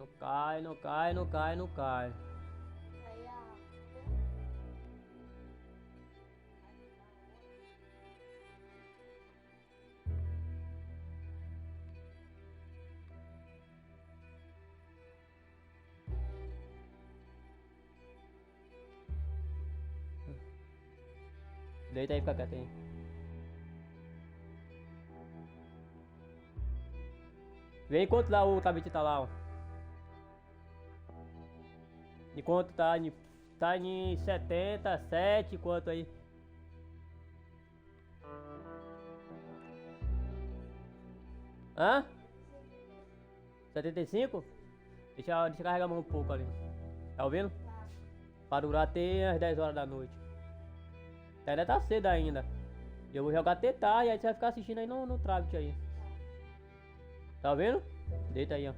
Não cai, não cai, não cai, não cai. Aí, ó. Deita aí, fica quieto aí. Vê enquanto lá o tablet tá lá, ó. Enquanto tá em 77, quanto aí? Hã? 75? Deixa eu carregar mais um pouco ali. Tá ouvindo? Pra durar até as 10 horas da noite. Ainda tá cedo ainda. Eu vou jogar até tarde, aí você vai ficar assistindo aí no tablet aí. Tá vendo? Deita aí, ó.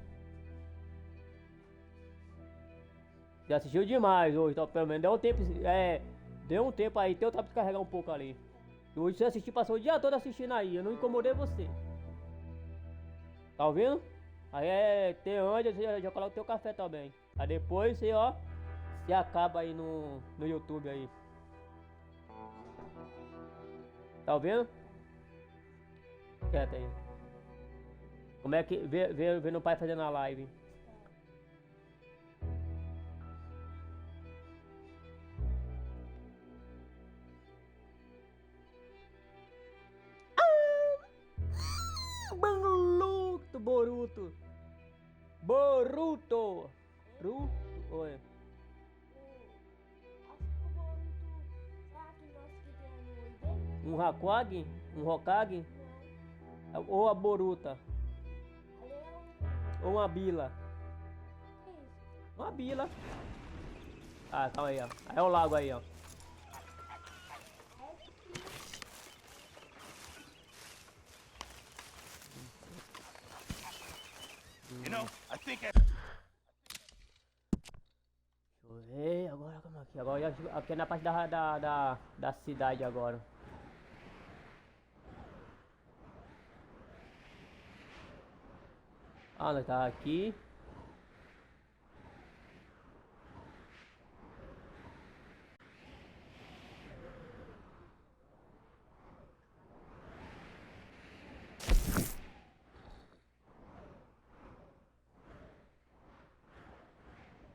Já assistiu demais hoje, então pelo menos deu um tempo. Deu um tempo aí, teu tablet carregar um pouco ali. E hoje você assistiu, passou o dia todo assistindo aí, eu não incomodei você. Tá ouvindo? Aí tem antes, você já coloca o teu café também. Aí depois você, ó, se acaba aí no YouTube aí. Tá ouvindo? Quieto aí. Como é que. Vê no pai fazendo a live. Boruto, Boruto. Boruto. Oi. Acho que o Boruto. Será que nós que tem no olho dele? Um Hokage? Um Hokage? Não. Ou a Boruta? Ali é Ou uma Bila? que isso? Uma Bila. Ah, calma aí, ó. Aí é o lago aí, ó. You know, I think I... Deixa eu ver agora como aqui. Agora aqui é na parte da cidade agora. Ah, nós tá aqui.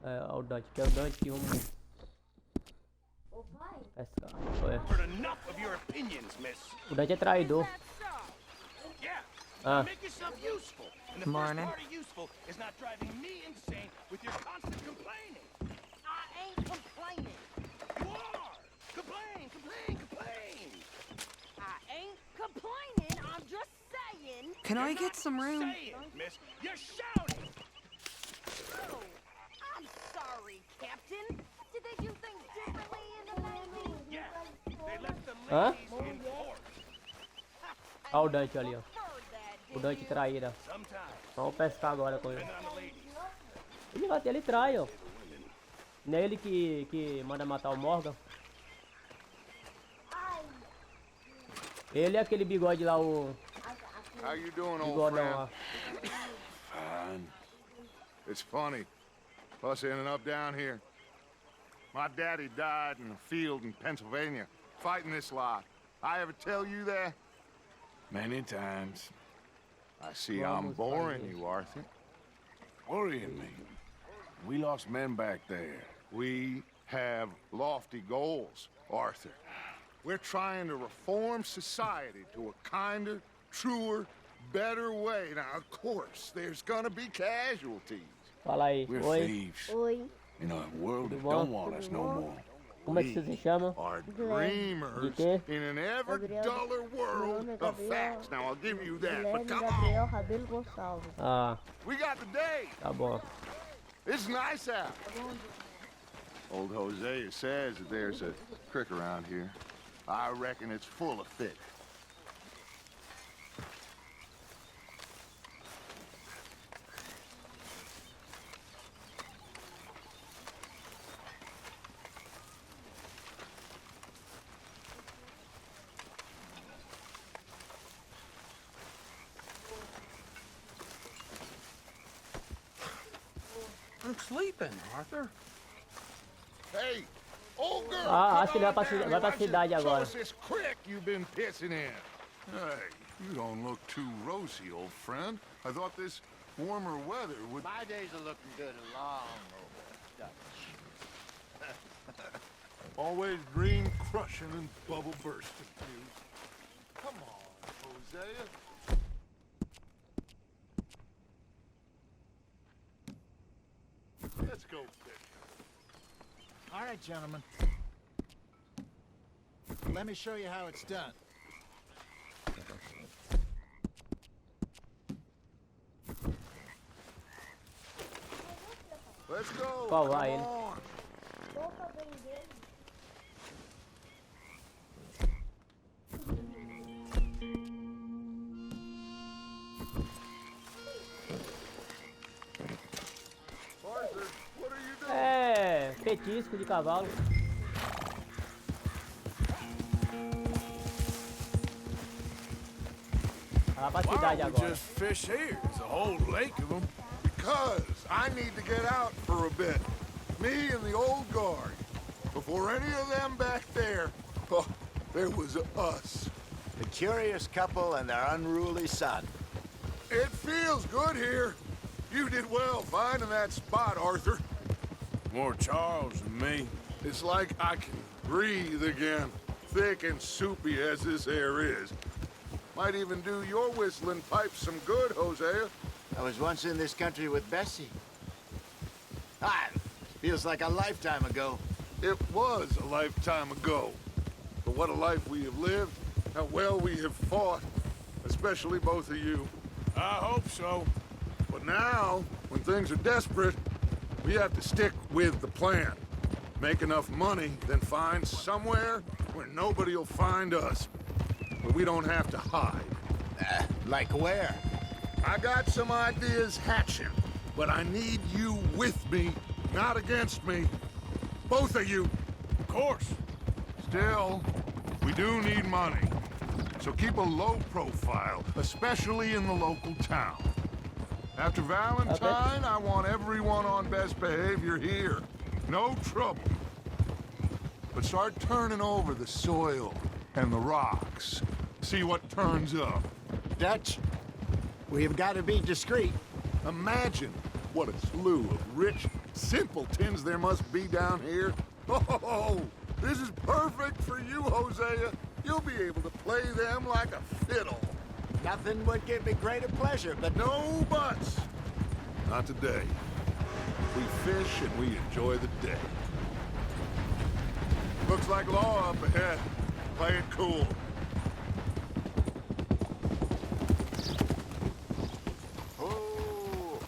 É o Dante, que é o Dante que vamos Ô pai, pescar. heard enough of your opinions, miss. O Dante é traidor. Yeah. Ah. Make yourself useful. And the Morning. first part of useful is not driving me insane with your constant complaining. I ain't complaining. You are! Complain, complain, complain! I ain't complaining. I'm just saying. Can I You're get not some room? saying, miss. You're shouting! Oh, I'm sorry, Captain. Did they do things differently in the Navy? Yeah, they left the Huh? ladies in port. Olha o Dante ali, ó. Heard that, O did Dante you? traíra. Sometimes, Vamos pescar agora com ele. depending on the ladies. Ele trai, ó. Não é ele que manda matar o Morgan. ai, Ele é aquele bigode lá, o How you doing, old bigodão friend? lá. Fine. It's funny, us ending up down here. My daddy died in a field in Pennsylvania, fighting this lot. I ever tell you that? Many times. I see I'm boring you, Arthur. Worrying me. We lost men back there. We have lofty goals, Arthur. We're trying to reform society to a kinder, truer, better way. Now, of course, there's gonna be casualties. Fala aí. We're Oi. thieves oi. in a world that Tudo bom? don't want us no more. Como é que você se chama? Are dreamers De quê? in an ever Gabriel. duller Meu nome world é of Gabriel. facts. Now, I'll give you that, but Guilherme come on. Gabriel Rabelo Gonçalves. Ah, We got the day. tá bom. It's nice out. Old Hosea says that there's a creek around here. I reckon it's full of fish. I'm sleeping, Arthur. Hey, old girl, Acho que ele come vai on pra, down vai pra here. cidade Show agora. us this crick you've been pissing in. Hey, you don't look too rosy, old friend. I thought this warmer weather would... My days are looking good along over Dutch. Always dream crushing and bubble bursting, you. Come on, Hosea. Let's go fishing. All right, gentlemen. Let me show you how it's done. Let's go. Qual Come vai ele? on. Boca bem dele. Arthur, what are you doing? É, petisco de cavalo. Vai pra Why cidade don't we agora. just fish here? There's a whole lake of them. Because I need to get out for a bit. Me and the old guard. Before any of them back there, oh, there was us. The curious couple and their unruly son. It feels good here. You did well finding that spot, Arthur. More Charles than me. It's like I can breathe again, thick and soupy as this air is. Might even do your whistling pipes some good, Hosea. I was once in this country with Bessie. Ah, feels like a lifetime ago. It was a lifetime ago. But what a life we have lived, how well we have fought, especially both of you. I hope so. But now, when things are desperate, we have to stick with the plan. Make enough money, then find somewhere where nobody will find us. But we don't have to hide. Like where? I got some ideas hatching, but I need you with me, not against me. Both of you. Of course. Still, we do need money. So keep a low profile, especially in the local town. After Valentine, I want everyone on best behavior here. No trouble. But start turning over the soil and the rocks. See what turns up. Dutch, we've got to be discreet. Imagine what a slew of rich simpletons there must be down here. Oh, this is perfect for you, Hosea. You'll be able to play them like a fiddle. Nothing would give me greater pleasure, but No buts. Not today. We fish and we enjoy the day. Looks like law up ahead. Play it cool. Oh.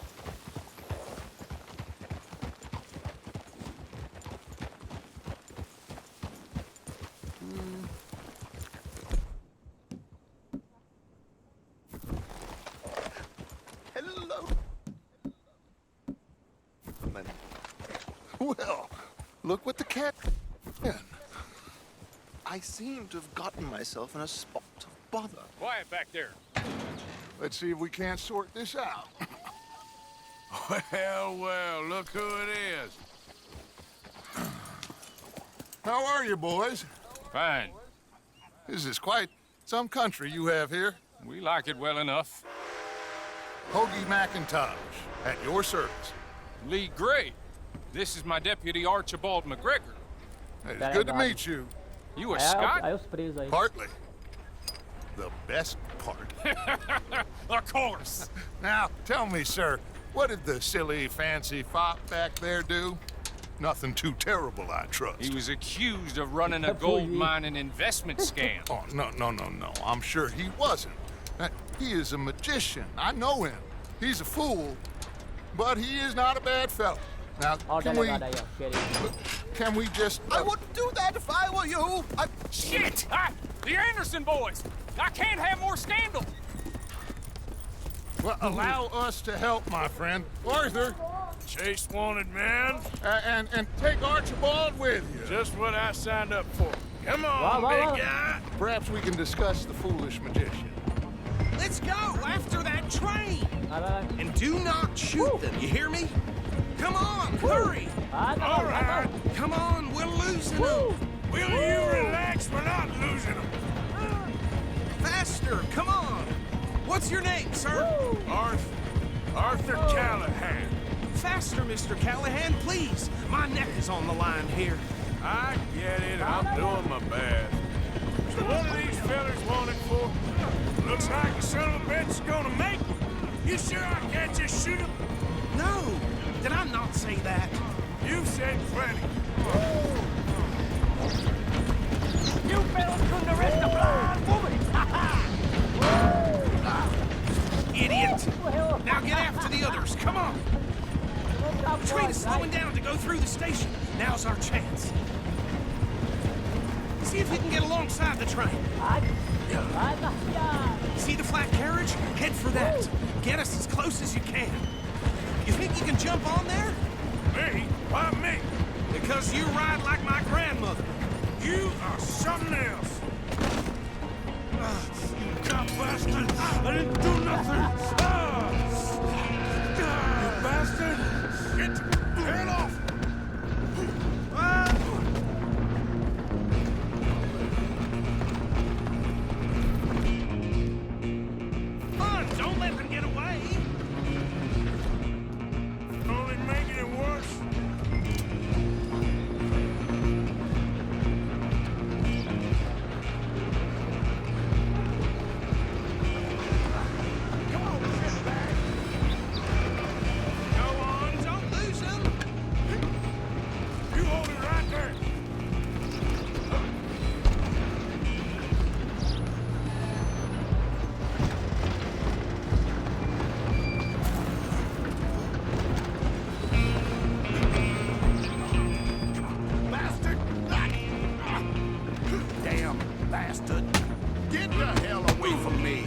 Hello. Well, look what the cat did. I seem to have gotten myself in a spot of bother. Quiet back there. Let's see if we can't sort this out. Well, well, look who it is. How are you, boys? Fine. This is quite some country you have here. We like it well enough. Hoagie McIntosh, at your service. Lee Gray. This is my deputy Archibald McGregor. It's good to meet you. You a Aí Scot? os presos aí. Partly. The best part. Of course. Now, tell me, sir, what did the silly, fancy fop back there do? Nothing too terrible, I trust. He was accused of running a gold mining investment scam. Oh, no. I'm sure he wasn't. He is a magician. I know him. He's a fool, but he is not a bad fellow. Now, Ó o delegado aí, ó. Querido. can we just... I wouldn't do that if I were you. Shit! The Anderson boys! I can't have more scandal! Well, allow us to help, my friend. Arthur, Chase wanted man. and take Archibald with you. Just what I signed up for. Come on, Wow, wow, wow. big guy. Perhaps we can discuss the foolish magician. Let's go after that train. Vai. And do not shoot them, you hear me? Come on, hurry! Vai, All cavalo, vai, right, cavalo. come on, we're losing them. Will you relax? We're not losing them. Faster, come on. What's your name, sir? Arthur Callahan. Faster, Mr. Callahan, please. My neck is on the line here. I get it. I'm doing my best. So what are these fellas wanted for? Looks like the son of a bitch is gonna make me. You sure I can't just shoot him? No, did I not say that? You said plenty. You fellas couldn't arrest a blind woman! Idiot! Now get after the others, come on! The train is slowing down to go through the station. Now's our chance. See if you can get alongside the train. See the flat carriage? Head for that. Get us as close as you can. You think you can jump on there? Me? Why me? Because you ride like my grandmother. You are something else. You cop bastard! I didn't do nothing! You bastard! Get the hell off! Come on, don't let them get away. Only making it worse. Go on, don't lose them. You hold it right there. Bastard! Damn bastard. Get the hell away from me!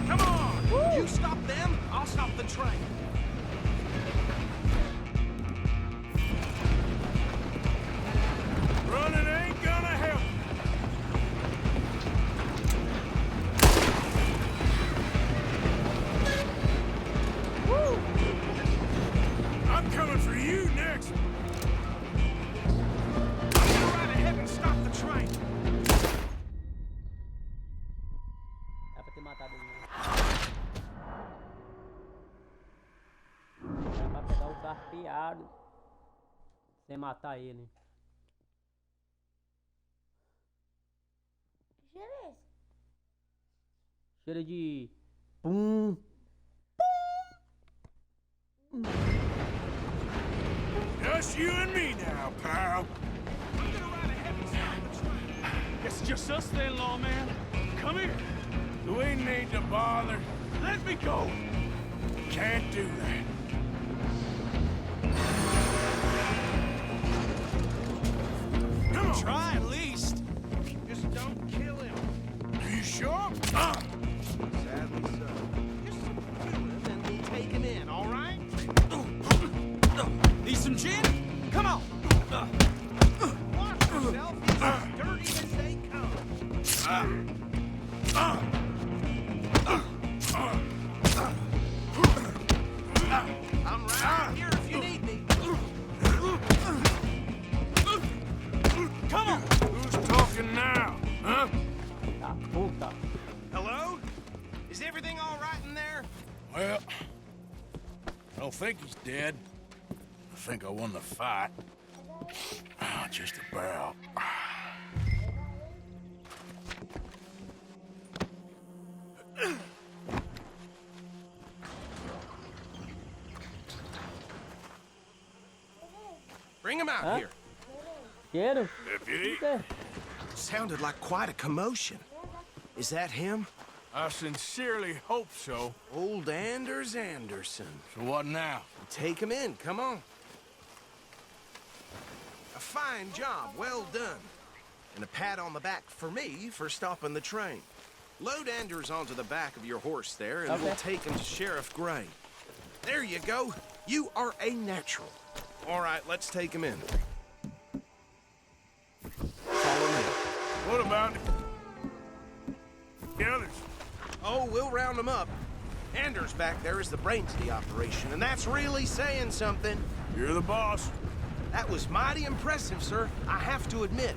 Come on! You stop them, I'll stop the train. Running ain't gonna help. I'm coming for you next. Go right ahead and stop the train. Dá pra ter matado ele. Dá pra pegar o carteado sem matar ele. Que cheiro é esse? Cheiro de pum. Just you and me now, pal. I'm gonna ride ahead and stop the train. It's just us then, lawman. Come here. Do we need to bother? Let me go. Can't do that. Come on. Try at least. Just don't kill him. Are you sure? Sadly so. Just kill him and we'll take him in, all right? Need some gin? Come on. Watch yourself. He's as dirty as they come. I'm right here if you need me. Come on. Who's talking now? Huh? Da puta. Hello? Is everything all right in there? Well, I don't think he's dead. I think I won the fight. Just about. Bring him out Huh? here. Cheiro? Deputy, Eita. Sounded like quite a commotion. Is that him? I sincerely hope so. Old Anders Anderson. So what now? Take him in, come on. A fine job, well done. And a pat on the back for me for stopping the train. Load Anders onto the back of your horse there, and Okay. we'll take him to Sheriff Gray. There you go. You are a natural. All right, let's take him in. Follow me. What about... the others? Oh, we'll round them up. Anders back there is the brains of the operation, and that's really saying something. You're the boss. That was mighty impressive, sir. I have to admit.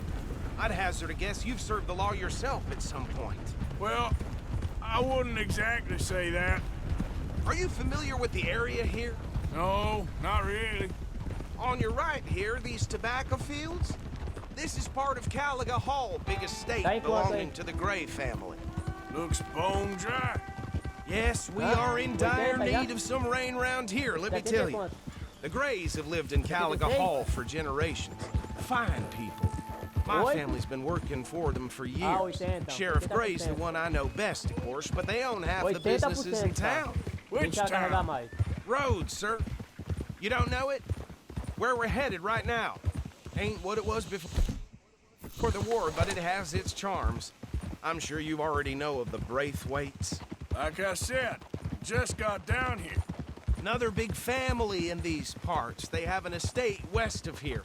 I'd hazard a guess you've served the law yourself at some point. Well, I wouldn't exactly say that. Are you familiar with the area here? No, not really. On your right here, these tobacco fields? This is part of Caliga Hall, big estate belonging to the Gray family. Looks bone dry. Yes, we are in dire need of some rain round here, let me tell you. The Grays have lived in Caliga Hall for generations. Fine people. My family's been working for them for years. Sheriff Gray's the one I know best, of course, but they own half the businesses in town. Which town? Rhodes, sir. You don't know it? Where we're headed right now. Ain't what it was before the war, but it has its charms. I'm sure you already know of the Braithwaites. Like I said, just got down here. Another big family in these parts. They have an estate west of here.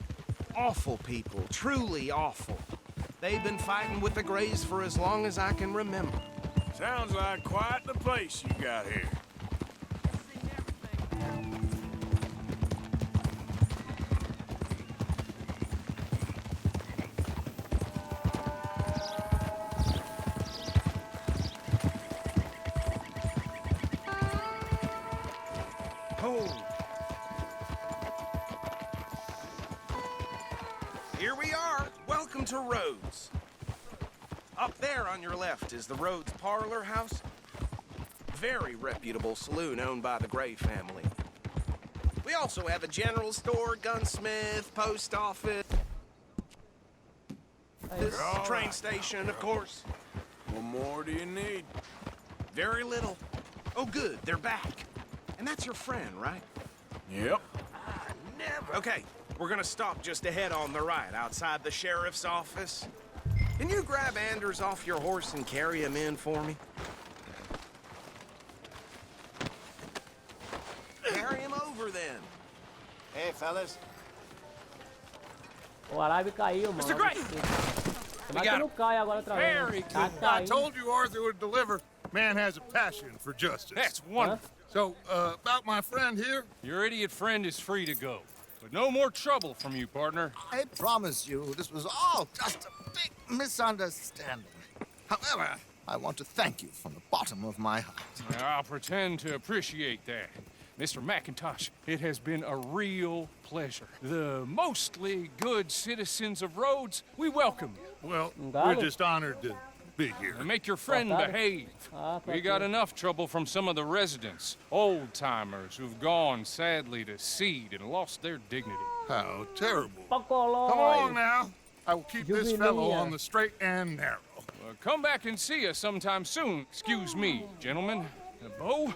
Awful people, truly awful. They've been fighting with the Grays for as long as I can remember. Sounds like quite the place you got here. Here we are. Welcome to Rhodes. Up there on your left is the Rhodes Parlor House. Very reputable saloon owned by the Gray family. We also have a general store, gunsmith, post office, train station, of course. What more do you need? Very little. Oh, good. They're back. And that's your friend, right? Yep. Never. Okay, we're gonna stop just ahead on the right, outside the sheriff's office. Can you grab Anders off your horse and carry him in for me? Carry him over, then. Hey, fellas. O Arábia caiu, mano. Mr. Gray! Mas que não cai agora outra vez. Very Tá good. I caindo. told you Arthur would deliver. Man has a passion for justice. That's wonderful. So, about my friend here, Your idiot friend is free to go. But no more trouble from you, partner. I promise you, this was all just a big misunderstanding. However, I want to thank you from the bottom of my heart. I'll pretend to appreciate that. Mr. McIntosh, it has been a real pleasure. The mostly good citizens of Rhodes, we welcome you. well, Galo. we're just honored to be here. And make your friend Otário. behave. We got enough trouble from some of the residents, old-timers who've gone, sadly, to seed and lost their dignity. How terrible. Pacolói. Come along now. I will keep this fellow Juvenia. on the straight and narrow. Come back and see us sometime soon. Excuse me, gentlemen. Bo,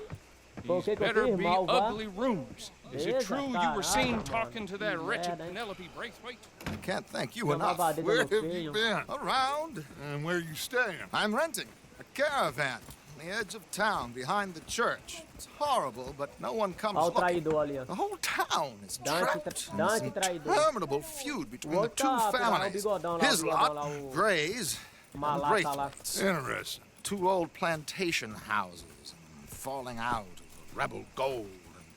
Pô, o these que que eu better fiz? be Malvar? ugly rooms. Is it Beleza, true you were seen caralho, talking mano. to that Que wretched merda, hein? Penelope Braithwaite? I can't thank you Uma enough. babadeta Where no have feio. you been? Around, And where you staying? I'm renting a caravan on the edge of town behind the church. It's horrible, but no one comes Olha o looking. traidor ali, ó. The whole town is Dante trapped in Dante this traidor. interminable feud between the two Outro, families. o bigodão lá, His o bigodão lot, lá, o Grays, and the malaca lá. Braithwaites. Interesting. Two old plantation houses and falling out of rebel gold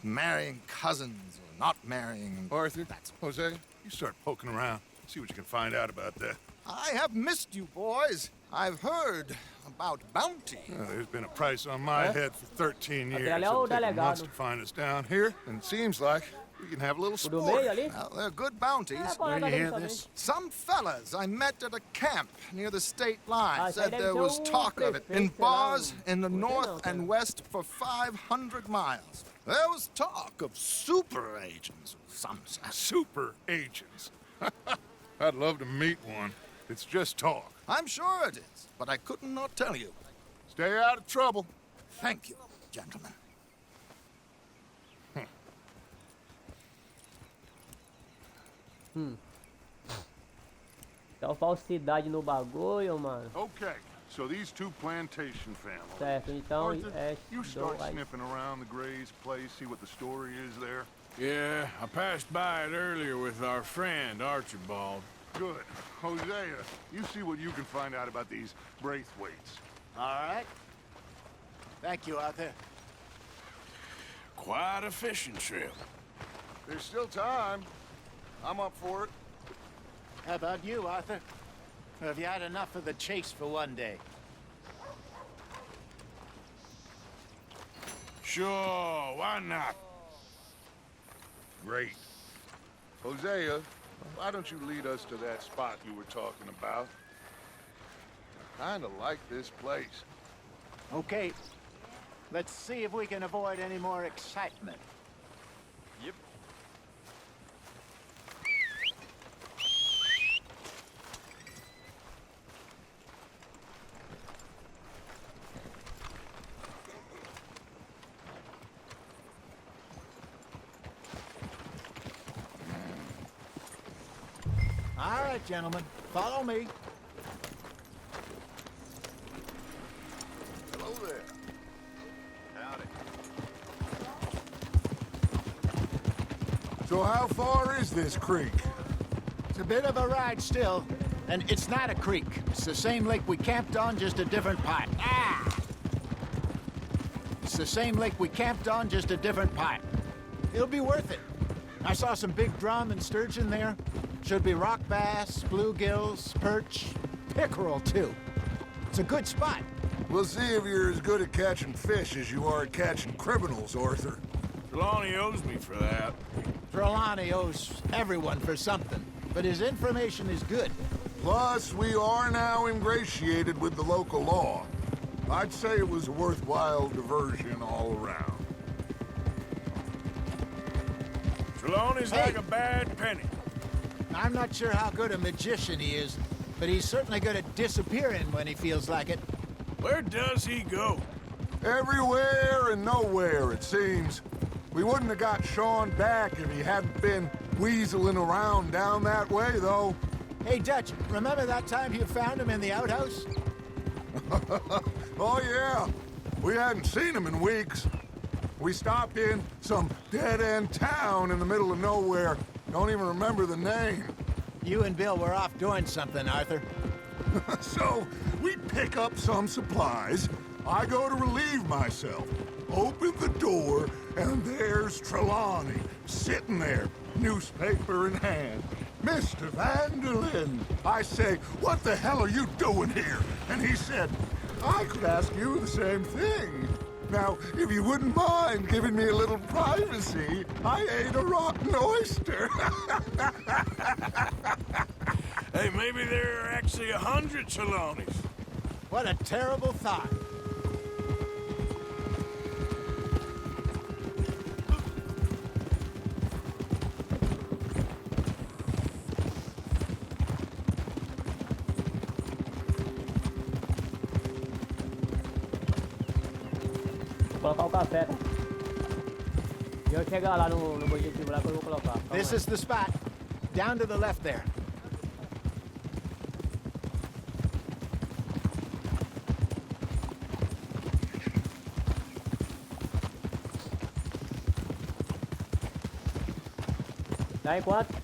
and marrying cousins or not marrying. And Arthur, Jose, you start poking around. See what you can find out about that. I have missed you, boys. I've heard about bounty. There's been a price on my head for 13 years. Aquele ali é o It'll take months delegado. to find us down here, and it seems like we can have a little O do sport. meio ali? Well, they're good bounties. É, pô, Where tá you hear vendo this? também. Some fellas I met at a camp near the state line Ah, said deve there ser was o talk of it in prefeito lá, bars o- in the Você não, north cara. and west for 500 miles. There was talk of super agents of some sort. Super agents. I'd love to meet one. It's just talk. I'm sure it is, but I couldn't not tell you. Stay out of trouble. Thank you, gentlemen. Tem uma falsidade no bagulho, mano. Okay, so these two plantation families. Certo, então Arthur, é you start dois. sniffing around the Gray's place, see what the story is there. Yeah, I passed by it earlier with our friend, Archibald. Good. Hosea, you see what you can find out about these Braithwaites. All right. Thank you, Arthur. Quite a fishing trip. There's still time. I'm up for it. How about you, Arthur? Or have you had enough of the chase for one day? Sure, why not? Great. Hosea, why don't you lead us to that spot you were talking about? I kinda like this place. Okay. Let's see if we can avoid any more excitement. Yep. All right, gentlemen. Follow me. Hello there. Howdy. So how far is this creek? It's a bit of a ride still, and it's not a creek. It's the same lake we camped on, just a different part. Ah! It's the same lake we camped on, just a different part. It'll be worth it. I saw some big drum and sturgeon there. Should be rock bass, bluegills, perch, pickerel too. It's a good spot. We'll see if you're as good at catching fish as you are at catching criminals, Arthur. Trelawney owes me for that. Trelawney owes everyone for something, but his information is good. Plus, we are now ingratiated with the local law. I'd say it was a worthwhile diversion all around. Trelawney's Hey! like a bad penny. I'm not sure how good a magician he is, but he's certainly good at disappearing when he feels like it. Where does he go? Everywhere and nowhere, it seems. We wouldn't have got Sean back if he hadn't been weaseling around down that way, though. Hey, Dutch, remember that time you found him in the outhouse? Oh, yeah. We hadn't seen him in weeks. We stopped in some dead-end town in the middle of nowhere. Don't even remember the name. You and Bill were off doing something, Arthur. So, we pick up some supplies. I go to relieve myself. Open the door, and there's Trelawney, sitting there, newspaper in hand. Mr. Vanderlyn. I say, what the hell are you doing here? And he said, I could ask you the same thing. Now, if you wouldn't mind giving me a little privacy, I ate a rotten oyster. Hey, maybe there are actually 100 Trelawneys. What a terrible thought. Vou colocar o café, tá? E eu chegar lá no objetivo lá que eu vou colocar. Calma This aí. is the spot. Down to the left there. Tá em quanto?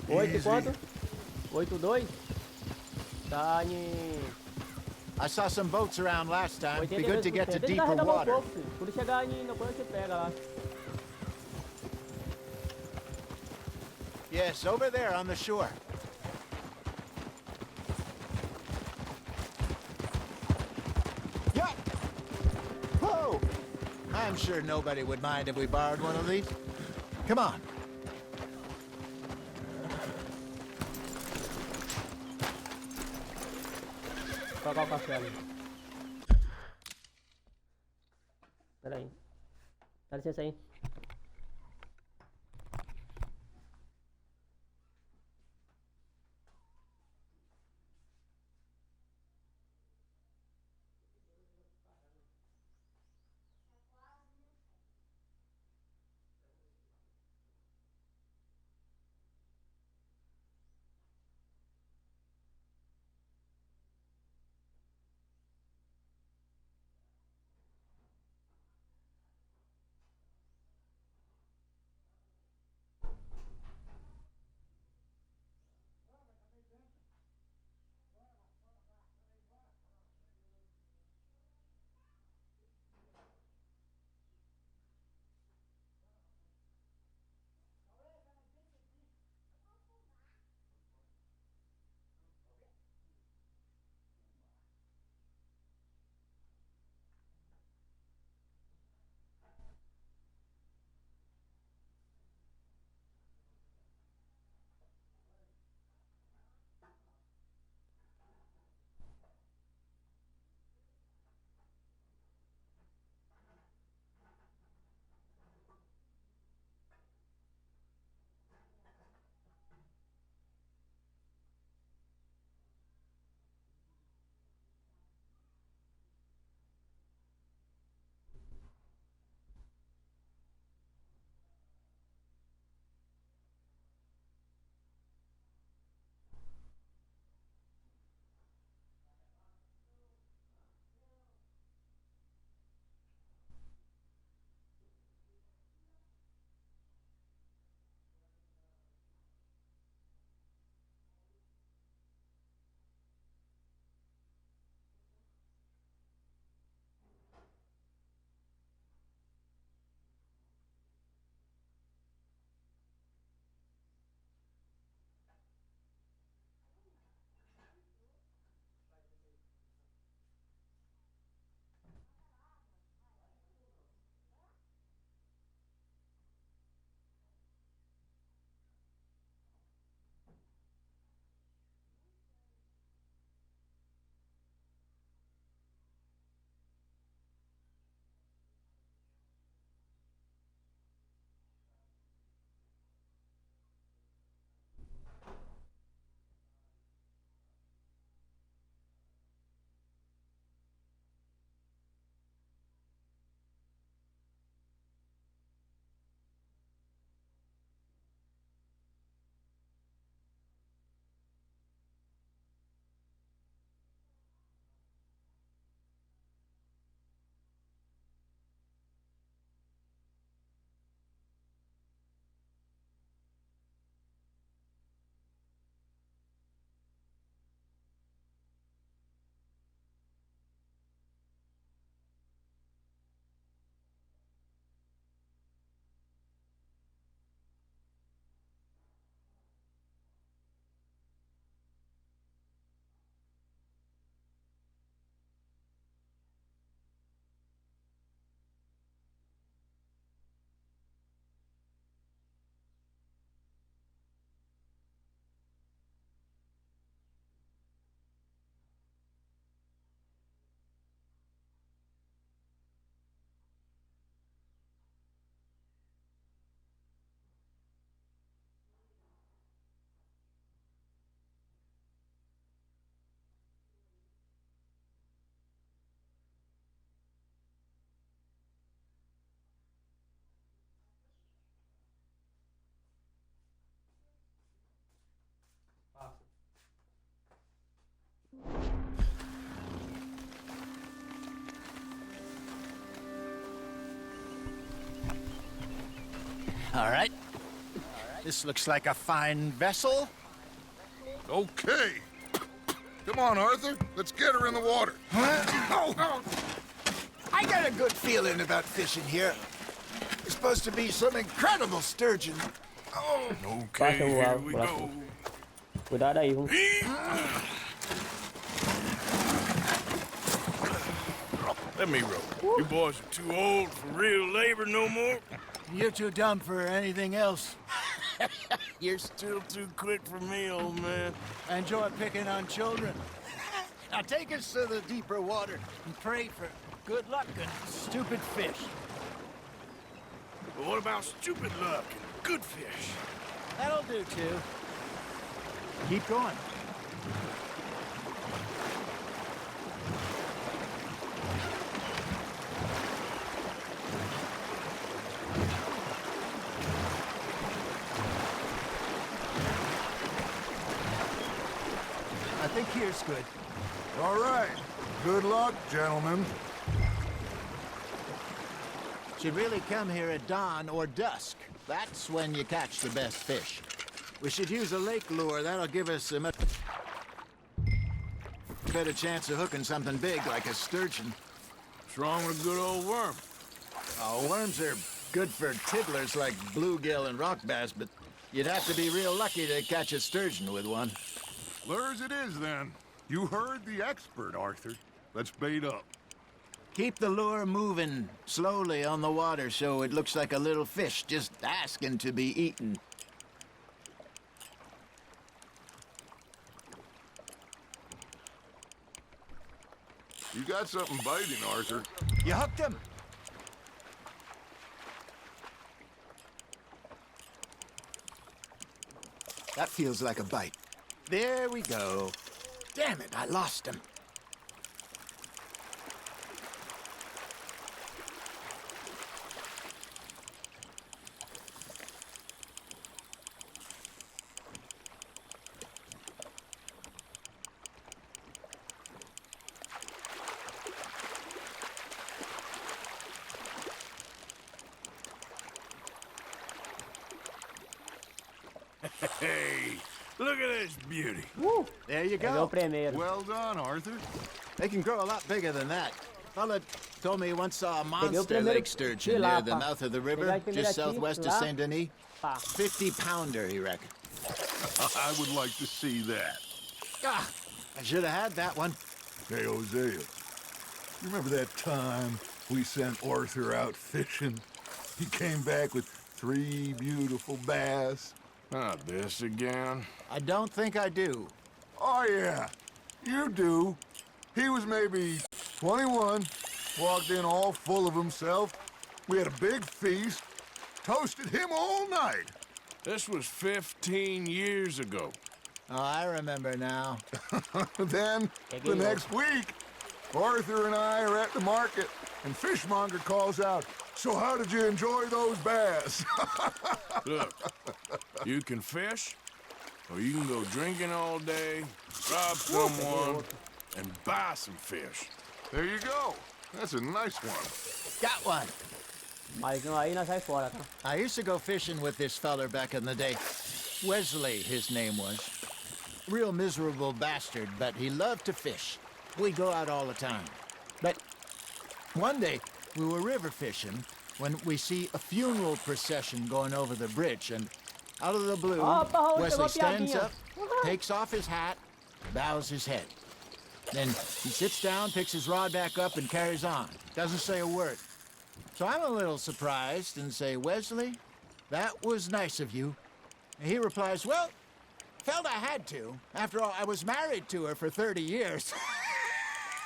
8 e Easy. quanto? 8-2? Tá em... I saw some boats around last time. Be 82%. good to get to Deixa eu deeper carregar mais um water. pouco, filho. Quando chegar na coisa, você pega lá. Yes, over there on the shore. Yeah. Whoa! I'm sure nobody would mind if we borrowed one of these. Come on. Vou colocar o café ali. Pera aí. Dá licença aí. All right. This looks like a fine vessel. Okay. Come on, Arthur. Let's get her in the water. Oh. I got a good feeling about fishing here. It's supposed to be some incredible sturgeon. Oh. Okay, Passa o here alvo we pra go. Cuidado aí, vamos. Let me row. You boys are too old for real labor no more. You're too dumb for anything else. You're still too quick for me, old man. I enjoy picking on children. Now take us to the deeper water and pray for good luck and stupid fish. But what about stupid luck and good fish? That'll do, too. Keep going. I think here's good. All right. Good luck, gentlemen. Should really come here at dawn or dusk. That's when you catch the best fish. We should use a lake lure. That'll give us a much better chance of hooking something big like a sturgeon. What's wrong with a good old worm? Oh, worms are good for tiddlers like bluegill and rock bass, but you'd have to be real lucky to catch a sturgeon with one. Lures it is, then. You heard the expert, Arthur. Let's bait up. Keep the lure moving slowly on the water so it looks like a little fish just asking to be eaten. You got something biting, Arthur. You hooked him. That feels like a bite. There we go. Damn it, I lost him. Hey, look at this beauty. There you Peguei o go. primeiro. Well done, Arthur. They can grow a lot bigger than that. Fella told me he once saw a Peguei o monster primeiro lake sturgeon de lá, near the pá. mouth of the Pegar river, o primeiro just aqui, southwest of lá, Saint Denis. pá. 50-pounder, he reckoned. I would like to see that. Ah, I should have had that one. Hey, Hosea. You remember that time we sent Arthur out fishing? He came back with 3 beautiful bass. Not this again. I don't think I do. Oh, yeah. You do. He was maybe 21, walked in all full of himself. We had a big feast, toasted him all night. This was 15 years ago. Oh, I remember now. Then, the next week, Arthur and I are at the market, and Fishmonger calls out, "So how did you enjoy those bass?" Look, you can fish, or you can go drinking all day, rob someone, and buy some fish. There you go. That's a nice one. Got one. Mais um aí, nós sai fora, tá? I used to go fishing with this feller back in the day. Wesley, his name was. Real miserable bastard, but he loved to fish. We'd go out all the time. But one day, we were river fishing when we see a funeral procession going over the bridge, and out of the blue, Opa, Wesley pegou a stands piadinha. up, takes off his hat, bows his head. Then he sits down, picks his rod back up, and carries on. Doesn't say a word. So I'm a little surprised and say, "Wesley, that was nice of you." And he replies, "Well, felt I had to. After all, I was married to her for 30 years.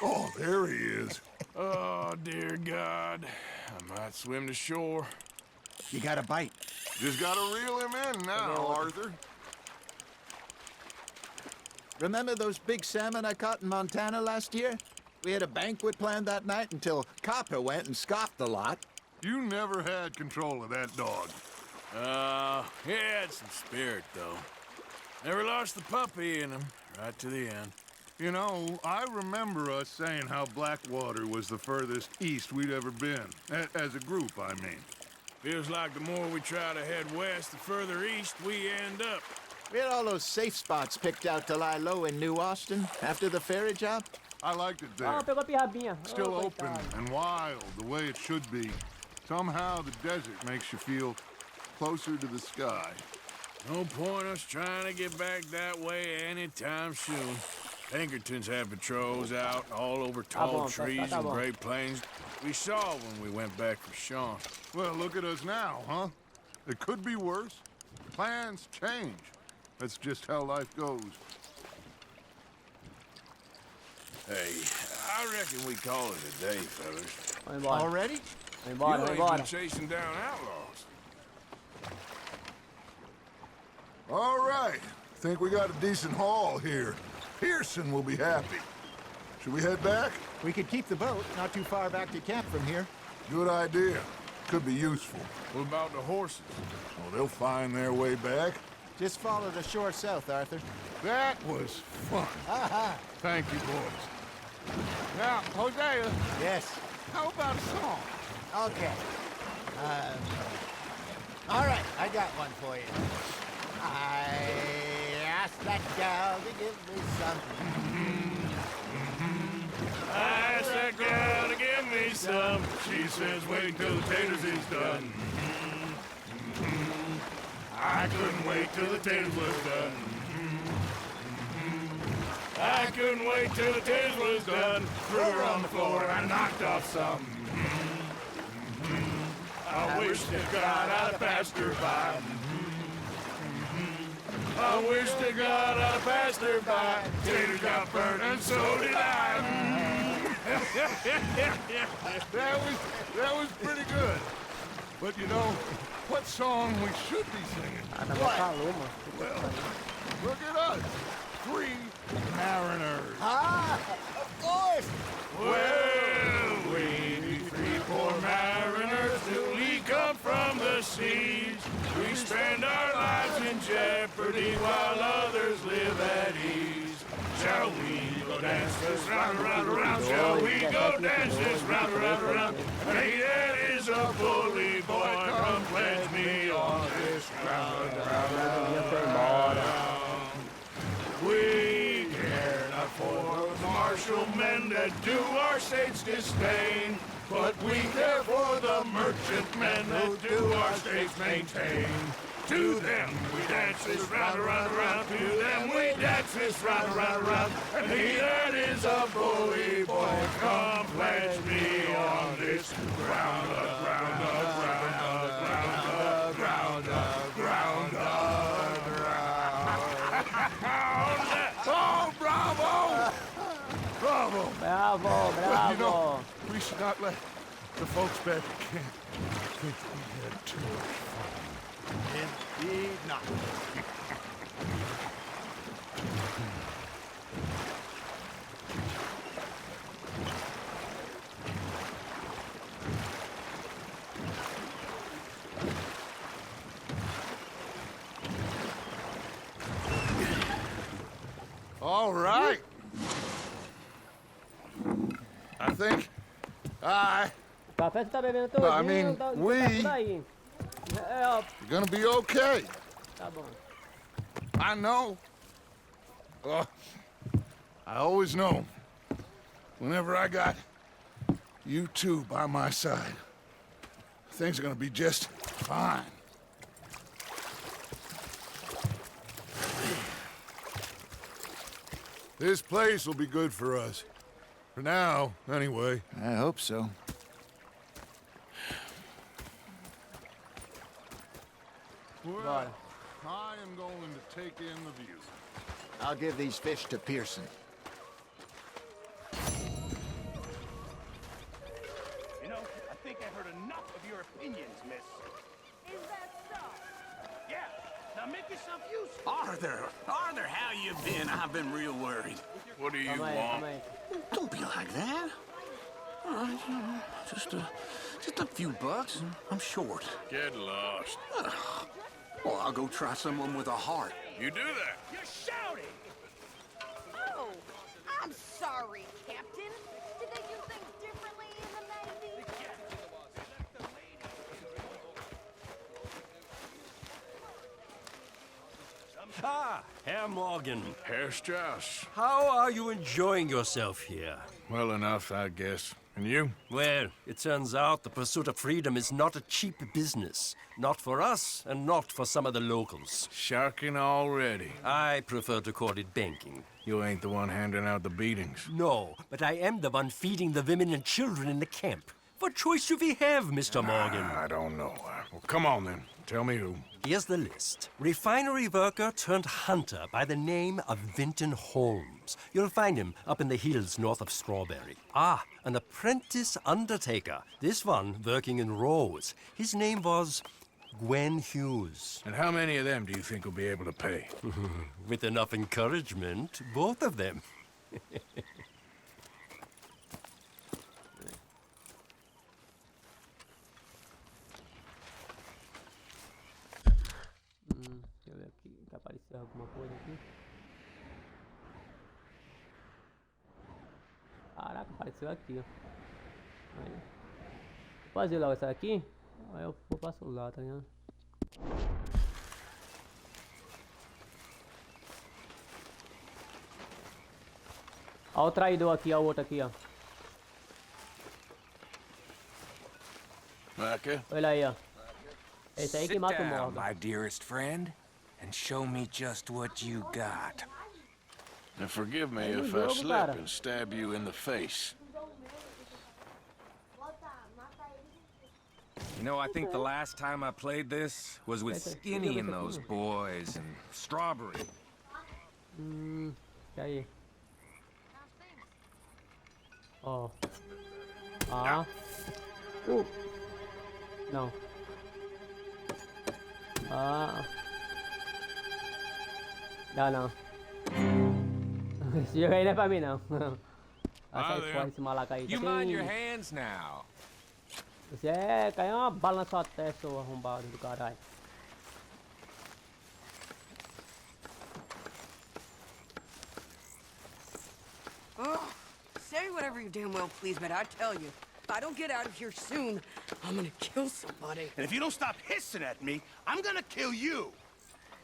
Oh, there he is. Oh, dear God. I might swim to shore. You got a bite. Just gotta reel him in now, Arthur. Remember those big salmon I caught in Montana last year? We had a banquet planned that night until Copper went and scoffed the lot. You never had control of that dog. He had some spirit, though. Never lost the puppy in him, right to the end. You know, I remember us saying how Blackwater was the furthest east we'd ever been. As a group, I mean. Feels like the more we try to head west, the further east we end up. We had all those safe spots picked out to lie low in New Austin after the ferry job. I liked it there. Ah, pegou a pirrabinha. Still Oh, open coitado. and wild, the way it should be. Somehow the desert makes you feel closer to the sky. No point us trying to get back that way anytime soon. Pinkertons have patrols out all over tall bom, trees tá and bom. Great Plains. We saw when we went back for Sean. Well, look at us now, huh? It could be worse. Plans change. That's just how life goes. Hey, I reckon we call it a day, fellas. Vamos embora. Already? Vamos embora, You vamos ain't embora. been chasing down outlaws. All right. Think we got a decent haul here. Pearson will be happy. Should we head back? We could keep the boat not too far back to camp from here. Good idea. Could be useful. What about the horses? Oh, they'll find their way back. Just follow the shore south, Arthur. That was fun. Aha! Thank you, boys. Now, Hosea, Yes. how about a song? Okay. All right, I got one for you. I asked that gal to give me something. I asked that gal to give me some. She says, wait till the taters is done. I couldn't wait till the taters was done. I couldn't wait till the taters was done. Threw her on the floor and I knocked off some. I wish to God I'd passed her by. I wish to God I'd passed her by. Taters got burnt and so did I. That was pretty good. But you know, what song we should be singing? Ah, tá mó calor, mano. Well, look at us. 3 mariners. Ah, of course. Well, we 3 poor mariners newly come from the seas. We spend our lives in jeopardy while others live at ease. Shall we go dance this round, around, around? Shall we go dance this round, around, around? Hey, that is a bully boy. Come pledge me on this round, round. We care not for the martial men that do our state's disdain, but we care for the merchant men that do our state's maintain. To them we dance this round, around, around. To them we dance this round, around, around. And he that is a bully boy, come pledge me on this ground, ground, ground, ground, ground, ground, ground. Oh, bravo! Bravo! Bravo, Well, you know, bravo. we should not let the folks back at camp think we had too much fun. Indeed not. All right. I think O café você tá bebendo todo I mean, we- aí. É, ó, you're gonna be okay. tá bom. I know. I always know. Whenever I got you two by my side, things are gonna be just fine. This place will be good for us. For now, anyway. I hope so. Well, I am going to take in the view. I'll give these fish to Pearson. You know, I think I've heard enough of your opinions, miss. Is that so? Yeah, now make yourself useful. Arthur, how you been? I've been real worried. What do you Calma aí, want? calma aí. Don't be like that. All right, you know, just a few bucks. I'm short. Get lost. Well, I'll go try someone with a heart. You do that. You're shouting! Oh, I'm sorry, Captain. Did they do things differently in the Navy? Ah, Herr Morgan. Herr Strauss. How are you enjoying yourself here? Well enough, I guess. And you? Well, it turns out the pursuit of freedom is not a cheap business. Not for us, and not for some of the locals. Sharking already. I prefer to call it banking. You ain't the one handing out the beatings. No, but I am the one feeding the women and children in the camp. What choice do we have, Mr. Morgan? I don't know. Well, come on then. Tell me who. Here's the list. Refinery worker turned hunter by the name of Vinton Holmes. You'll find him up in the hills north of Strawberry. Ah, an apprentice undertaker. This one working in Rose. His name was Gwen Hughes. And how many of them do you think will be able to pay? With enough encouragement, both of them. Deixa eu ver aqui, que apareceu alguma coisa aqui. Caraca, apareceu aqui, ó. Aí. Vou fazer logo essa aqui, aí eu vou passar lá, tá ligado? Ó o traidor aqui, ó o outro aqui, ó. Micah? Olha aí, ó. Esse aí que mata o down, Morgan. my dearest friend, and show me just what you got. And forgive me Aí, if I jogo, slip cara. and stab you in the face. You know, I think the last time I played this was with Skinny and those boys and Strawberry. E aí? Ó. Ah. Não. Ah. Não. Esse jogo aí não é pra mim, não. Vai sair fora esse malaca aí. You mind your hands now. Esse é... Caiu uma bala na sua testa, seu arrombado do caralho. Oh, say whatever you damn well please, but I tell you, if I don't get out of here soon, I'm gonna kill somebody. And if you don't stop hissing at me, I'm gonna kill you.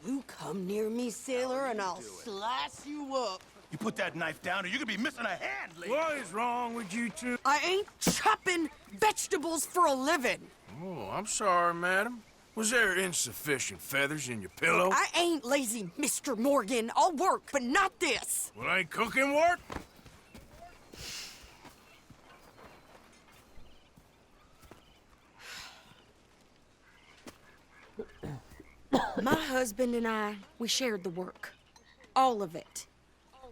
You come near me, sailor, and I'll slice you up. You put that knife down or you're gonna be missing a hand, lady. What is wrong with you two? I ain't chopping vegetables for a living. Oh, I'm sorry, madam. Was there insufficient feathers in your pillow? I ain't lazy, Mr. Morgan. I'll work, but not this. Well, ain't cooking work? My husband and I, we shared the work. All of it.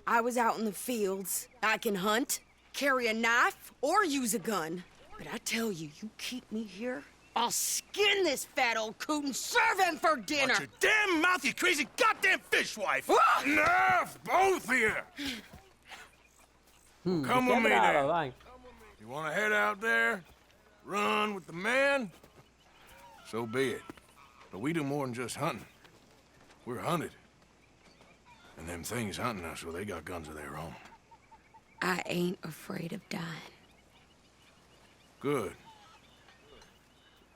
I was out in the fields. I can hunt, carry a knife, or use a gun. But I tell you, you keep me here, I'll skin this fat old coot and serve him for dinner. Watch your damn mouth, you crazy goddamn fishwife. Enough, both of you. Come with me then. You want to head out there, run with the men? So be it. But we do more than just hunting. We're hunted. And them things hunting us, well, they got guns of their own. I ain't afraid of dying. Good.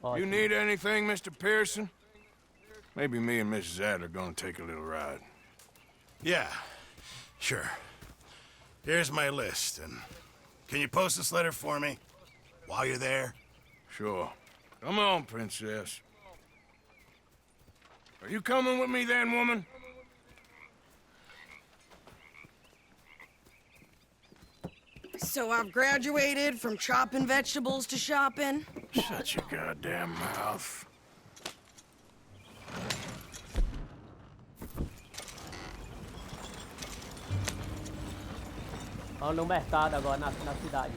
You need anything, Mr. Pearson? Maybe me and Mrs. Adler are gonna take a little ride. Yeah, sure. Here's my list, and can you post this letter for me while you're there? Sure. Come on, Princess. Are you coming with me then, woman? So I've graduated from chopping vegetables to shopping? Shut your goddamn mouth. Vamos no mercado agora, na cidade.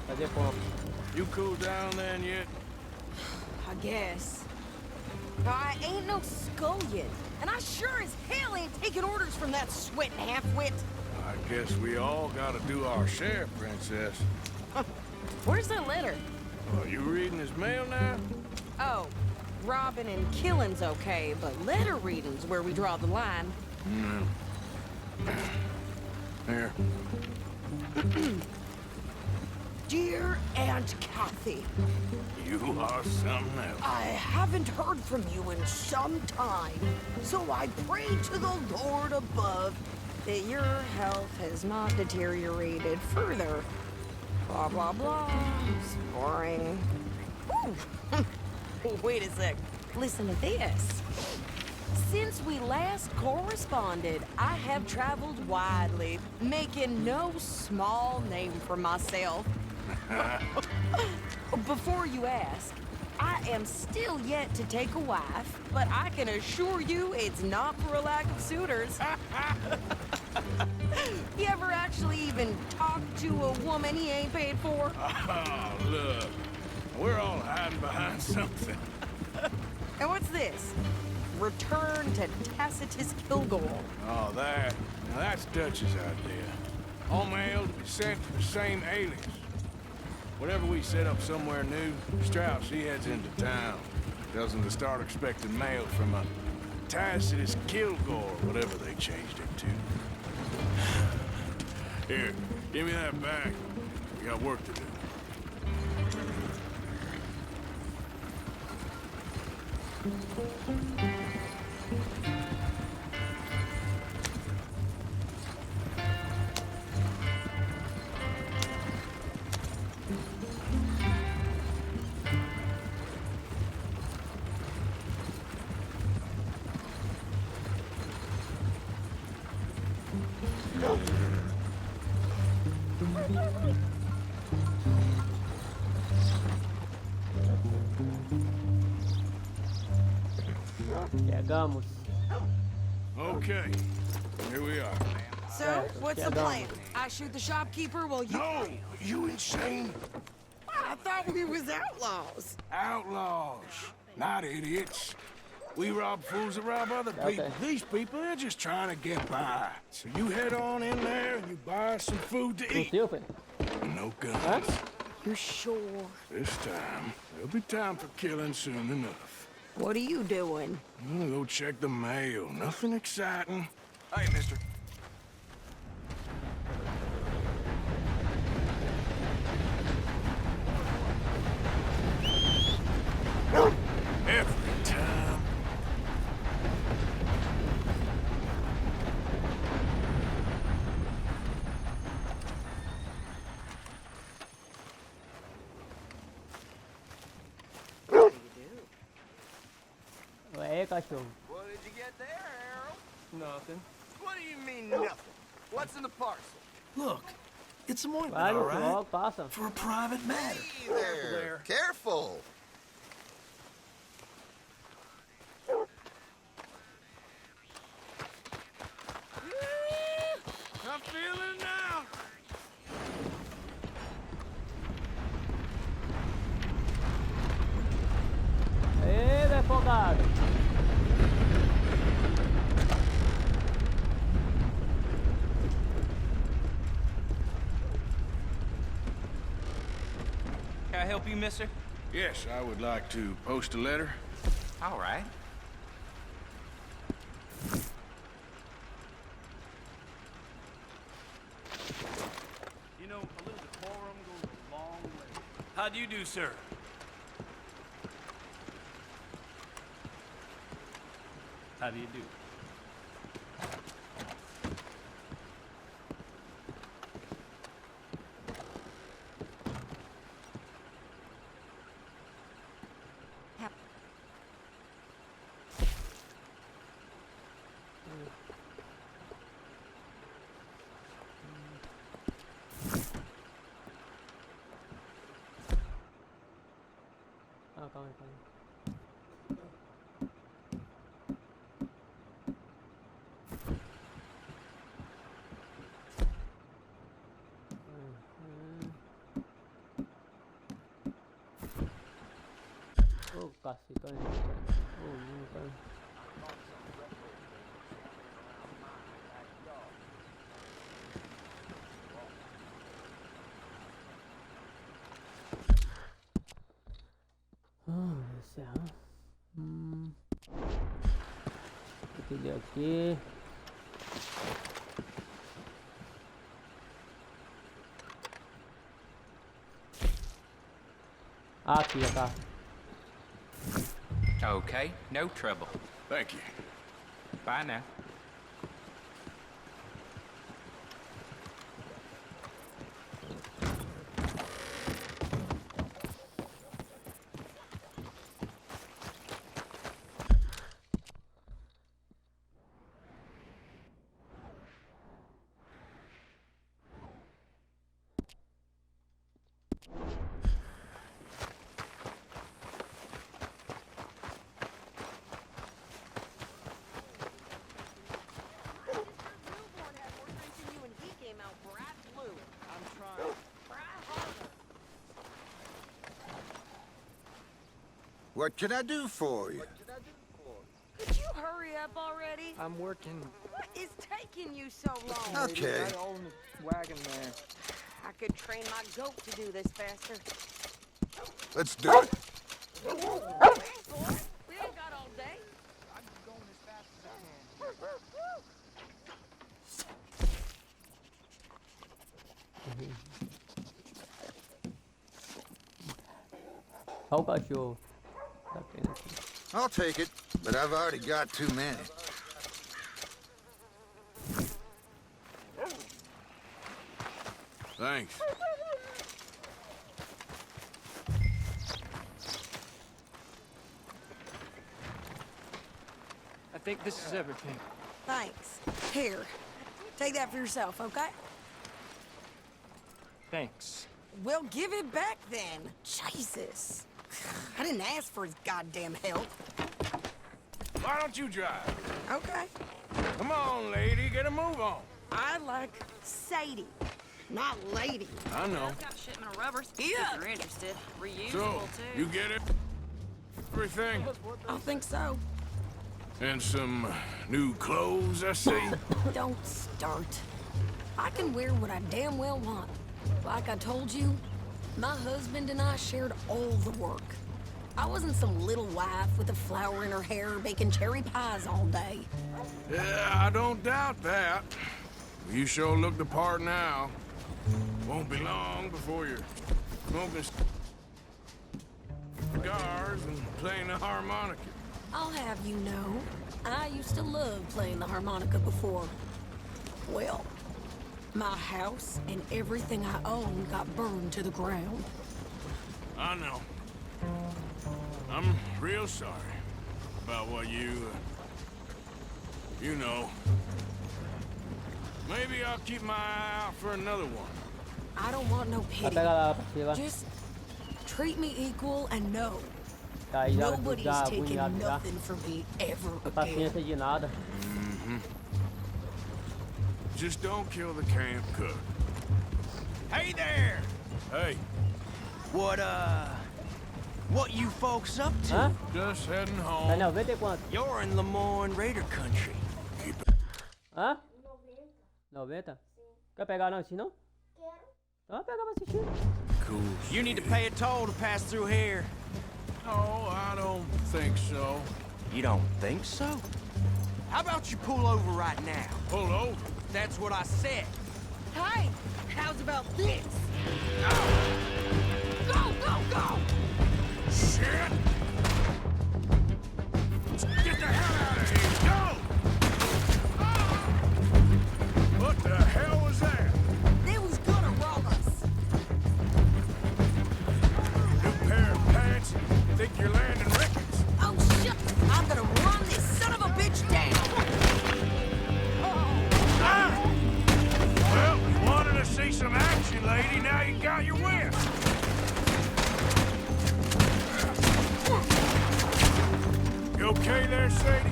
Fazer compra. You cool down then yet? I guess. But I ain't no scullion, and I sure as hell ain't taking orders from that sweating half-wit. I guess we all gotta do our share, Princess. Where's that letter? Are you reading his mail now? Oh, robbing and killing's okay, but letter reading's where we draw the line. Here. Dear Aunt Kathy, You are something else. I haven't heard from you in some time, so I pray to the Lord above that your health has not deteriorated further. Blah, blah, blah. It's boring. Ooh. Wait a sec. Listen to this. Since we last corresponded, I have traveled widely, making no small name for myself. Before you ask, I am still yet to take a wife, but I can assure you it's not for a lack of suitors. You ever actually even talk to a woman he ain't paid for? Oh, look. We're all hiding behind something. And what's this? Return to Tacitus Kilgore. Oh, that. Now that's Dutch's idea. All mail to be sent to the same alias. Whenever we set up somewhere new, Strauss, he heads into town. Tells them to start expecting mail from a Tacitus Kilgore, whatever they changed it to. Here, give me that back. We got work to do. Chegamos. Okay, here we are. So, what's the plan? I shoot the shopkeeper while you... No! You insane? I thought we was outlaws. Outlaws, not idiots. We rob fools that rob other people. Okay. These people, they're just trying to get by. So you head on in there and you buy us some food to eat. Stupid. No guns. Huh? You sure? This time, there'll be time for killing soon enough. What are you doing? I'm gonna go check the mail. Nothing exciting. Hey, mister. Every time. É, cachorro. What did you get there, Harold? Nothing. What do you mean, nothing? What's in the parcel? Look, it's some ointment, Vai, all Luke, right? logo, passa. For a private matter. Hey there. Careful. I'm feeling it now. Ê, defogado. Can I help you, mister? Yes, I would like to post a letter. All right. You know, a little decorum goes a long way. How do you do, sir? How do you do? Ah, calma aí, calma aí. Ô, cacete, olha aí. Ô, lindo, cara. Esse é. Aqui deu aqui. Ah, aqui, já tá. Okay, no trouble. Thank you. Bye now. What can I do for you? Could you hurry up already? I'm working. What is taking you so long? Okay. Right on the wagon there. I could train my goat to do this faster. Let's do it. We ain't got all day. I'm going as fast as I can. Olha o cachorro. Tá tendo aqui. I'll take it, but I've already got too many. Thanks. I think this is everything. Thanks. Here, take that for yourself, okay? Thanks. Well, give it back then. Jesus. I didn't ask for his goddamn help. Why don't you drive? Okay. Come on, lady, get a move on. I like Sadie, not lady. I know. I've got a shipment of rubbers. Yeah. If you're interested. Reusable, So, too. you get it? Everything? I think so. And some new clothes, I see. Don't start. I can wear what I damn well want. Like I told you, my husband and I shared all the work. I wasn't some little wife with a flower in her hair baking cherry pies all day. Yeah, I don't doubt that. You sure look the part now. Won't be long before you're smoking cigars and playing the harmonica. I'll have you know, I used to love playing the harmonica before. Well, my house and everything I owned got burned to the ground. I know. I'm real sorry about what you know. Maybe I'll keep my eye out for another one. I don't want no Vai pity. pegar lá pra cima. Just treat me equal and know Tá aí já nobody's já taking agoniado já. nothing from me ever Não tem again. paciência de nada. Just don't kill the camp cook. Hey there! Hey, What you folks up to? Hã? just heading Tá home. 90 e quanto? You're in Lemoyne Raider country. Hã? 90? Quer pegar não, assim não? Quero. Então vai pegar pra assistir. Cool. You need to pay a toll to pass through here. No, I don't think so. You don't think so? How about you pull over right now? Pull over. That's what I said. Hey, how's about this? Go, go, go! Shit! Get the hell out of here! Go! What the hell was that? They was gonna rob us. New pair of pants? Think you're landing records? Oh, shit! I'm gonna run this son of a bitch down. Ah! Well, you wanted to see some action, lady. Now you got your whip. You okay there, Sadie?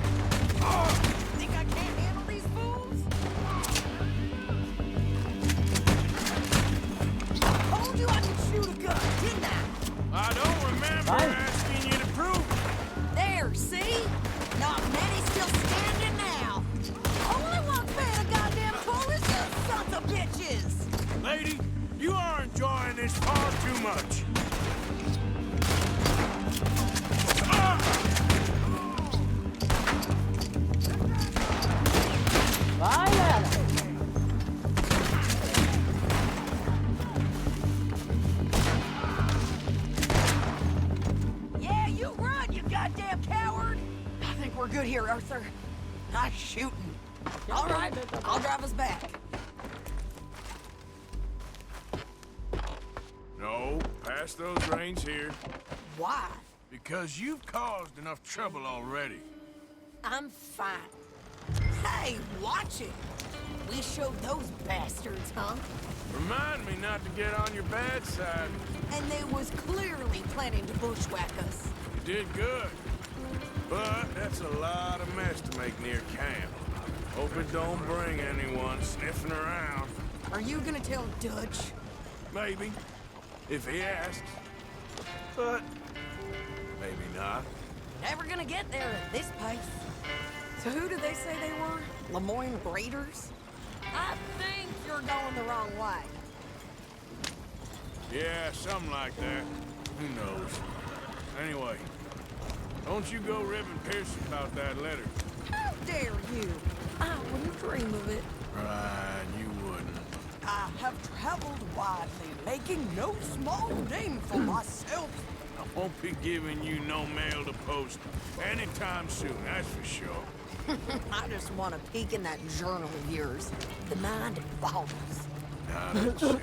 Oh! Think I can't handle these fools? Told you I could shoot a gun, didn't I? I don't remember Fine. asking you to prove it. There, see? Not many still standing now. Only one's paying a goddamn toll is you sons of bitches. Lady, you are enjoying this far too much. Vai, galera! Nice shooting. All right, I'll drive us back. No, pass those reins here. Why? Because you've caused enough trouble already. I'm fine. Hey, watch it. We showed those bastards, huh? Remind me not to get on your bad side. And they was clearly planning to bushwhack us. You did good. But that's a lot of mess to make near camp. Hope it don't bring anyone sniffing around. Are you gonna tell Dutch? Maybe. If he asks. But maybe not. Never gonna get there at this pace. So who did they say they were? Lemoyne Raiders? I think you're going the wrong way. Yeah, something like that. Who knows? Anyway, don't you go ribbing Pearson about that letter. How dare you? I wouldn't dream of it. Right, you wouldn't. I have traveled widely, making no small name for myself. I won't be giving you no mail to post anytime soon, that's for sure. I just want to peek in that journal of yours. The mind boggles. Not a chance.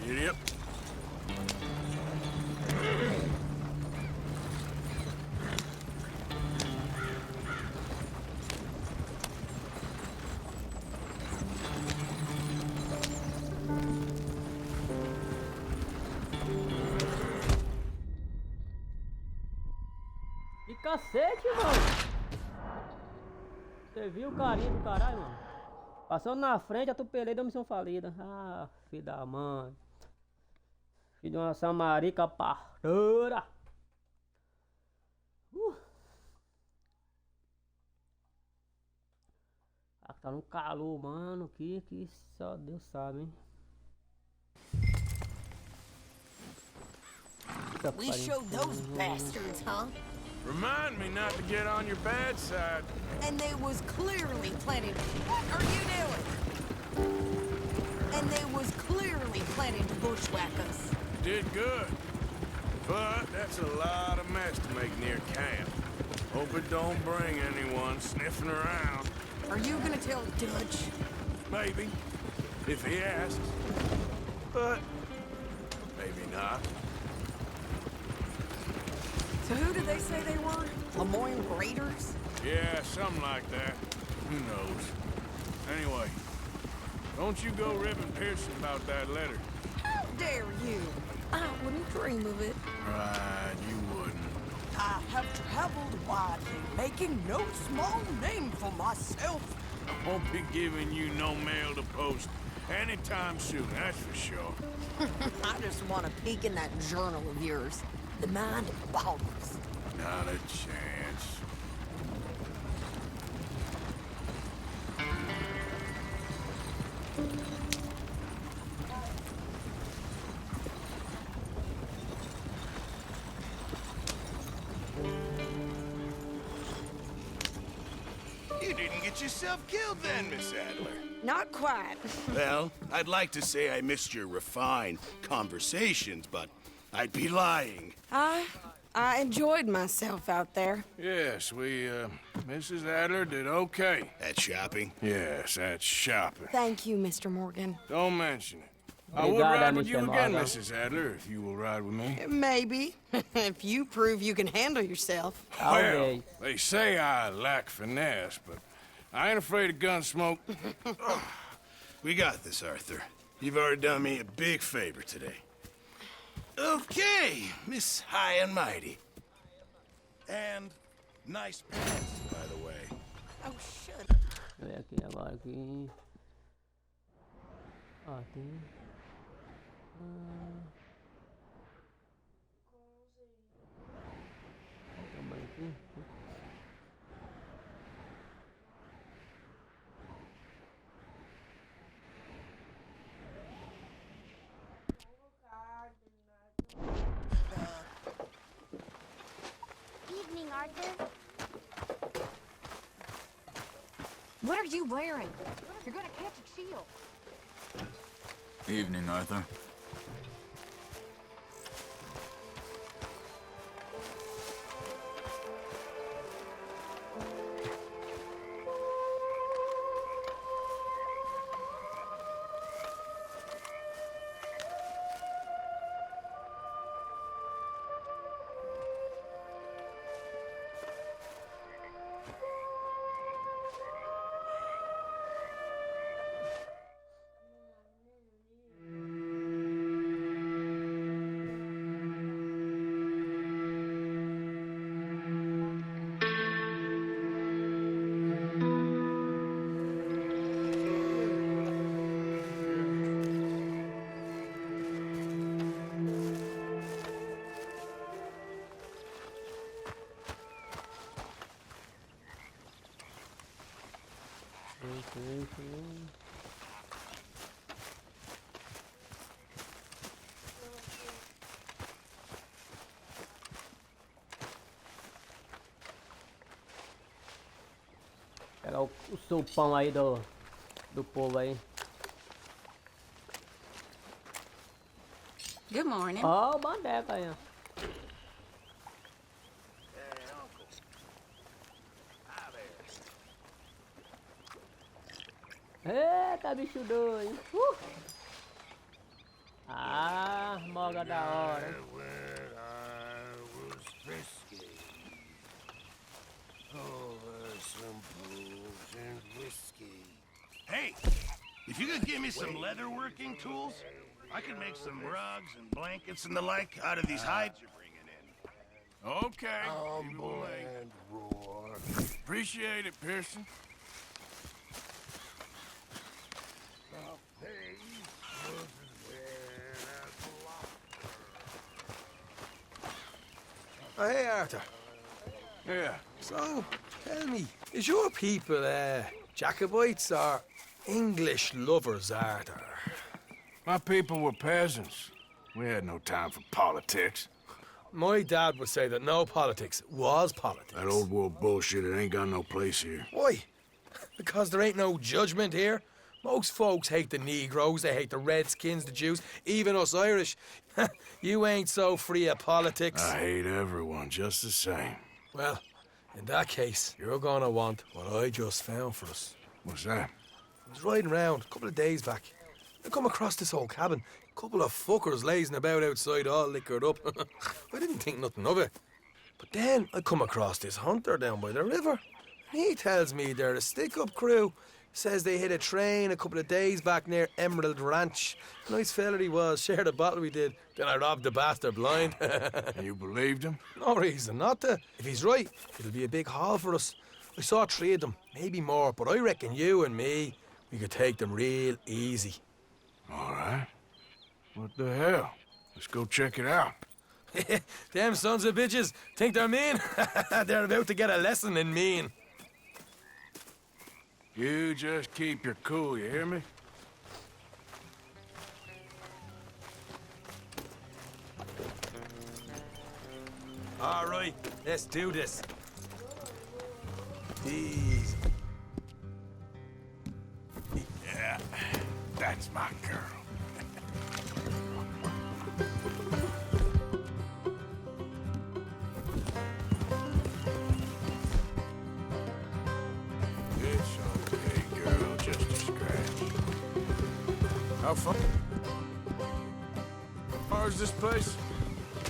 Yep. Que cacete, mano! Você viu o carinha do caralho, mano? Passando na frente, atropelei da missão falida. Ah, filho da mãe. Filho de uma samarica parteira. Ah, tá no calor, mano. Que só Deus sabe, hein? We showed those bastards, huh? Remind me not to get on your bad side. And they was clearly planning. What are you doing? And they was clearly planning to bushwhack us. Did good. But that's a lot of mess to make near camp. Hope it don't bring anyone sniffing around. Are you gonna tell Dutch? Maybe. If he asks. But maybe not. So who did they say they were? Lemoyne Raiders? Yeah, something like that. Who knows? Anyway, don't you go ribbing Pearson about that letter. How dare you? I wouldn't dream of it. Right, you wouldn't. I have traveled widely, making no small name for myself. I won't be giving you no mail to post anytime soon, that's for sure. I just want to peek in that journal of yours. The mind boggles. Not a chance. You didn't get yourself killed then, Miss Adler. Not quite. Well, I'd like to say I missed your refined conversations, but I'd be lying. I enjoyed myself out there. Yes, Mrs. Adler did okay. At shopping? Yes, that's shopping. Thank you, Mr. Morgan. Don't mention it. I would Obrigado, ride with you Mr. again, Morgan. Mrs. Adler, if you will ride with me. Maybe. If you prove you can handle yourself. Well, they say I lack finesse, but I ain't afraid of gun smoke. We got this, Arthur. You've already done me a big favor today. Okay, Miss High and Mighty. And nice pants, by the way. Oh, shut Deixa eu ver aqui agora aqui. Ó, tem. Também aqui. Evening, Arthur. What are you wearing? You're gonna catch a chill. Evening, Arthur. Pegar o sopão aí do povo aí. Good morning. Ó, o bandeca aí, ó. Eita, bicho doido. Ah, moga da hora. Hey, if you could give me some leather working tools, I could make some rugs and blankets and the like out of these hides you're bringing in. Okay. Humble and roar. Appreciate it, Pearson. Oh, hey, Arthur. Yeah. So, tell me, is your people, Jacobites or English lovers, Arthur? My people were peasants. We had no time for politics. My dad would say that no politics was politics. That old world bullshit, it ain't got no place here. Why? Because there ain't no judgment here. Most folks hate the Negroes, they hate the Redskins, the Jews, even us Irish. You ain't so free of politics. I hate everyone just the same. Well, in that case, you're gonna want what I just found for us. What's that? I was riding around a couple of days back. I come across this old cabin. A couple of fuckers lazing about outside all liquored up. I didn't think nothing of it. But then I come across this hunter down by the river. He tells me they're a stick-up crew. Says they hit a train a couple of days back near Emerald Ranch. Nice fella he was, shared a bottle we did. Then I robbed the bastard blind. You believed him? No reason not to. If he's right, it'll be a big haul for us. I saw 3 of them, maybe more, but I reckon you and me, we could take them real easy. All right. What the hell? Let's go check it out. Them sons of bitches think they're mean. They're about to get a lesson in mean. You just keep your cool, you hear me? All right, let's do this. Easy. Yeah, that's my girl. It's okay, girl, just a scratch. How far? far's this place?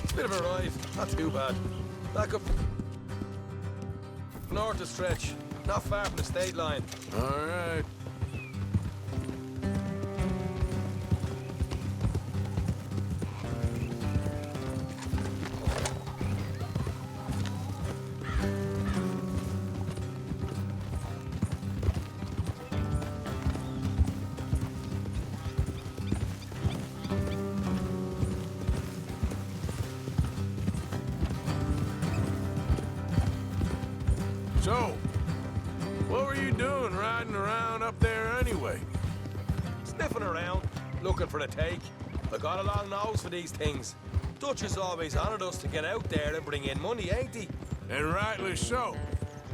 It's a bit of a ride, not too bad. Back up north to stretch, not far from the state line. All right. So, what were you doing riding around up there anyway? Sniffing around, looking for a take. I got a long nose for these things. Dutch has always honoured us to get out there and bring in money, ain't he? And rightly so.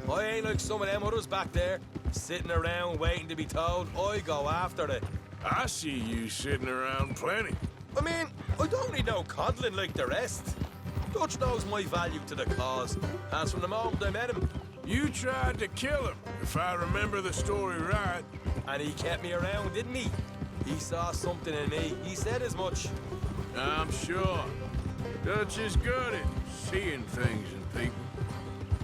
I ain't like some of them others back there, sitting around waiting to be told. I go after it. I see you sitting around plenty. I mean, I don't need no coddling like the rest. Dutch knows my value to the cause, as from the moment I met him. You tried to kill him, if I remember the story right. And he kept me around, didn't he? He saw something in me. He said as much. I'm sure. Dutch is good at seeing things in people.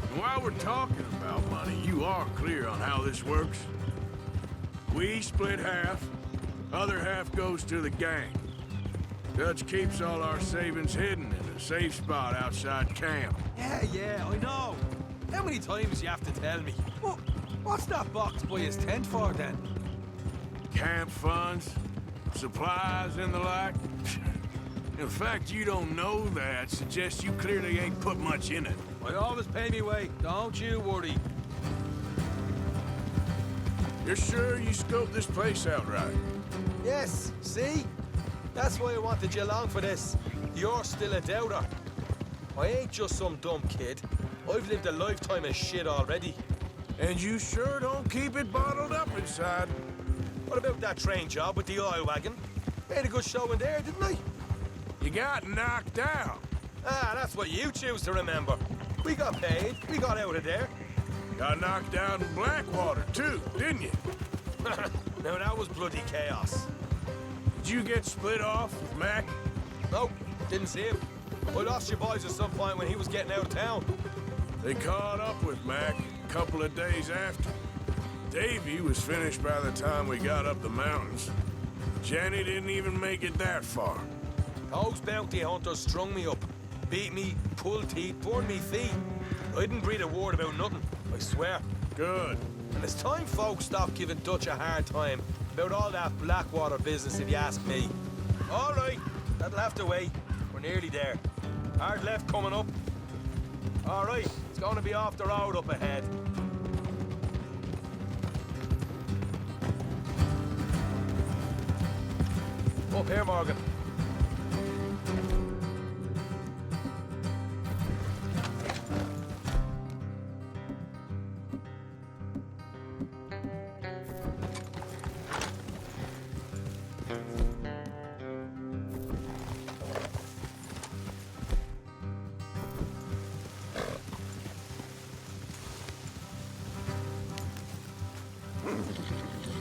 And while we're talking about money, you are clear on how this works. We split half, other half goes to the gang. Dutch keeps all our savings hidden in a safe spot outside camp. Yeah, I know. How many times you have to tell me? What's that box by his tent for, then? Camp funds, supplies, and the like. In fact, you don't know that suggests you clearly ain't put much in it. I always pay me way, don't you worry. You're sure you scoped this place out right? Yes, see? That's why I wanted you along for this. You're still a doubter. I ain't just some dumb kid. I've lived a lifetime of shit already. And you sure don't keep it bottled up inside. What about that train job with the oil wagon? Made a good show in there, didn't I? You got knocked out. Ah, that's what you choose to remember. We got paid. We got out of there. Got knocked out in Blackwater, too, didn't you? Now, that was bloody chaos. Did you get split off with Mac? Nope, didn't see him. I lost your boys at some point when he was getting out of town. They caught up with Mac a couple of days after. Davy was finished by the time we got up the mountains. Jenny didn't even make it that far. Those bounty hunters strung me up, beat me, pulled teeth, burned me feet. I didn't breathe a word about nothing, I swear. Good. And it's time folks stopped giving Dutch a hard time about all that Blackwater business, if you ask me. All right, that'll have to wait. We're nearly there. Hard left coming up. All right, it's going to be off the road up ahead. Up here, Morgan.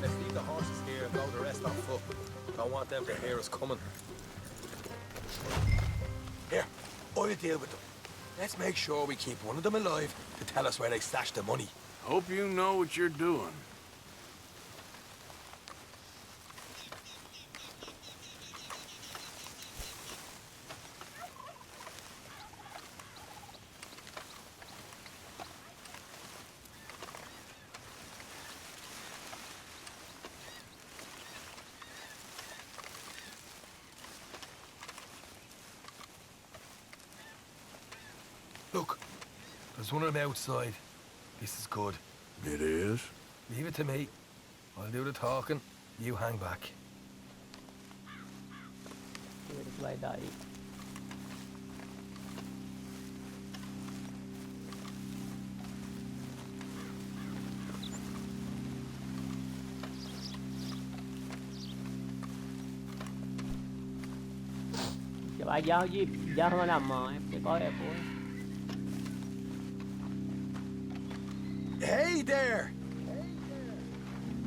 Let's leave the horses here and go the rest on foot. Don't want them to hear us coming. Here, I'll deal with them. Let's make sure we keep one of them alive to tell us where they stashed the money. Hope you know what you're doing. Look, there's one of them outside. This is good. It is? Leave it to me. I'll do the talking. You hang back. Ele vai daí. Você vai de arma na mão, hein? Porque qual é, pô? Hey there!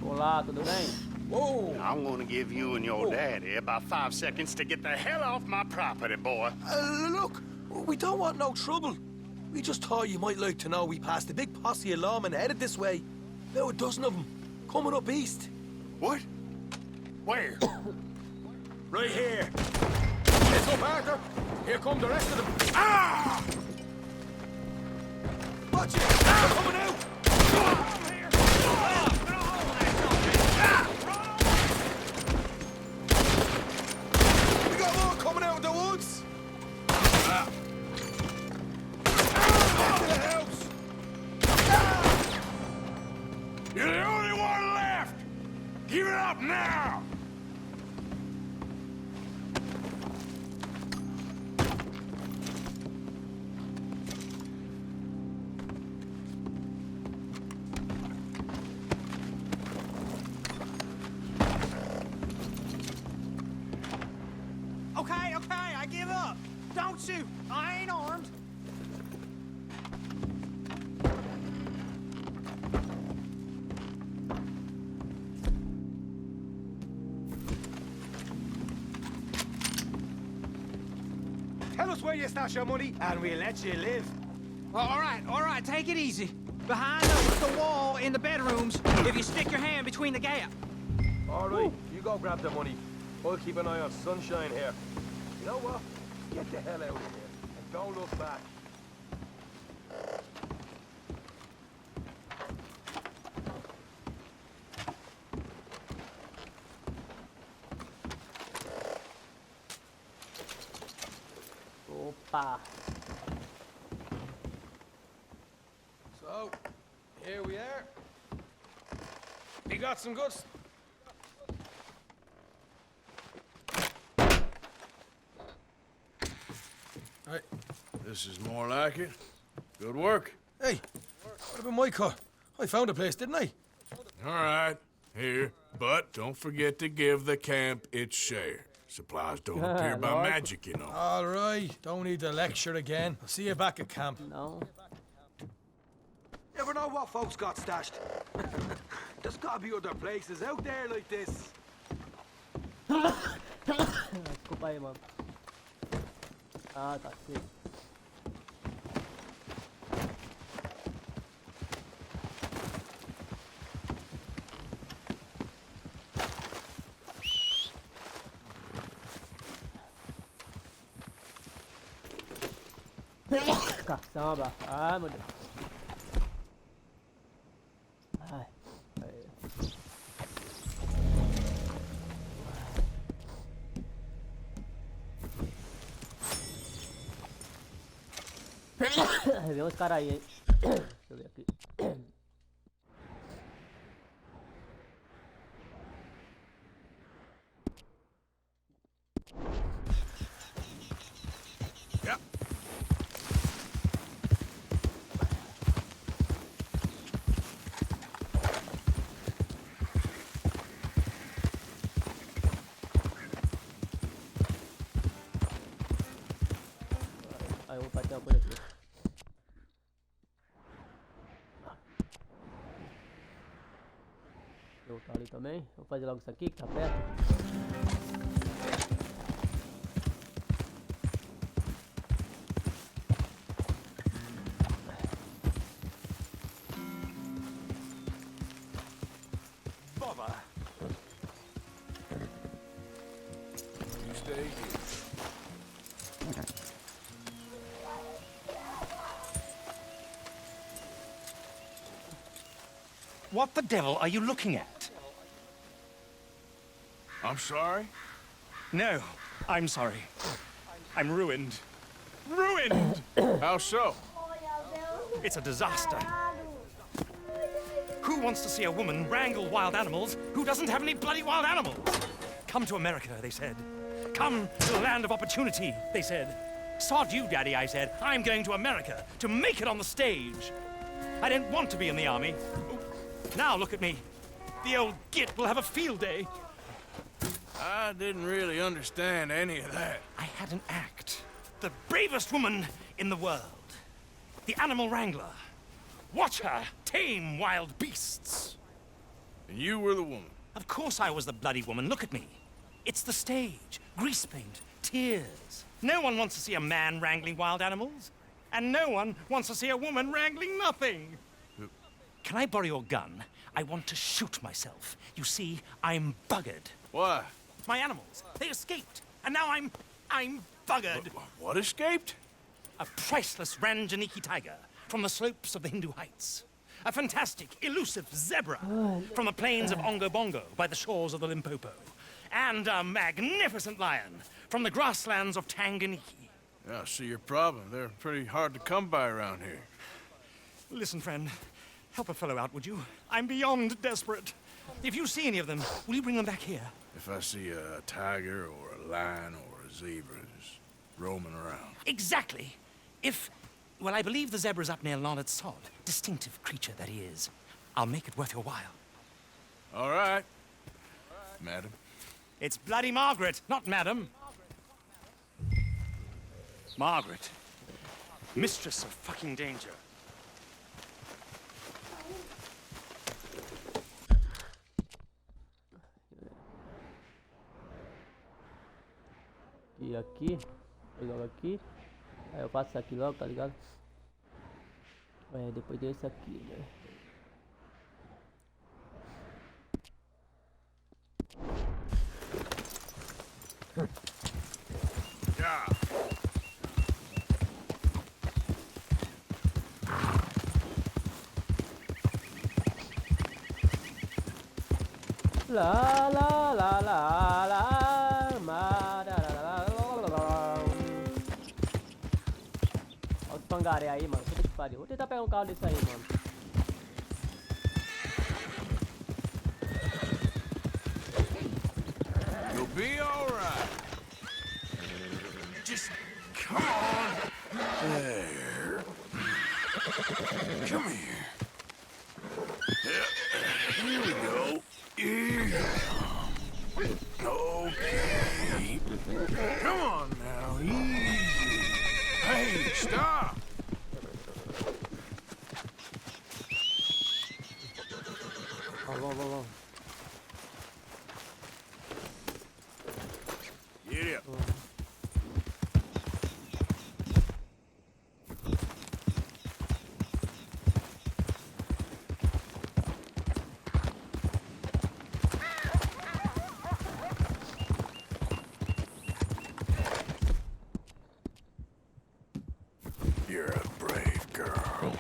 Olá, tudo bem? Whoa! I'm gonna give you and your daddy about 5 seconds to get the hell off my property, boy. Look, we don't want no trouble. We just thought you might like to know we passed a big posse of lawmen headed this way. About a dozen of them, coming up east. What? Where? Right here. Heads up, Arthur. Here come the rest of them. Ah! Watch it! They're coming out! We got more coming out of the woods! Back to the house! You're the only one left! Give it up now! Okay, I give up. Don't shoot. I ain't armed. Tell us where you stash your money, and we'll let you live. All right, take it easy. Behind the wall in the bedrooms, if you stick your hand between the gap. All right, you go grab the money. I'll keep an eye on Sunshine here. You know what? Get the hell out of here and don't look back. Opa. So, here we are. We got some goods. Right. This is more like it. Good work. Hey, what about my car? I found a place, didn't I? All right. Here. But don't forget to give the camp its share. Supplies don't appear by Lord. magic, you know. All right, don't need the lecture again. I'll see you back at camp. No. Never know what folks got stashed. There's gotta be other places out there like this. Desculpa aí, mano. Ah, tá sim. Caçamba. Ai, meu Deus. Ai. Vem uns caras aí, hein? Deixa eu ver aqui. Yep. Aí eu vou bater uma coisa aqui. Eu vou ali também. Vou fazer logo isso aqui que tá perto. Bother. You stay here. What the devil are you looking at? I'm sorry? No, I'm sorry. I'm ruined. Ruined! How so? It's a disaster. Who wants to see a woman wrangle wild animals who doesn't have any bloody wild animals? Come to America, they said. Come to the land of opportunity, they said. Sod you, Daddy, I said. I'm going to America to make it on the stage. I didn't want to be in the army. Now look at me. The old git will have a field day. I didn't really understand any of that. I had an act. The bravest woman in the world. The animal wrangler. Watch her tame wild beasts. And you were the woman. Of course I was the bloody woman. Look at me. It's the stage. Grease paint. Tears. No one wants to see a man wrangling wild animals. And no one wants to see a woman wrangling nothing. Can I borrow your gun? I want to shoot myself. You see, I'm buggered. What? My animals. They escaped. And now I'm buggered. What escaped? A priceless Ranjaniki tiger from the slopes of the Hindu Heights. A fantastic, elusive zebra from the plains of Ongo Bongo by the shores of the Limpopo. And a magnificent lion from the grasslands of Tanganyika. Yeah, I see your problem. They're pretty hard to come by around here. Listen, friend. Help a fellow out, would you? I'm beyond desperate. If you see any of them, will you bring them back here? If I see a tiger or a lion or a zebra just roaming around. Exactly. Well, I believe the zebra's up near Larned Sod. Distinctive creature that he is. I'll make it worth your while. All right, madam. It's bloody Margaret, not madam. Margaret. Mistress of fucking danger. E aqui, eu jogo aqui, aí eu faço isso aqui logo, tá ligado? Depois desse aqui, né? La la la la la ma da la la la. Olha os pangaré aí, mano. Puta que pariu. Vou tentar pegar um carro desse aí, mano. You'll be all right. Just come on. There. Come here. Here we go. Yeah. Okay. Come on now. Easy. Hey, stop. Vamos. Get up. You're a brave girl.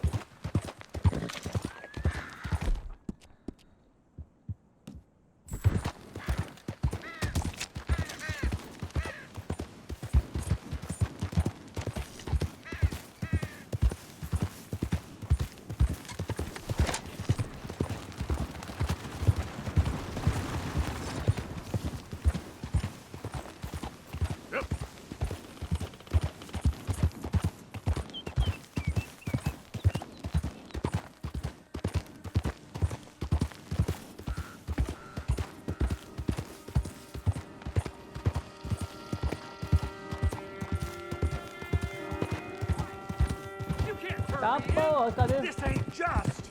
Tá porra, tá vendo? This ain't just.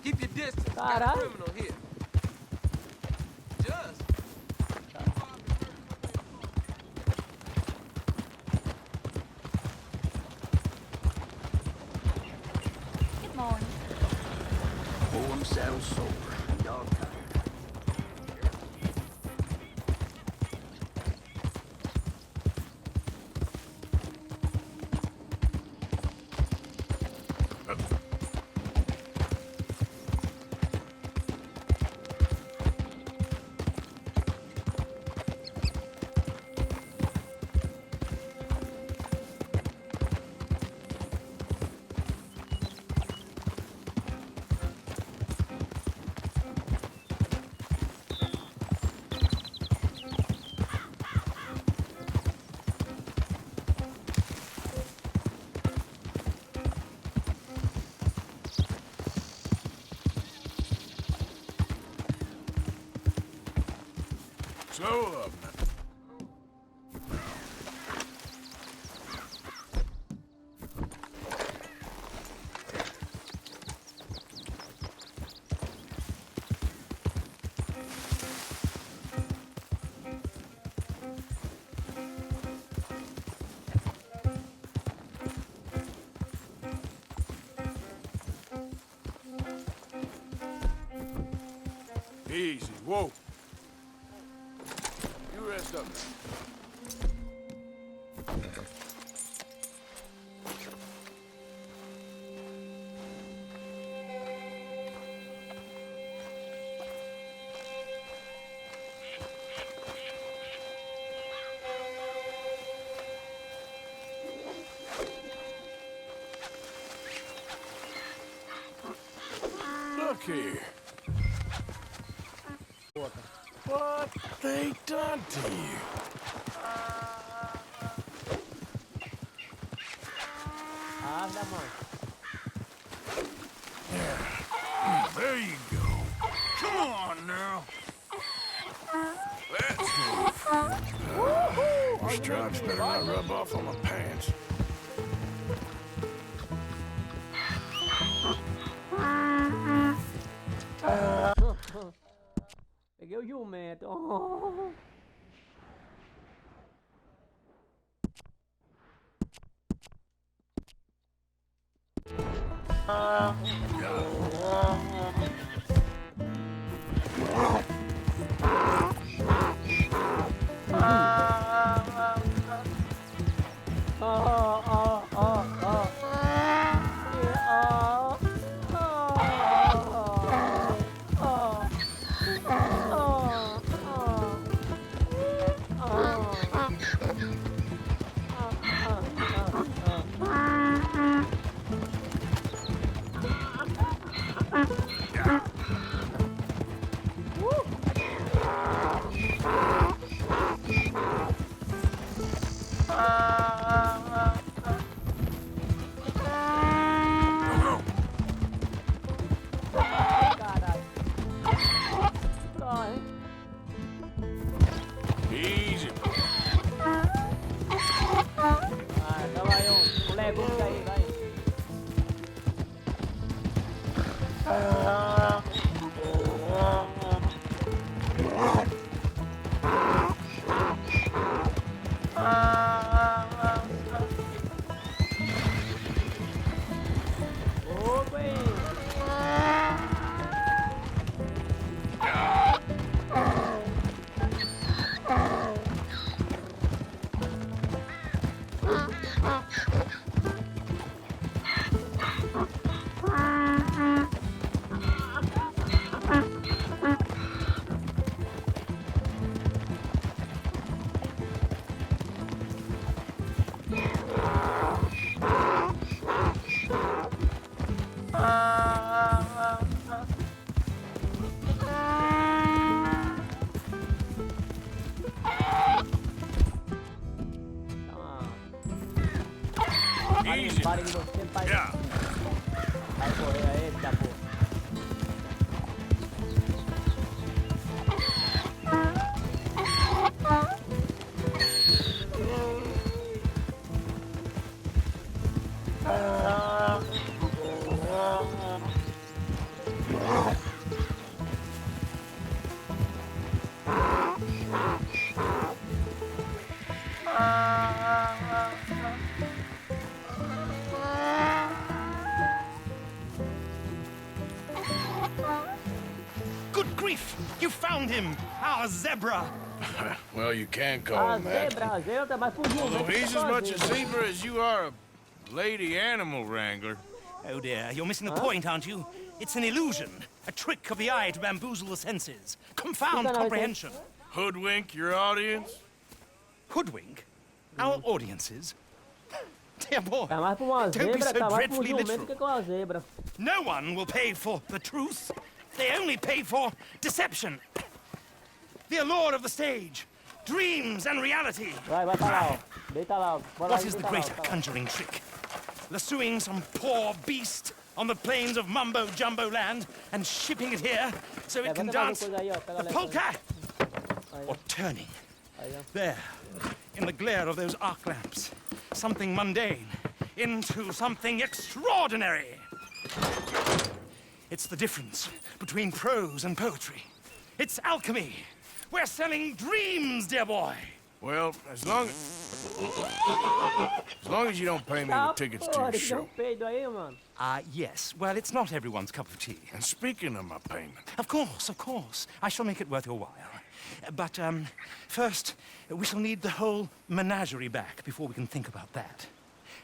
Keep your distance. Got a Caralho. criminal here. Just. Good morning. Pull them saddle sober. Dog tired. Slow up, man. Easy, whoa. You rest up. Look here. What they done to you? There you go. Come on now. Let's move. Your stripes better not rub off on my pants. Peguei o jumento. Oh. Easy. Easy. Yeah. Good grief! You found him! Our zebra! Well, you can call him that. Although he's as much a zebra as you are a lady animal wrangler. Oh dear, you're missing the point, aren't you? It's an illusion. A trick of the eye to bamboozle the senses. Confound comprehension. Hoodwink your audience? Hoodwink? Our audiences? Dear boy, don't be so dreadfully literal. No one will pay for the truth. They only pay for deception. The allure of the stage. Dreams and reality. What is the greater conjuring trick? Lassoing some poor beast on the plains of mumbo-jumbo land and shipping it here so it can dance the polka? Or turning, there, in the glare of those arc lamps, something mundane into something extraordinary. It's the difference between prose and poetry. It's alchemy. We're selling dreams, dear boy. Well, as long as... As long as you don't pay me Tá, the tickets to porra, your tem que dar show. um peido aí, mano. Yes. Well, it's not everyone's cup of tea. And speaking of my payment, Of course, of course. I shall make it worth your while. But, first, we shall need the whole menagerie back before we can think about that.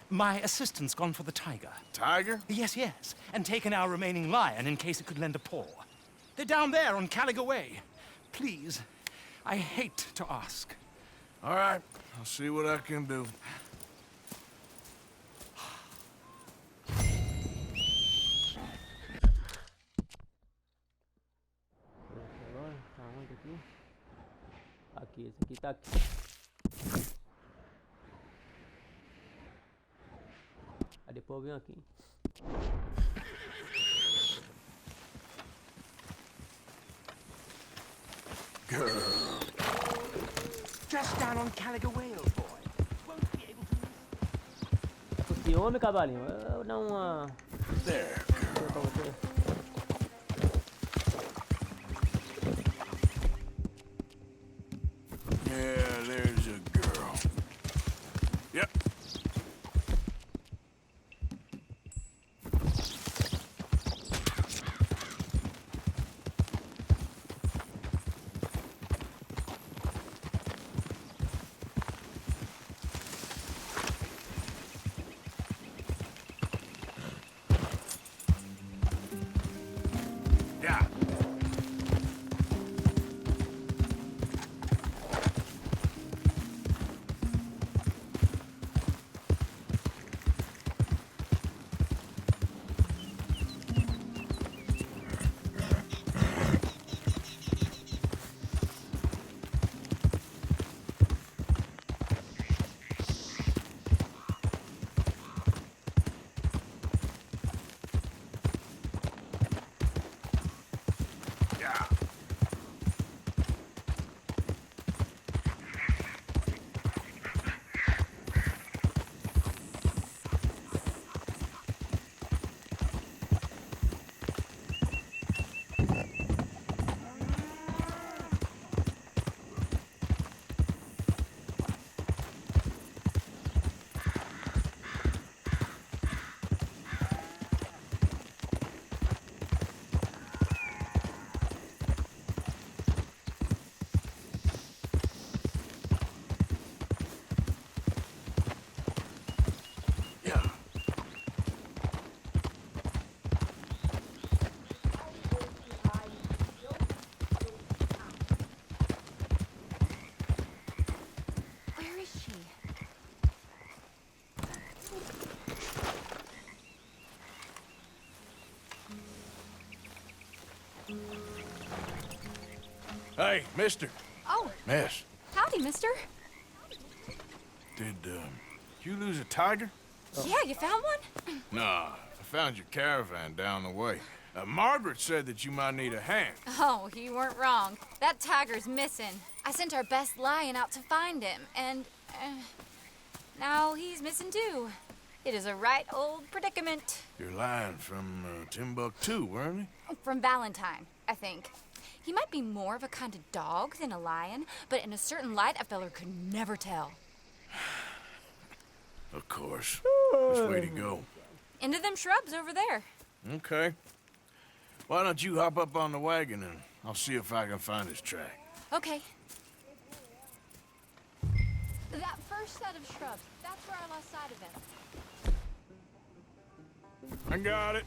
My assistant's gone for the tiger. Tiger? Yes, yes. And taken our remaining lion in case it could lend a paw. They're down there on Caliga Way. Please, I hate to ask. All right, I'll see what I can do. Tá onde aqui? Aqui, esse aqui tá aqui. Aí depois eu venho aqui. Girl. Just down on Caliga Way, old boy. Won't be able to miss. O ciúme, cavalinho. Eu vou dar uma. There, Pra você. Yeah, there's a girl. Yep. Yeah. Yeah. Yeah. Where is she? Hey, mister. Oh, Miss, howdy, mister. did you lose a tiger? Yeah, you found one? Nah, I found your caravan down the way. Margaret said that you might need a hand. Oh, you weren't wrong. That tiger's missing. I sent our best lion out to find him, and now he's missing too. It is a right old predicament. Your lion from Timbuktu, weren't he? From Valentine, I think. He might be more of a kind of dog than a lion, but in a certain light, a feller could never tell. Of course. Which way to go? Into them shrubs over there. Okay. Why don't you hop up on the wagon and I'll see if I can find his track. Okay. That first set of shrubs, that's where I lost sight of him. I got it.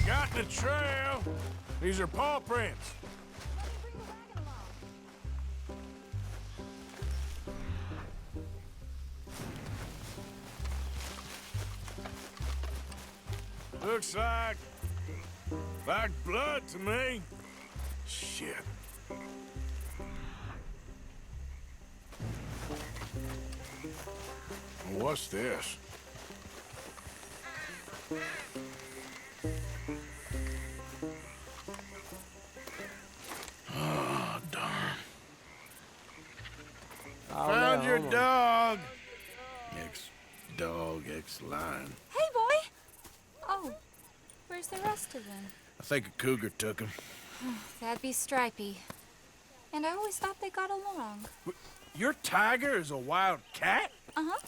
Got the trail. These are paw prints. Looks like blood to me. Shit. What's this? Oh, darn. Found your dog. Ex-dog, ex-lion. Hey, boy! Oh, where's the rest of them? I think a cougar took him. That'd be Stripey. And I always thought they got along. Your tiger is a wild cat? Uh-huh.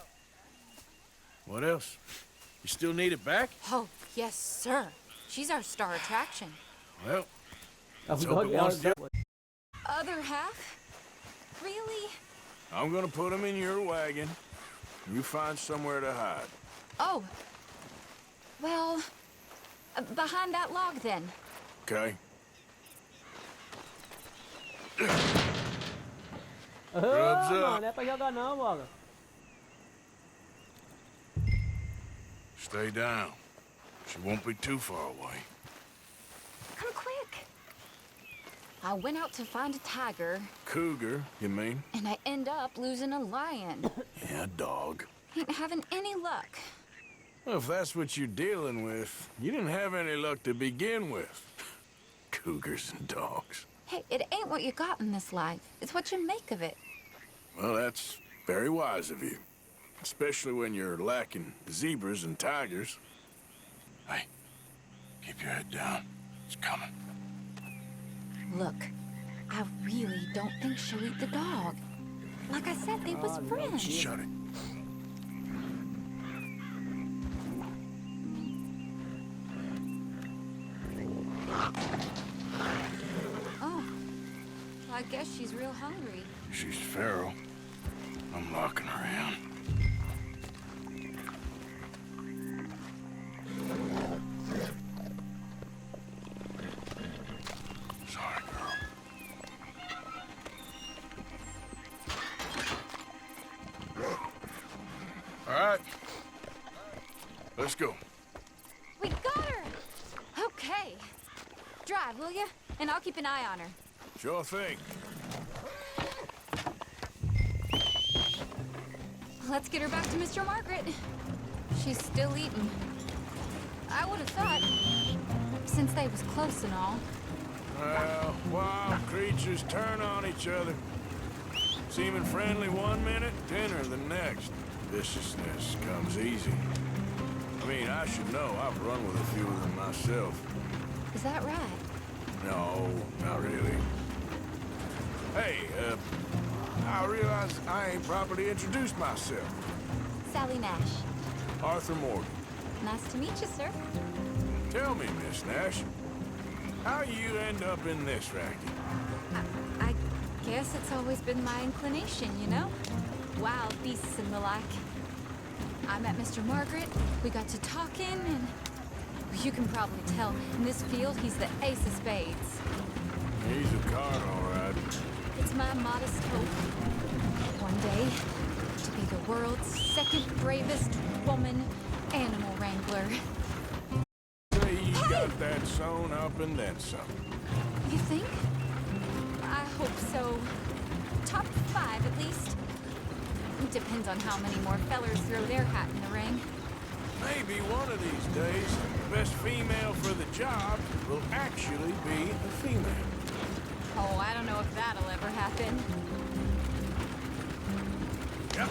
What else? You still need it back? Oh, yes, sir. She's our star attraction. Well, let's hope it wants to. Other half? Really? I'm gonna put him in your wagon. You find somewhere to hide. Oh. Well, behind that log, then. Okay? Grubs up. Não é pra jogar não, bola. Stay down. She won't be too far away. Come quick. I went out to find a tiger. Cougar, you mean? And I end up losing a lion. Yeah, dog. Ain't having any luck. Well, if that's what you're dealing with, you didn't have any luck to begin with. Cougars and dogs. Hey, it ain't what you got in this life. It's what you make of it. Well, that's very wise of you. Especially when you're lacking zebras and tigers. Hey, keep your head down. It's coming. Look, I really don't think she'll eat the dog. Like I said, they was friends. Shut it. Oh, I guess she's real hungry. She's feral. I'm locking her in. Sorry, girl. All right. Let's go. We got her! Okay. Drive, will you? And I'll keep an eye on her. Sure thing. Let's get her back to Mr. Margaret. She's still eating. I would have thought, since they was close and all. Well, wild creatures turn on each other. Seeming friendly one minute, dinner the next. Viciousness comes easy. I mean, I should know. I've run with a few of them myself. Is that right? No, not really. Hey, I realize I ain't properly introduced myself. Sally Nash. Arthur Morgan. Nice to meet you, sir. Tell me, Miss Nash, how you end up in this racket? I guess it's always been my inclination, you know? Wild beasts and the like. I met Mr. Margaret, we got to talking, and you can probably tell, in this field, he's the ace of spades. He's a card, all right. It's my modest hope, one day, to be the world's second bravest woman animal wrangler. Say you got that sewn up and then some. You think? I hope so. Top 5, at least. It depends on how many more fellers throw their hat in the ring. Maybe one of these days, the best female for the job will actually be a female. Oh, I don't know if that'll ever happen. Yep.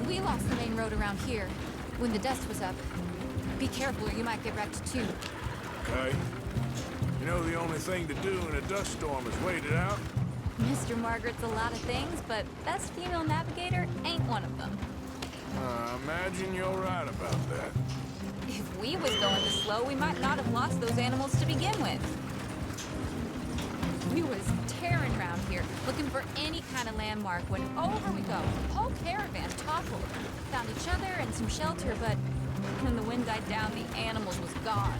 We lost the main road around here when the dust was up. Be careful or you might get wrecked too. Okay. You know the only thing to do in a dust storm is wait it out? Mr. Margaret's a lot of things, but best female navigator ain't one of them. I imagine you're right about that. If we was going this slow, we might not have lost those animals to begin with. We was tearing around here, looking for any kind of landmark when over we go. Whole caravan toppled. Found each other and some shelter, but when the wind died down, the animals was gone.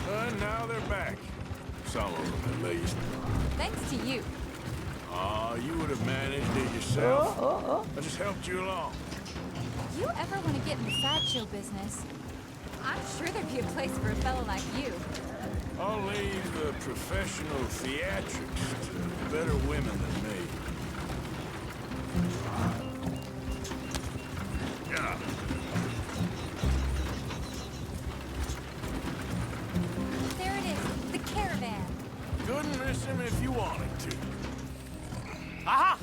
And now they're back. Some of them, at least. Thanks to you. Aw, you would have managed it yourself. I just helped you along. you ever want to get in the sideshow business, I'm sure there'd be a place for a fellow like you. I'll leave the professional theatrics to better women than me. Yeah. There it is, the caravan. Couldn't miss him if you wanted to. Aha!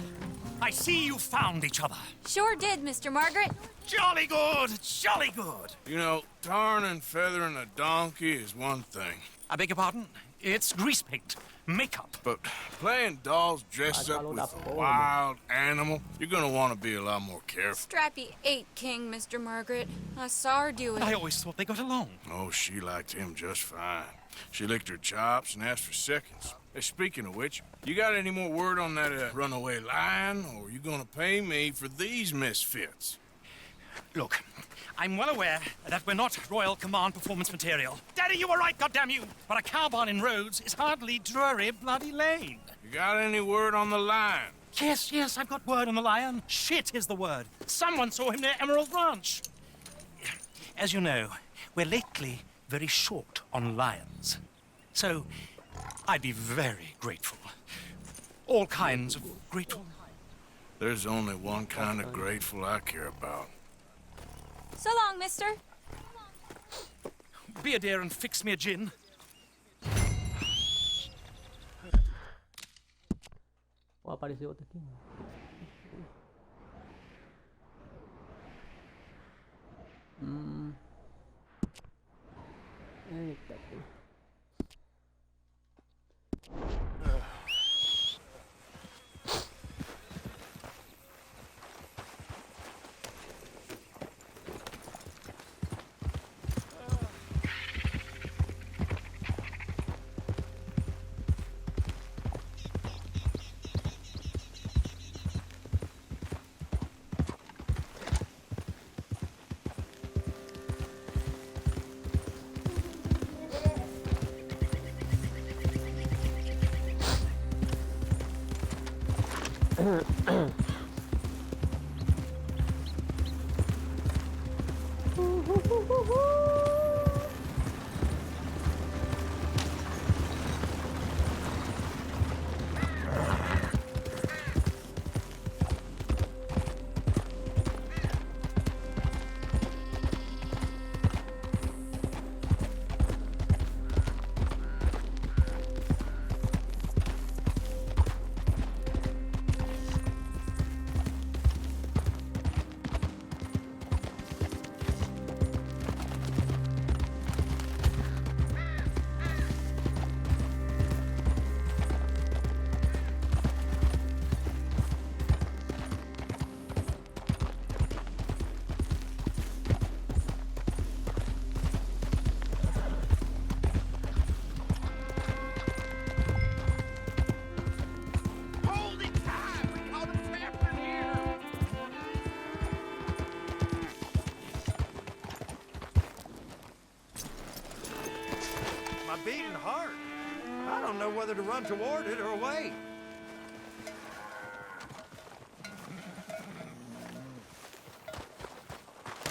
I see you found each other. Sure did, Mr. Margaret. Jolly good, jolly good. You know, tarring and feathering a donkey is one thing. I beg your pardon? It's grease paint, makeup. But playing dolls dressed up with a wild animal, you're gonna want to be a lot more careful. Strappy ate King, Mr. Margaret. I saw her do it. I always thought they got along. Oh, she liked him just fine. She licked her chops and asked for seconds. Hey, speaking of which, you got any more word on that runaway lion, or are you gonna pay me for these misfits? Look, I'm well aware that we're not Royal Command performance material. Daddy, you were right, goddamn you! But a cow barn in Rhodes is hardly Drury Bloody Lane. You got any word on the lion? Yes, I've got word on the lion. Shit is the word. Someone saw him near Emerald Ranch. As you know, we're lately very short on lions. So, I'd be very grateful. All kinds of grateful. There's only one kind of grateful I care about. So long, mister. Be a dear and fix me a gin. Ó, apareceu outro aqui. Eita, pô. Beating heart. I don't know whether to run toward it or wait.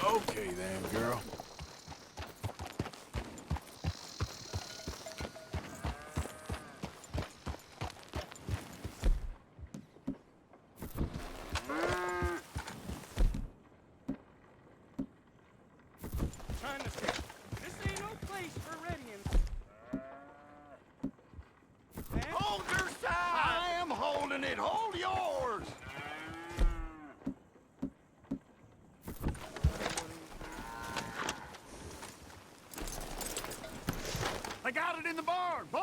Okay then, girl. Trying to say, this ain't no place for Redians. Hold your side! I am holding it. Hold yours! I got it in the barn. Boy!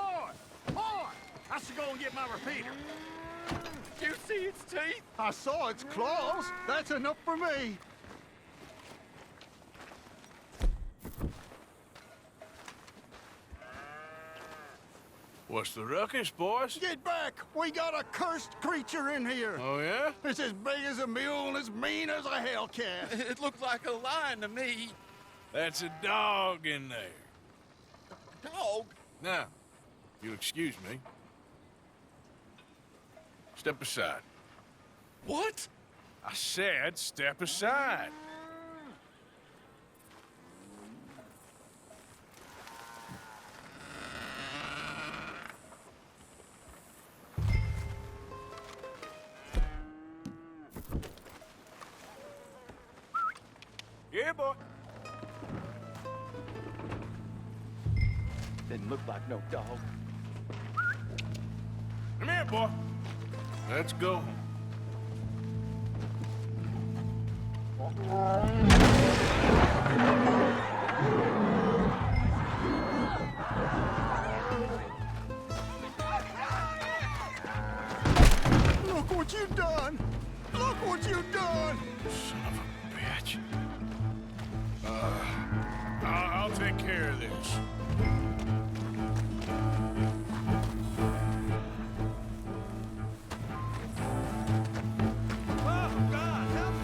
I should go and get my repeater. You see its teeth? I saw its claws. That's enough for me. What's the ruckus, boys? Get back! We got a cursed creature in here. Oh, yeah? It's as big as a mule and as mean as a hellcat. It looked like a lion to me. That's a dog in there. Dog? Now, if you'll excuse me. Step aside. What? I said step aside. here, boy. Didn't look like no dog. Come here, boy. Let's go. Look what you done! Look what you done! Son of a bitch. I'll take care of this. Oh, God, help me.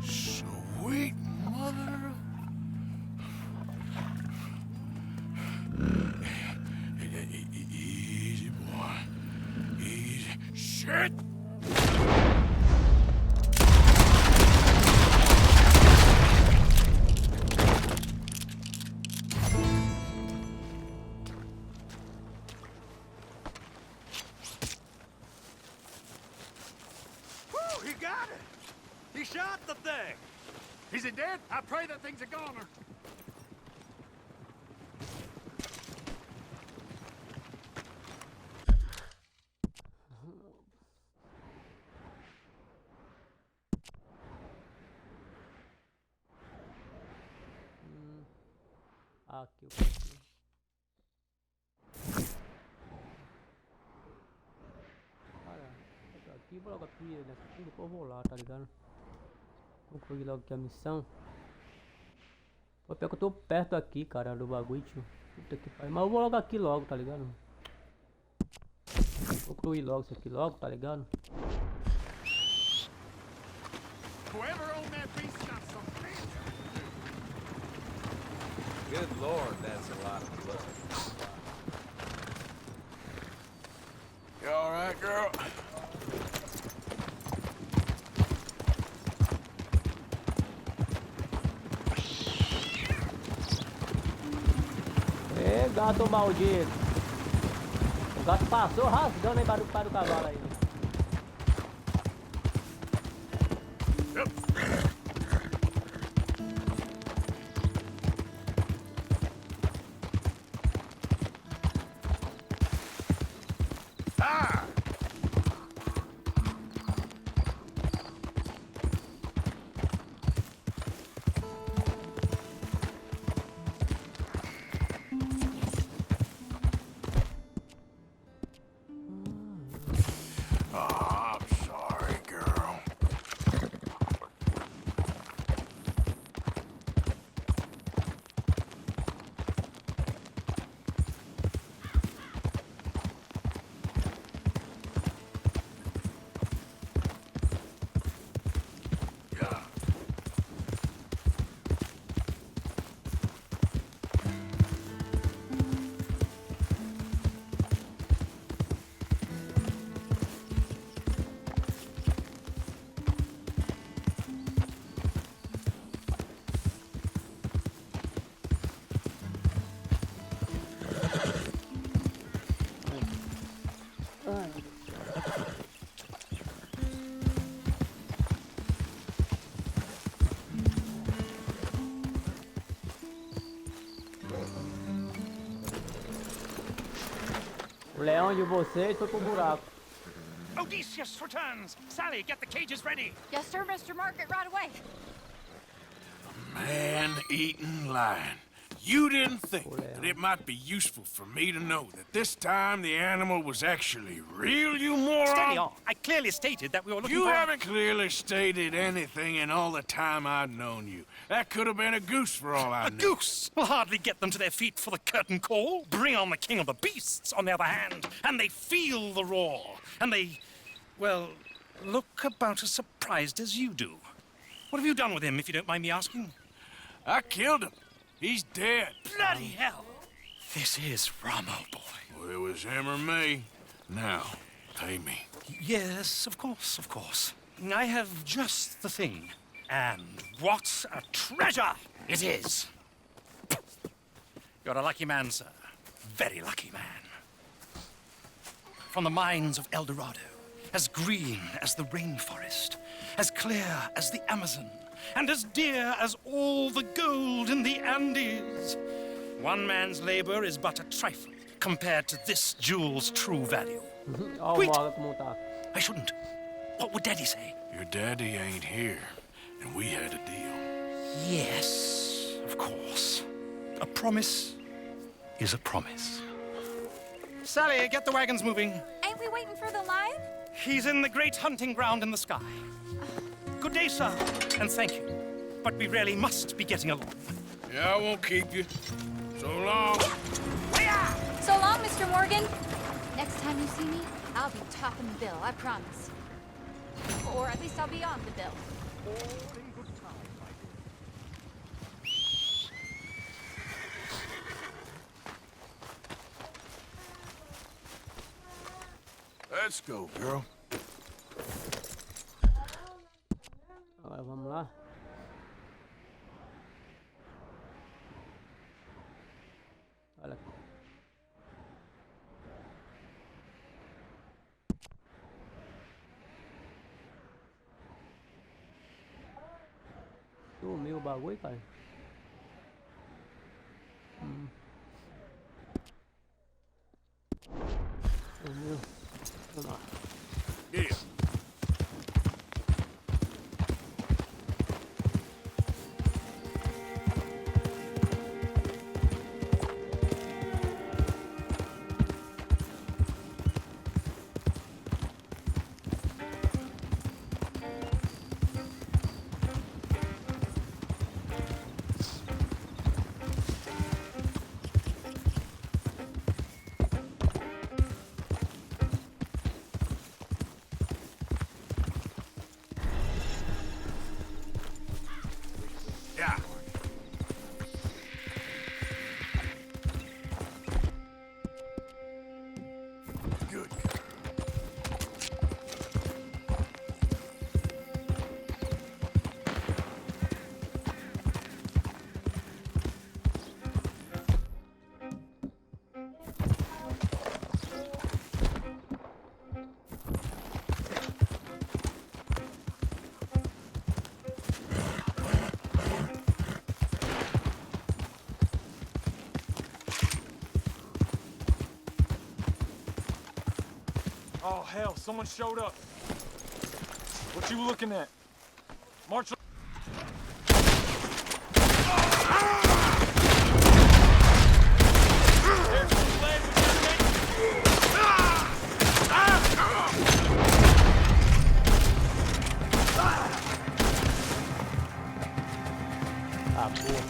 Sweet mother. Easy, boy. Easy. Shit! Whew, he got it. He shot the thing. Is it dead? I pray that thing's a goner. Aqui, o pouquinho. Cara, aqui, vou logo aqui, nessa aqui, depois eu vou lá, tá ligado? Concluir logo aqui a missão. Pô, pior que eu tô perto aqui, cara, do bagulho, tio. Puta que pariu. Mas eu vou logo aqui logo, tá ligado? Concluir logo isso aqui logo, tá ligado? Whoever owned that beast got some fancy. Good Lord, that's a lot of blood. You all right, girl? Gato maldito. O gato passou rasgando aí para o cavalo aí. O leão de vocês foi pro buraco. Odysseus returns. Sally, get the cages ready. Yes, sir, Mr. Margaret, right away. Man-eating lion. You didn't think that it might be useful for me to know that this time the animal was actually real, you moron? Steady on. I clearly stated that we were looking You for... haven't clearly stated anything in all the time I've known you. That could have been a goose for all I know. A goose will hardly get them to their feet for the curtain call. Bring on the king of the beasts, on the other hand, and they feel the roar. And they, well, look about as surprised as you do. What have you done with him, if you don't mind me asking? I killed him. He's dead. Bloody hell! This is Ramo, boy. Well, it was him or me. Now, pay me. Yes, of course, of course. I have just the thing. And what a treasure it is! You're a lucky man, sir. Very lucky man. From the mines of El Dorado, as green as the rainforest, as clear as the Amazon, and as dear as all the gold in the Andes. One man's labor is but a trifle compared to this jewel's true value. Wait! I shouldn't. What would Daddy say? Your daddy ain't here, and we had a deal. Yes, of course. A promise is a promise. Sally, get the wagons moving. Ain't we waiting for the lion? He's in the great hunting ground in the sky. Good day, sir, and thank you. But we really must be getting along. Yeah, I won't keep you. So long. So long, Mr. Morgan. Next time you see me, I'll be topping the bill, I promise. Or at least I'll be on the bill. Let's go, girl. Agora vamos lá. Olha aqui. Sumiu o bagulho, cara. Sumiu. Vamos lá. Yeah. Yeah. Good. Oh, hell, someone showed up. What you looking at? March. Ah, porra.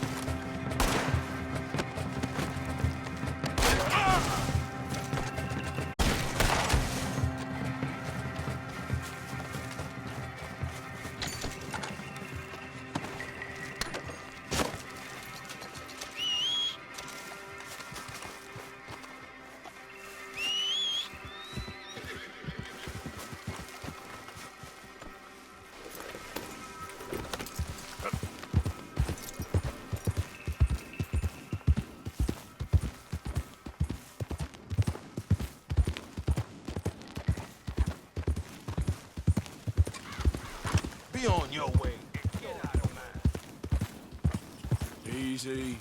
Be on your way. Get out of mine. Easy.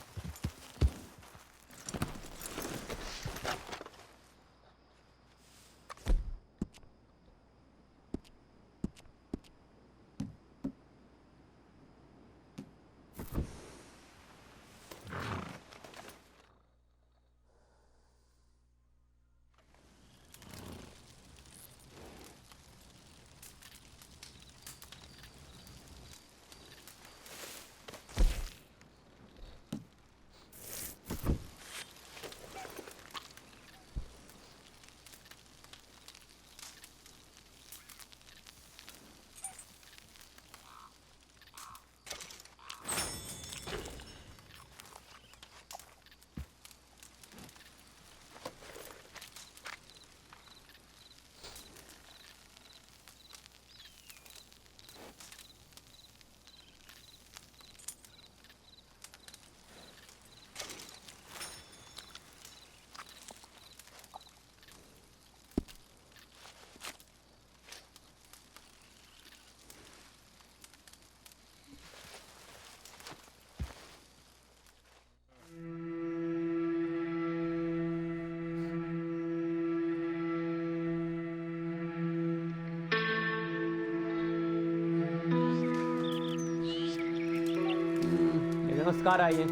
Tem uns caras aí, hein?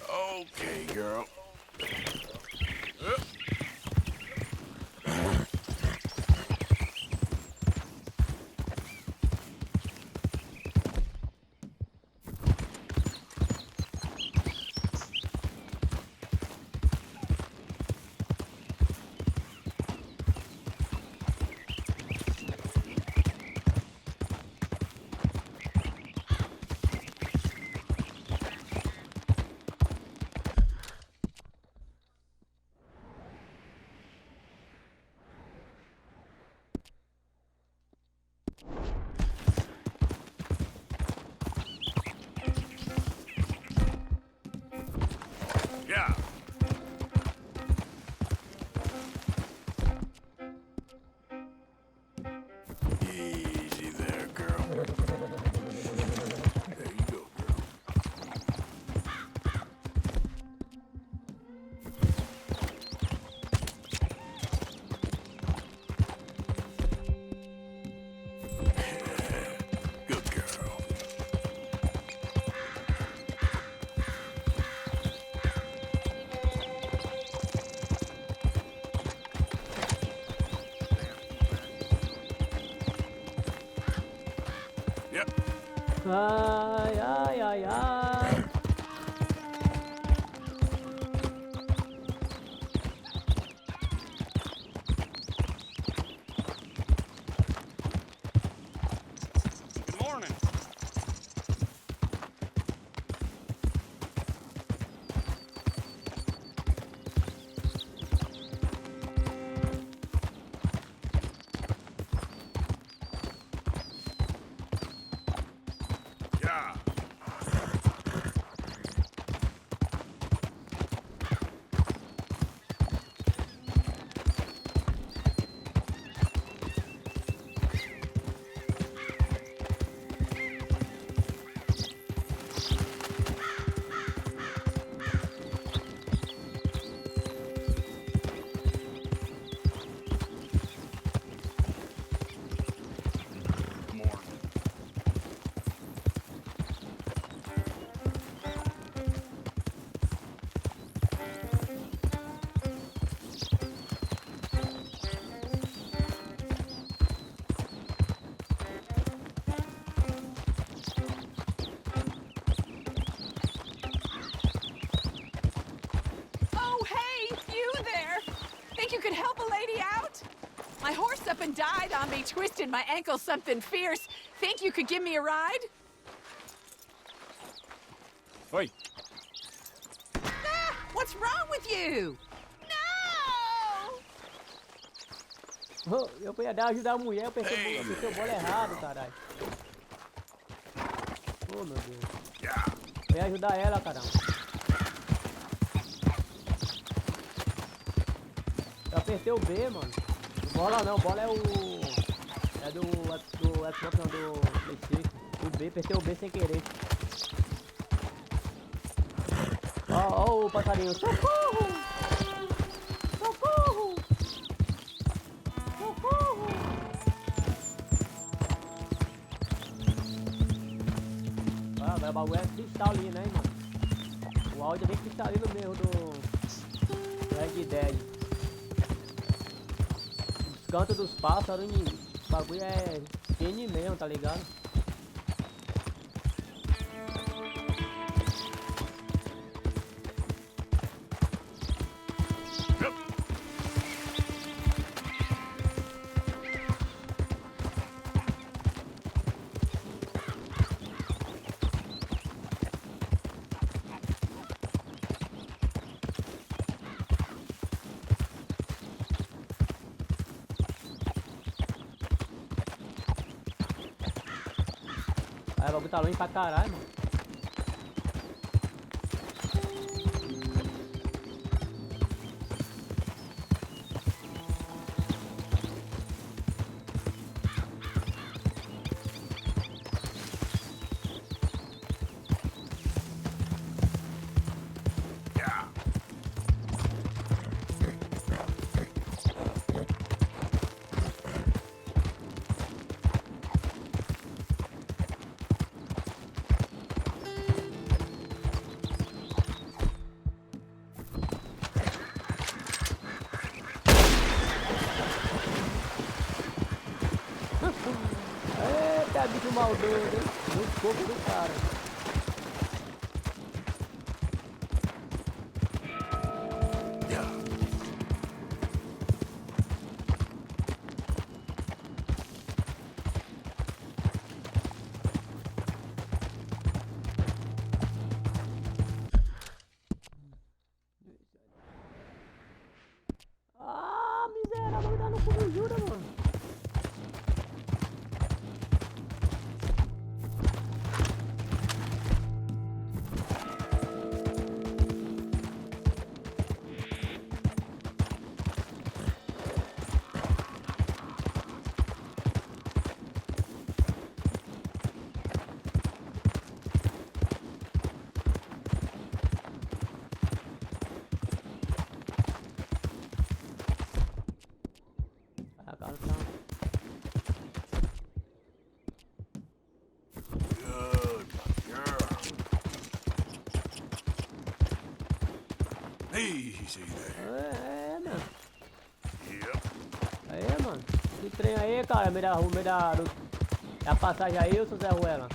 Okay, girl. Yeah. Easy there, girl. There you go, girl. Good girl. Yep. Ai, ai, ai, ai. Good morning. Yeah. Morning. Oh, hey, you there! Think you could help a lady out? My horse up and died on me, twisted my ankle something fierce. Think you could give me a ride? Oi. Ah, what's wrong with you? No! Oh, eu ia dar ajudar a mulher, eu pensei o bolo errado, caralho. Oh, meu Deus. Eu ia ajudar ela, caramba. Eu apertei o B, mano. Bola não, bola é o... É do Xbox, não, do PlayStation. O B, apertei o B sem querer. Ó o passarinho. Socorro! Socorro! Socorro! Ah, agora o bagulho é cristalino, hein, mano. O áudio é bem cristalino mesmo do Red Dead. Os cantos dos pássaros, o bagulho é fino mesmo, tá ligado? Aí o bagulho tá longe pra caralho, mano. é bicho maldoso, hein? Muito pouco do cara. Ah, miserável, me dá no cu, me ajuda, mano. Ah, cara, tá. Good girl. Easy there. Mano. Yep. Aí, mano. Esse trem aí, cara, é a passagem aí, ou Zé Ruela?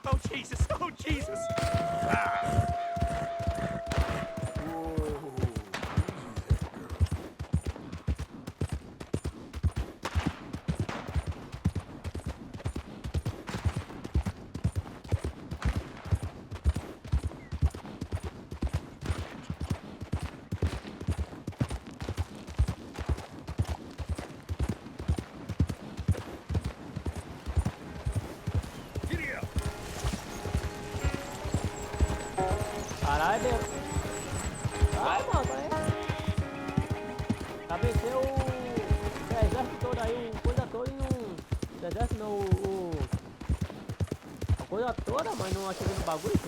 Oh, Jesus! Oh, Jesus! Caralho, ai, mano, vai. Tá vencendo o exército todo aí, o coisa toda e não. O exército não, a coisa toda, mas não atirei no bagulho.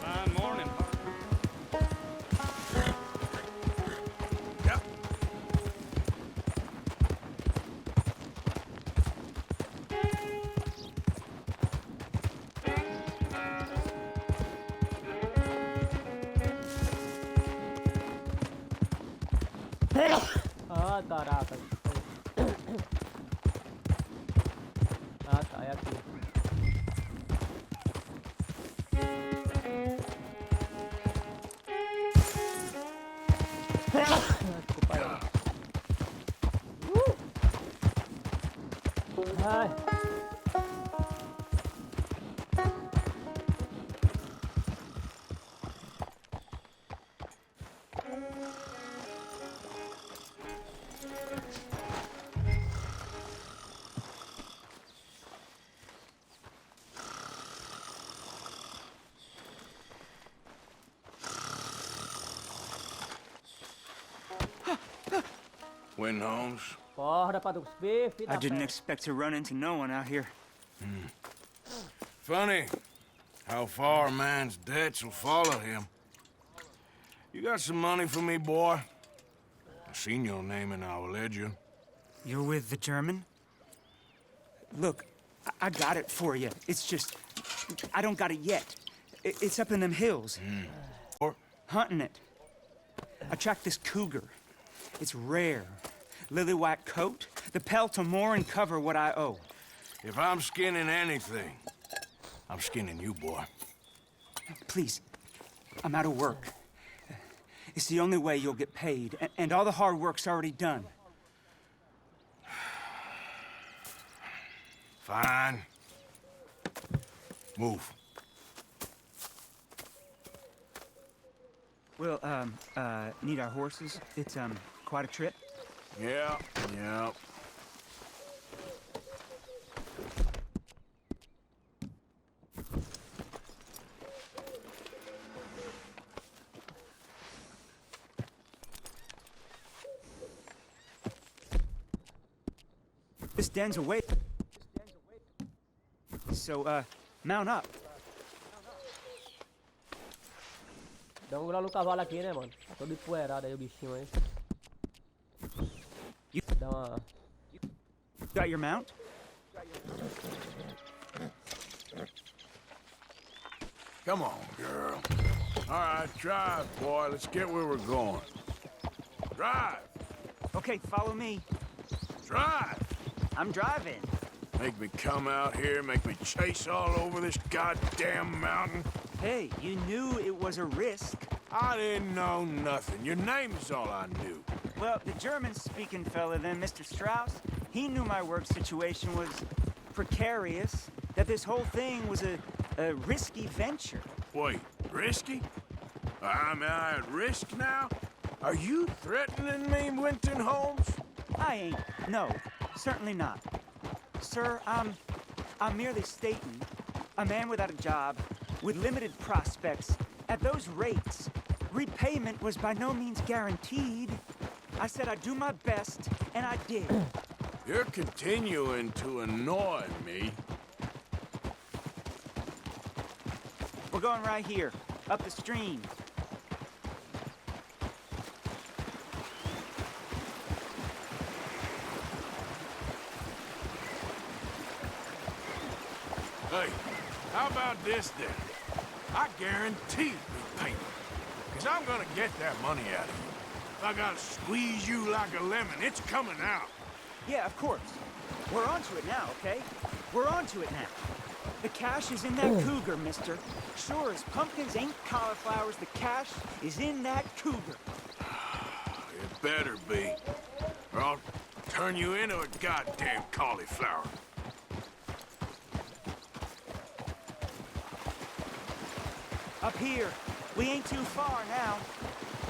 Fine morning. Ah, caraca. Ah, tá, é aqui. Desculpa aí. Ai. Win, Holmes. Porra, pra cuspir, filho I da didn't pé. expect to run into no one out here. Funny how far a man's debts will follow him. You got some money for me, boy? I seen your name in our ledger. You're with the German? Look, I got it for you. It's just, I don't got it yet. It's up in them hills. Hunting it. I tracked this cougar. It's rare. Lily white coat. The pelt to more and cover what I owe. If I'm skinning anything, I'm skinning you, boy. Please, I'm out of work. It's the only way you'll get paid, and all the hard work's already done. Fine. Move. We'll, need our horses. It's, quite a trip. Yeah. This den's away. So, mount up. Dá um grau no cavalo aqui, né, mano? Tá todo empoeirado aí o bichinho aí. Dá uma... Got your mount? Come on, girl. All right, drive, boy. Let's get where we're going. Drive! Okay, follow me. Drive! I'm driving. Make me come out here, make me chase all over this goddamn mountain. Hey, you knew it was a risk. I didn't know nothing. Your name is all I knew. Well, the German-speaking fella then, Mr. Strauss, he knew my work situation was precarious, that this whole thing was a risky venture. Wait, risky? I'm at risk now? Are you threatening me, Winton Holmes? I ain't. No, certainly not. Sir, I'm merely stating, a man without a job, with limited prospects, at those rates, repayment was by no means guaranteed. I said I'd do my best, and I did. You're continuing to annoy me. We're going right here, up the stream. Hey, how about this then? I guarantee repayment. Because I'm gonna get that money out of you. I gotta squeeze you like a lemon. It's coming out. Yeah, of course. We're onto it now, okay? We're onto it now. The cash is in that cougar, mister. Sure as pumpkins ain't cauliflowers, the cash is in that cougar. It better be. Or I'll turn you into a goddamn cauliflower. Up here. We ain't too far now.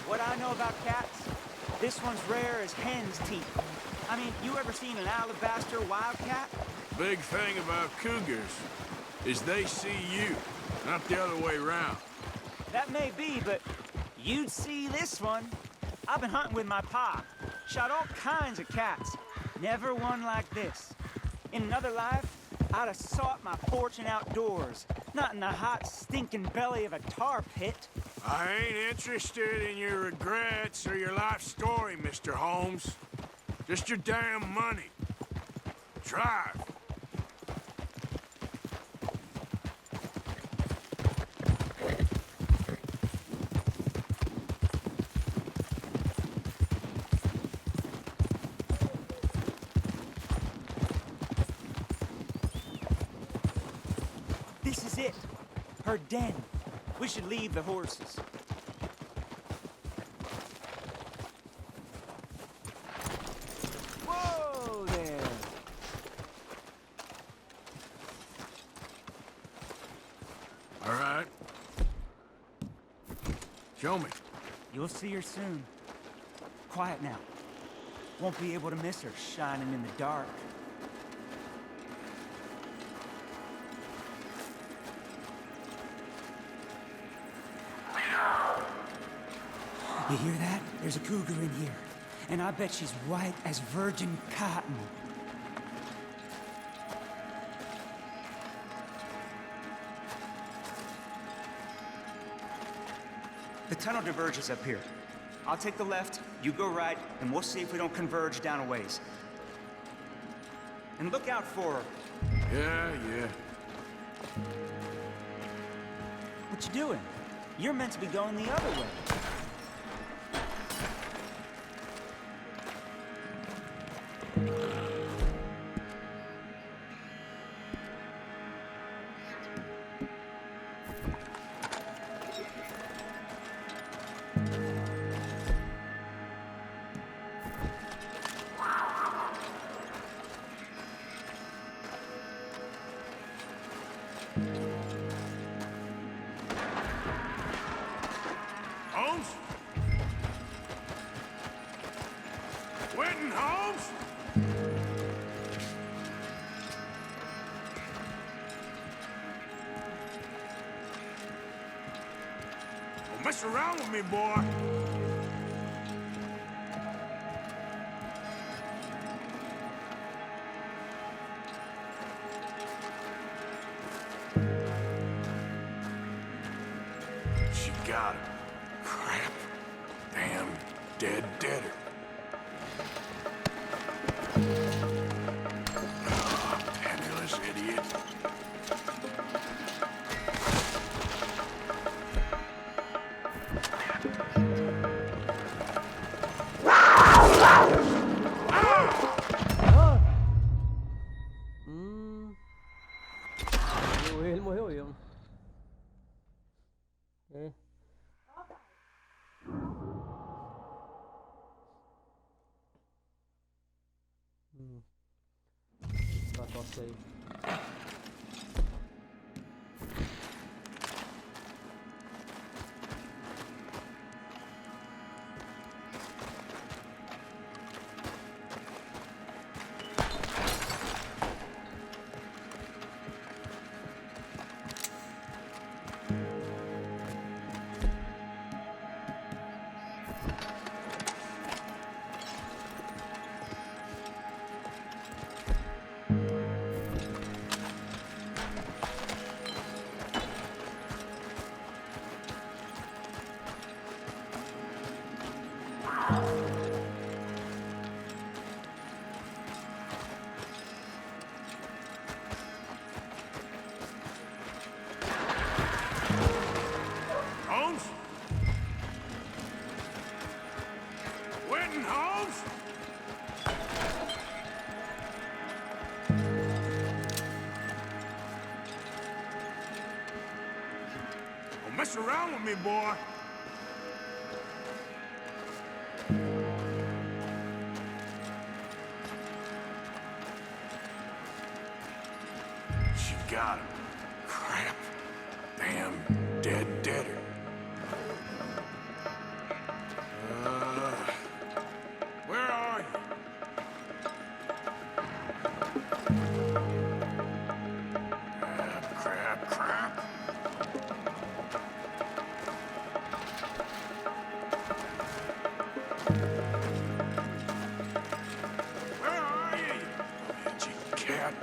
What I know about cats, this one's rare as hen's teeth. I mean, you ever seen an alabaster wildcat? Big thing about cougars is they see you, not the other way around. That may be, but you'd see this one. I've been hunting with my pa. Shot all kinds of cats. Never one like this. In another life, I'd have sought my fortune outdoors, not in the hot, stinking belly of a tar pit. I ain't interested in your regrets or your life story, Mr. Holmes. Just your damn money. Drive. This is it. Her den. We should leave the horses. Whoa there. All right. Show me. You'll see her soon. Quiet now. Won't be able to miss her shining in the dark. You hear that? There's a cougar in here. And I bet she's white as virgin cotton. The tunnel diverges up here. I'll take the left, you go right, and we'll see if we don't converge down a ways. And look out for her. Yeah. What you doing? You're meant to be going the other way. Holmes? Winton Holmes? Don't mess around with me, boy. She got him. Tá, tosse aí. Holmes? Winton Holmes? Don't mess around with me, boy. She got him. Crap. Damn deader. Where are you? Crap. Where are you, you itchy cat?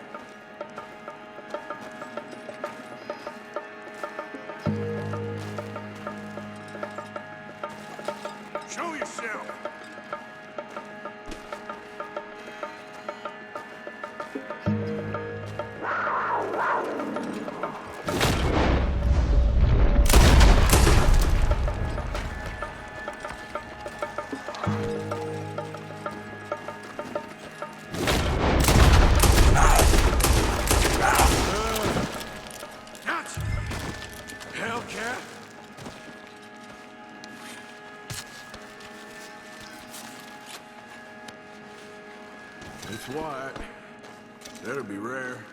Show yourself! Gotcha! Hellcat! It's white. That'll be rare.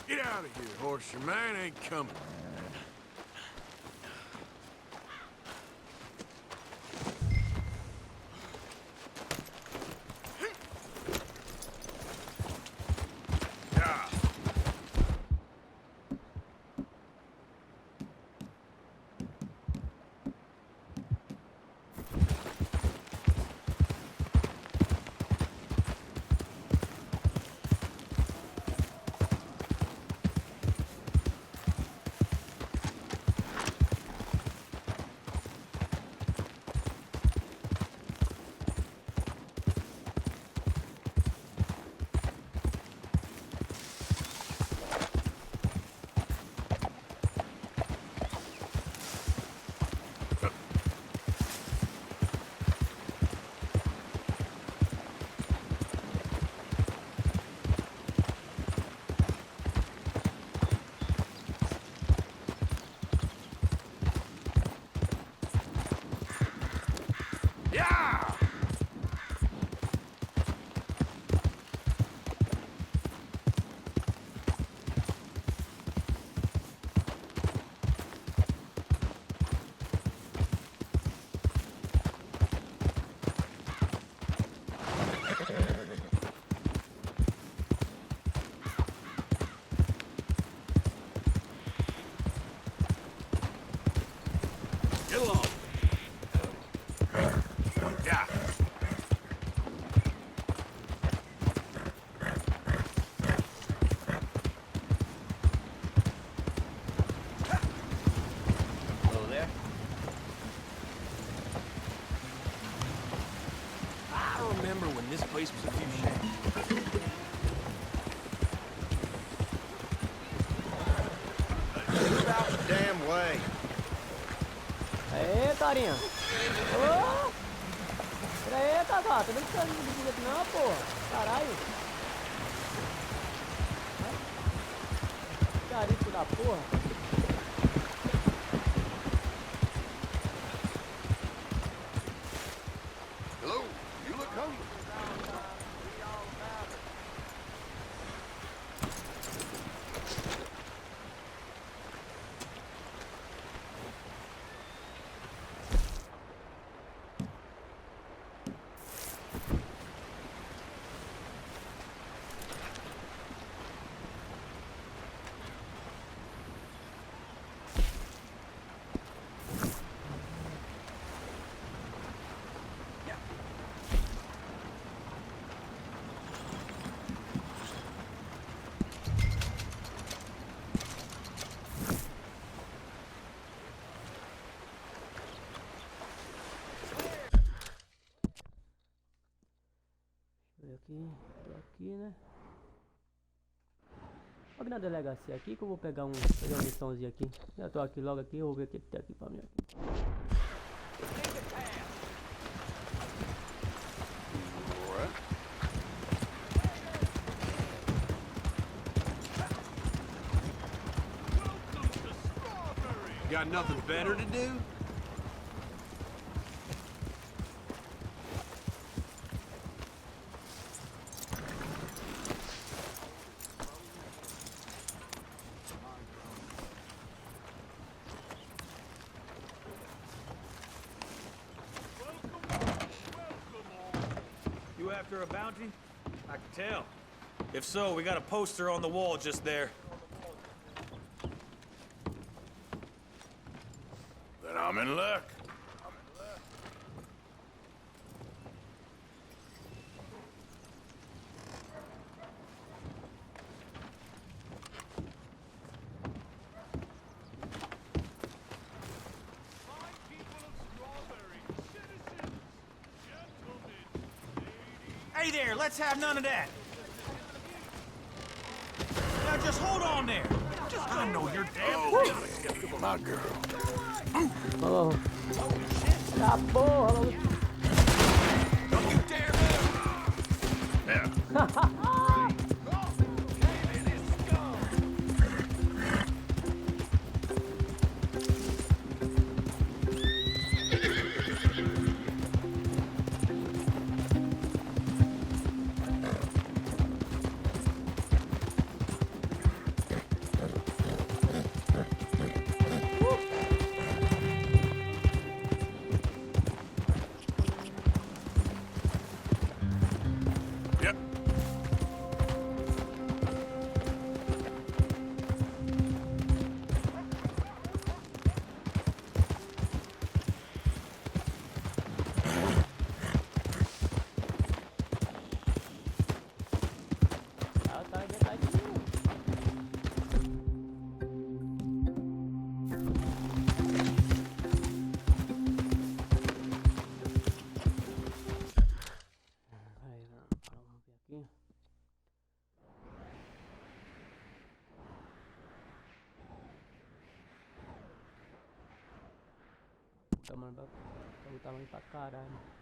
Get out of here, horse. Your man ain't coming. Yeah. this place was a few shades. Move out the damn way. Aê, carinha. Ô! Pera aí, Cacá. Tá vendo que tá vindo de aqui não, porra? Caralho. Carico da porra. Hello, you look hungry. Aqui, né? Aqui na delegacia aqui que eu vou pegar uma missãozinha aqui. Já tô aqui logo aqui, eu vou ver o que tem aqui pra mim aqui. Got nothing better to do? After a bounty? I can tell. If so, we got a poster on the wall just there. Then I'm in luck. Hey there, let's have none of that. Now just hold on there. I know you're damn. My girl. Oh. Ah, porra. Don't you dare move. Yeah. Tamanho pra caralho.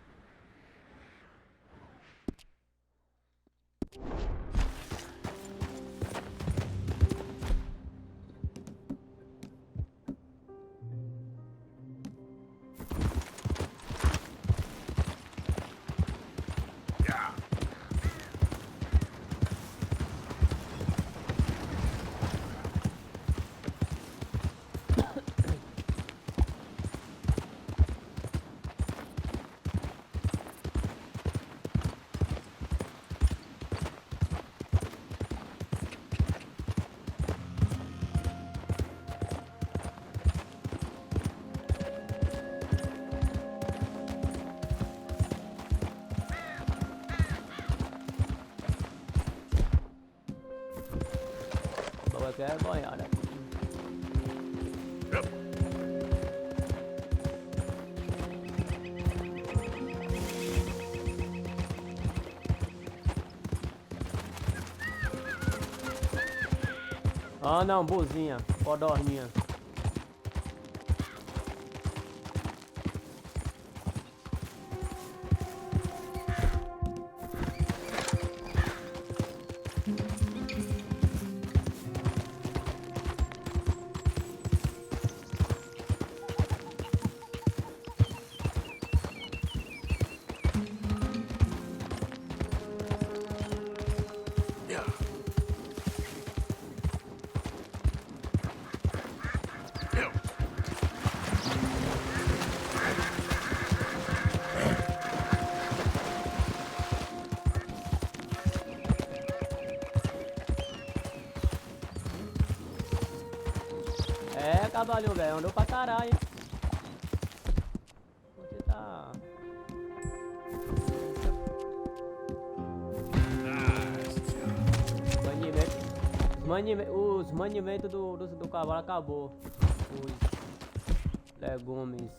Quer boiada. Ah, não, bozinha. Codorninha. É, cavalinho, velho. Andou pra caralho, hein? Você tá... Os manimentos do cavalo acabou. Os legumes.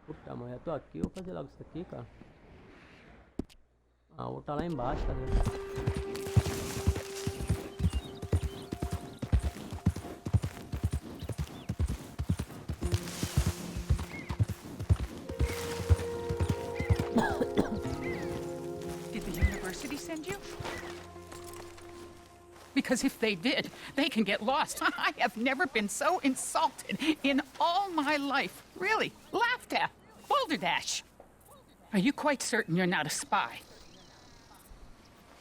Puta, mãe, eu tô aqui, eu vou fazer logo isso aqui, cara. Ah, vou tá lá embaixo, cadê? Did the university send you? Because if they did, they can get lost. I have never been so insulted in all my life. Really, laughed at. Balderdash. Are you quite certain you're not a spy?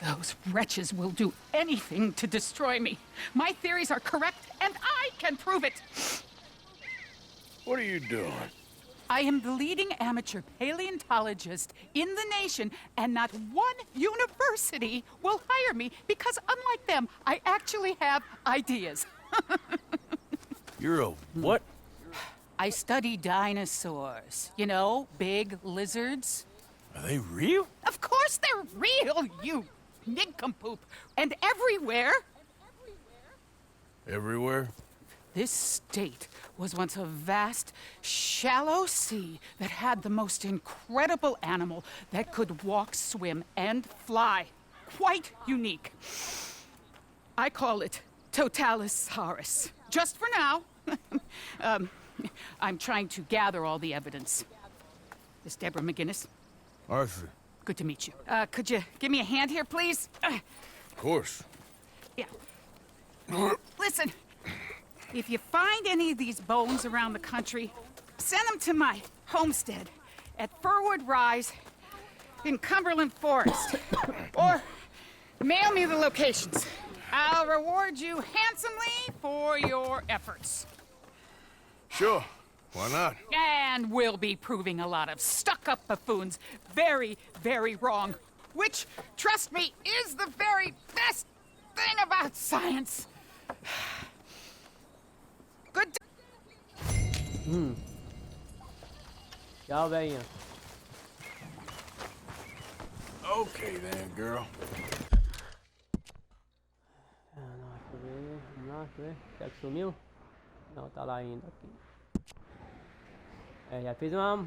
Those wretches will do anything to destroy me. My theories are correct, and I can prove it. What are you doing? I am the leading amateur paleontologist in the nation, and not one university will hire me because, unlike them, I actually have ideas. You're a what? I study dinosaurs. You know, big lizards. Are they real? Of course they're real, you nincompoop. And everywhere. Everywhere? This state was once a vast, shallow sea that had the most incredible animal that could walk, swim, and fly. Quite unique. I call it Totalisaurus. Just for now. I'm trying to gather all the evidence. This Deborah McGinnis. Arthur. Good to meet you. Could you give me a hand here, please? Of course. Yeah. Listen, if you find any of these bones around the country, send them to my homestead at Furwood Rise in Cumberland Forest. Or mail me the locations. I'll reward you handsomely for your efforts. Sure. Why not? And we'll be proving a lot of stuck-up buffoons very, very wrong. Which, trust me, is the very best thing about science. Good day. Tchau, velhinha. Okay then, girl. Vamos lá, deixa eu ver. Será que sumiu? Não, tá lá ainda aqui. É, já fez uma...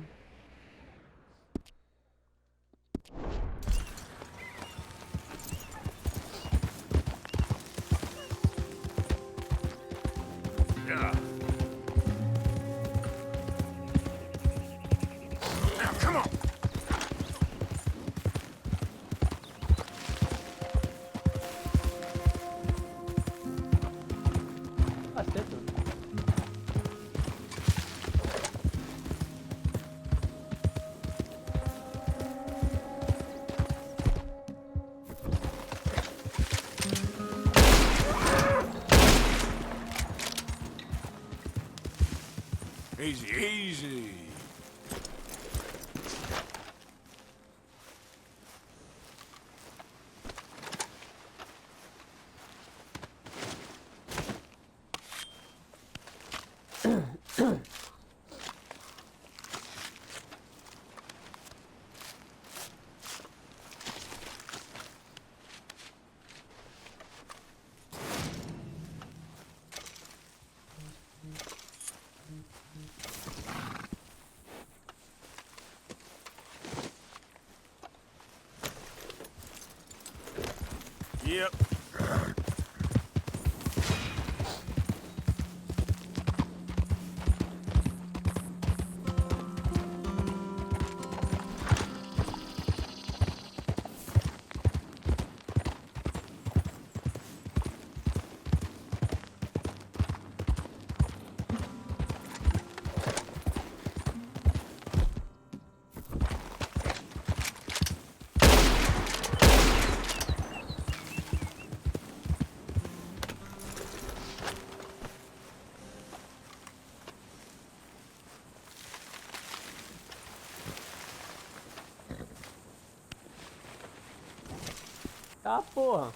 Yeah. Now, come on. Easy, easy. Yep. Tá, porra.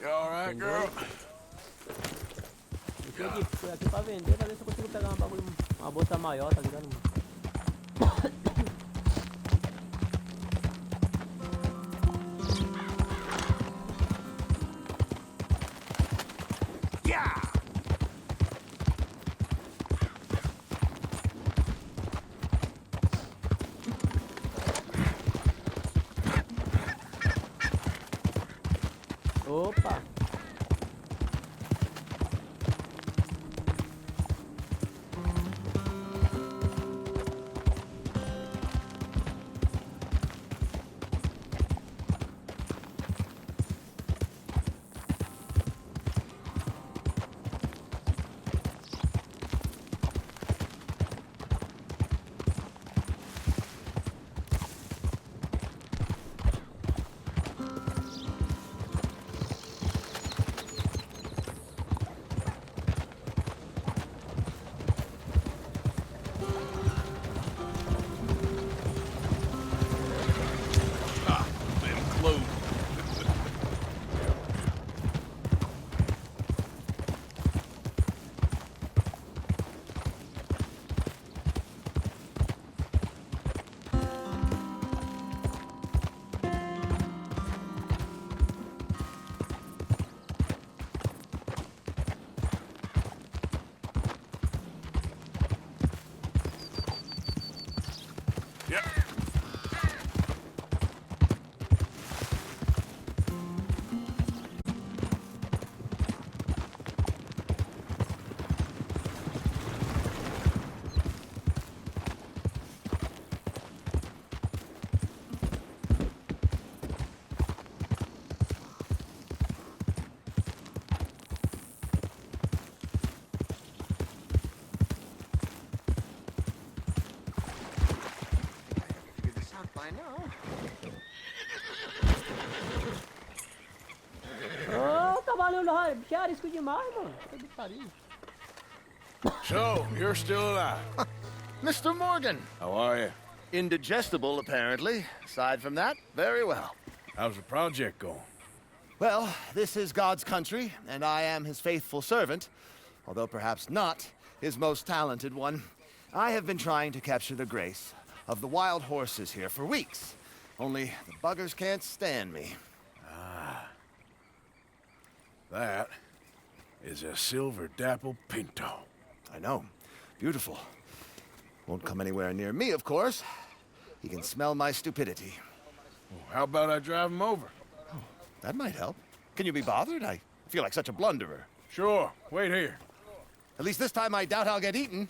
You all right, girl? Fui aqui pra vender, pra ver se eu consigo pegar uma bolsa maior, tá ligado? Opa! Ô, cavalinho da bicho, é arisco demais, mano. Que pariu. So, you're still alive. Mr. Morgan. How are you? Indigestible, apparently. Aside from that, very well. How's the project going? Well, this is God's country, and I am his faithful servant, although perhaps not his most talented one. I have been trying to capture the grace of the wild horses here for weeks. Only the buggers can't stand me. Ah, That is a silver dapple pinto. I know. Beautiful. Won't come anywhere near me, of course. He can smell my stupidity. Well, how about I drive him over? Oh, that might help. Can you be bothered? I feel like such a blunderer. Sure. Wait here. At least this time I doubt I'll get eaten.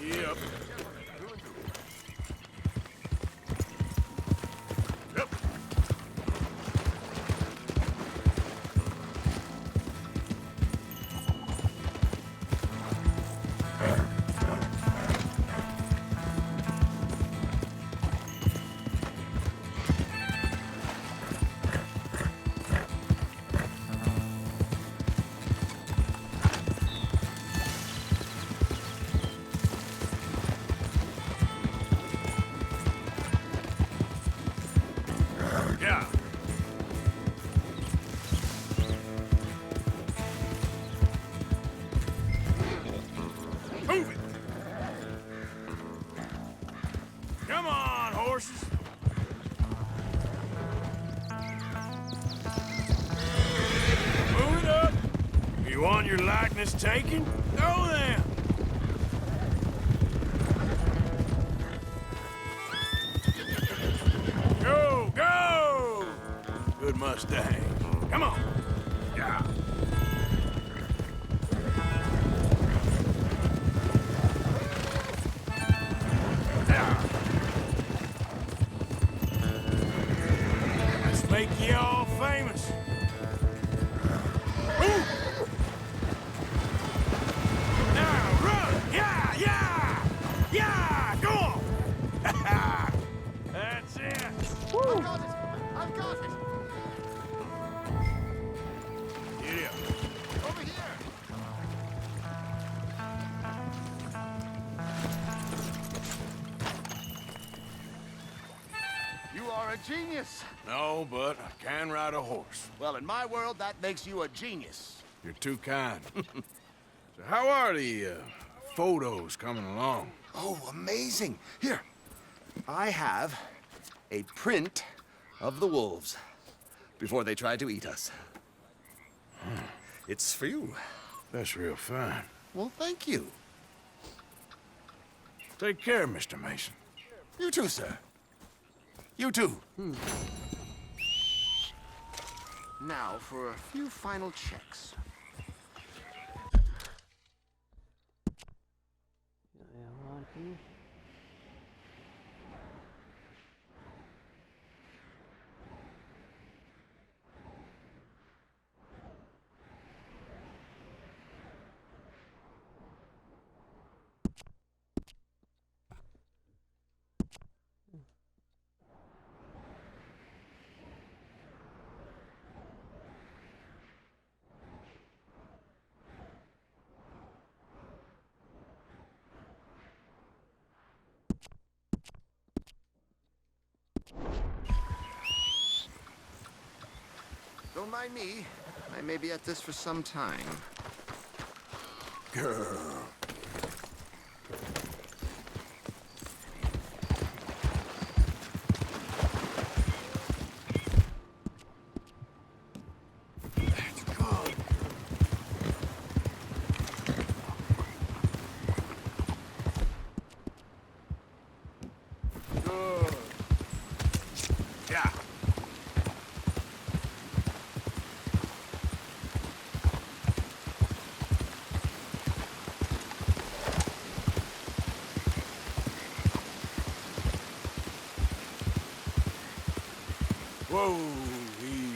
Yep. Yeah. Move it. Come on, horses. Move it up. You want your likeness taken? Go then. Go, go! Good Mustang. Come on. Yeah. Yeah. Let's make you all famous. Move! Now run! Yeah, yeah! Yeah! Go on! That's it! I've got it! I've got it! Giddy up. Over here! You are a genius! No, but I can ride a horse. Well, in my world, that makes you a genius. You're too kind. So how are the photos coming along? Oh, amazing. Here, I have a print of the wolves before they tried to eat us. It's for you. That's real fine. Well, thank you. Take care, Mr. Mason. You too, sir. You too. Now for a few final checks. Don't mind me. I may be at this for some time. Girl. Yeah. Whoa, easy.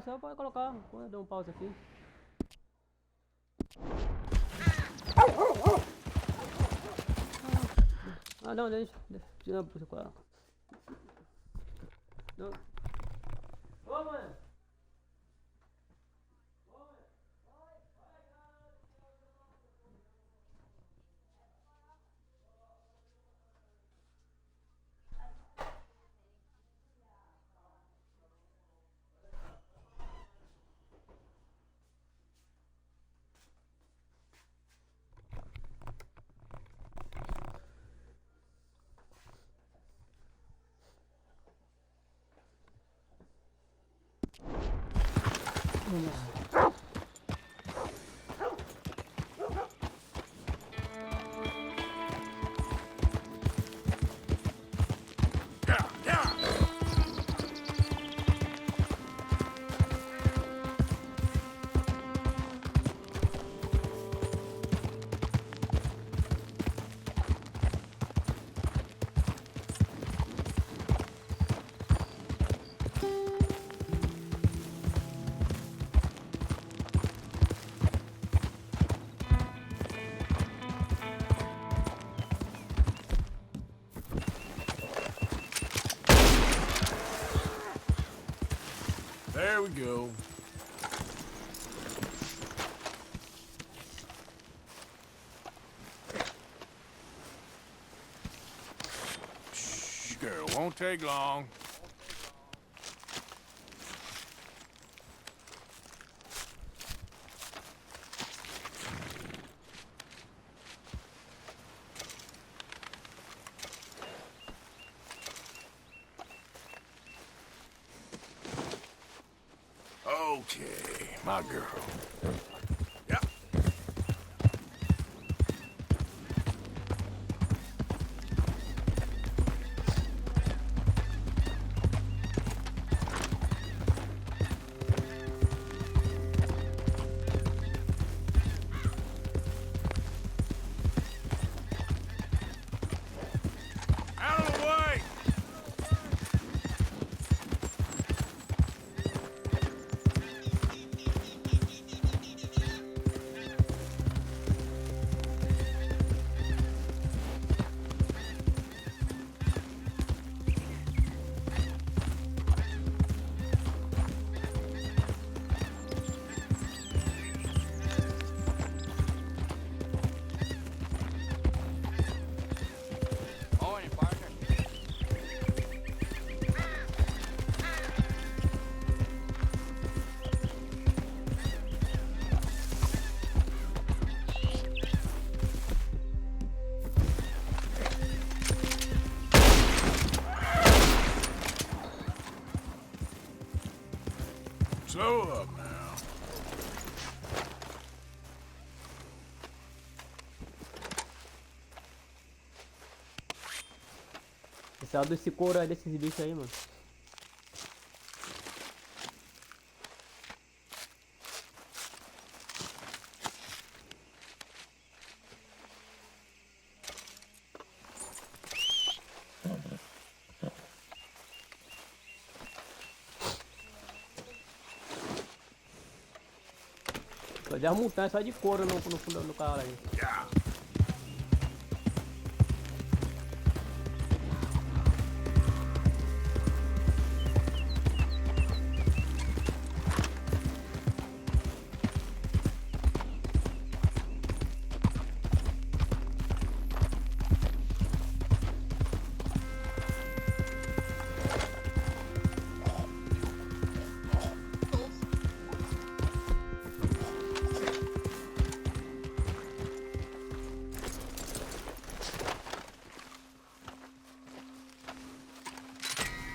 só pode colocar. Vou dar um pause aqui. Ah, não, deixa eu colocar. Não. Ô, mano. There we go. Shh, girl, won't take long. Okay, my girl. Yeah. Out of the way! Slow up now. Esse desse couro aí, desses bichos aí, mano. Fazer as montanhas só de couro no carro aí.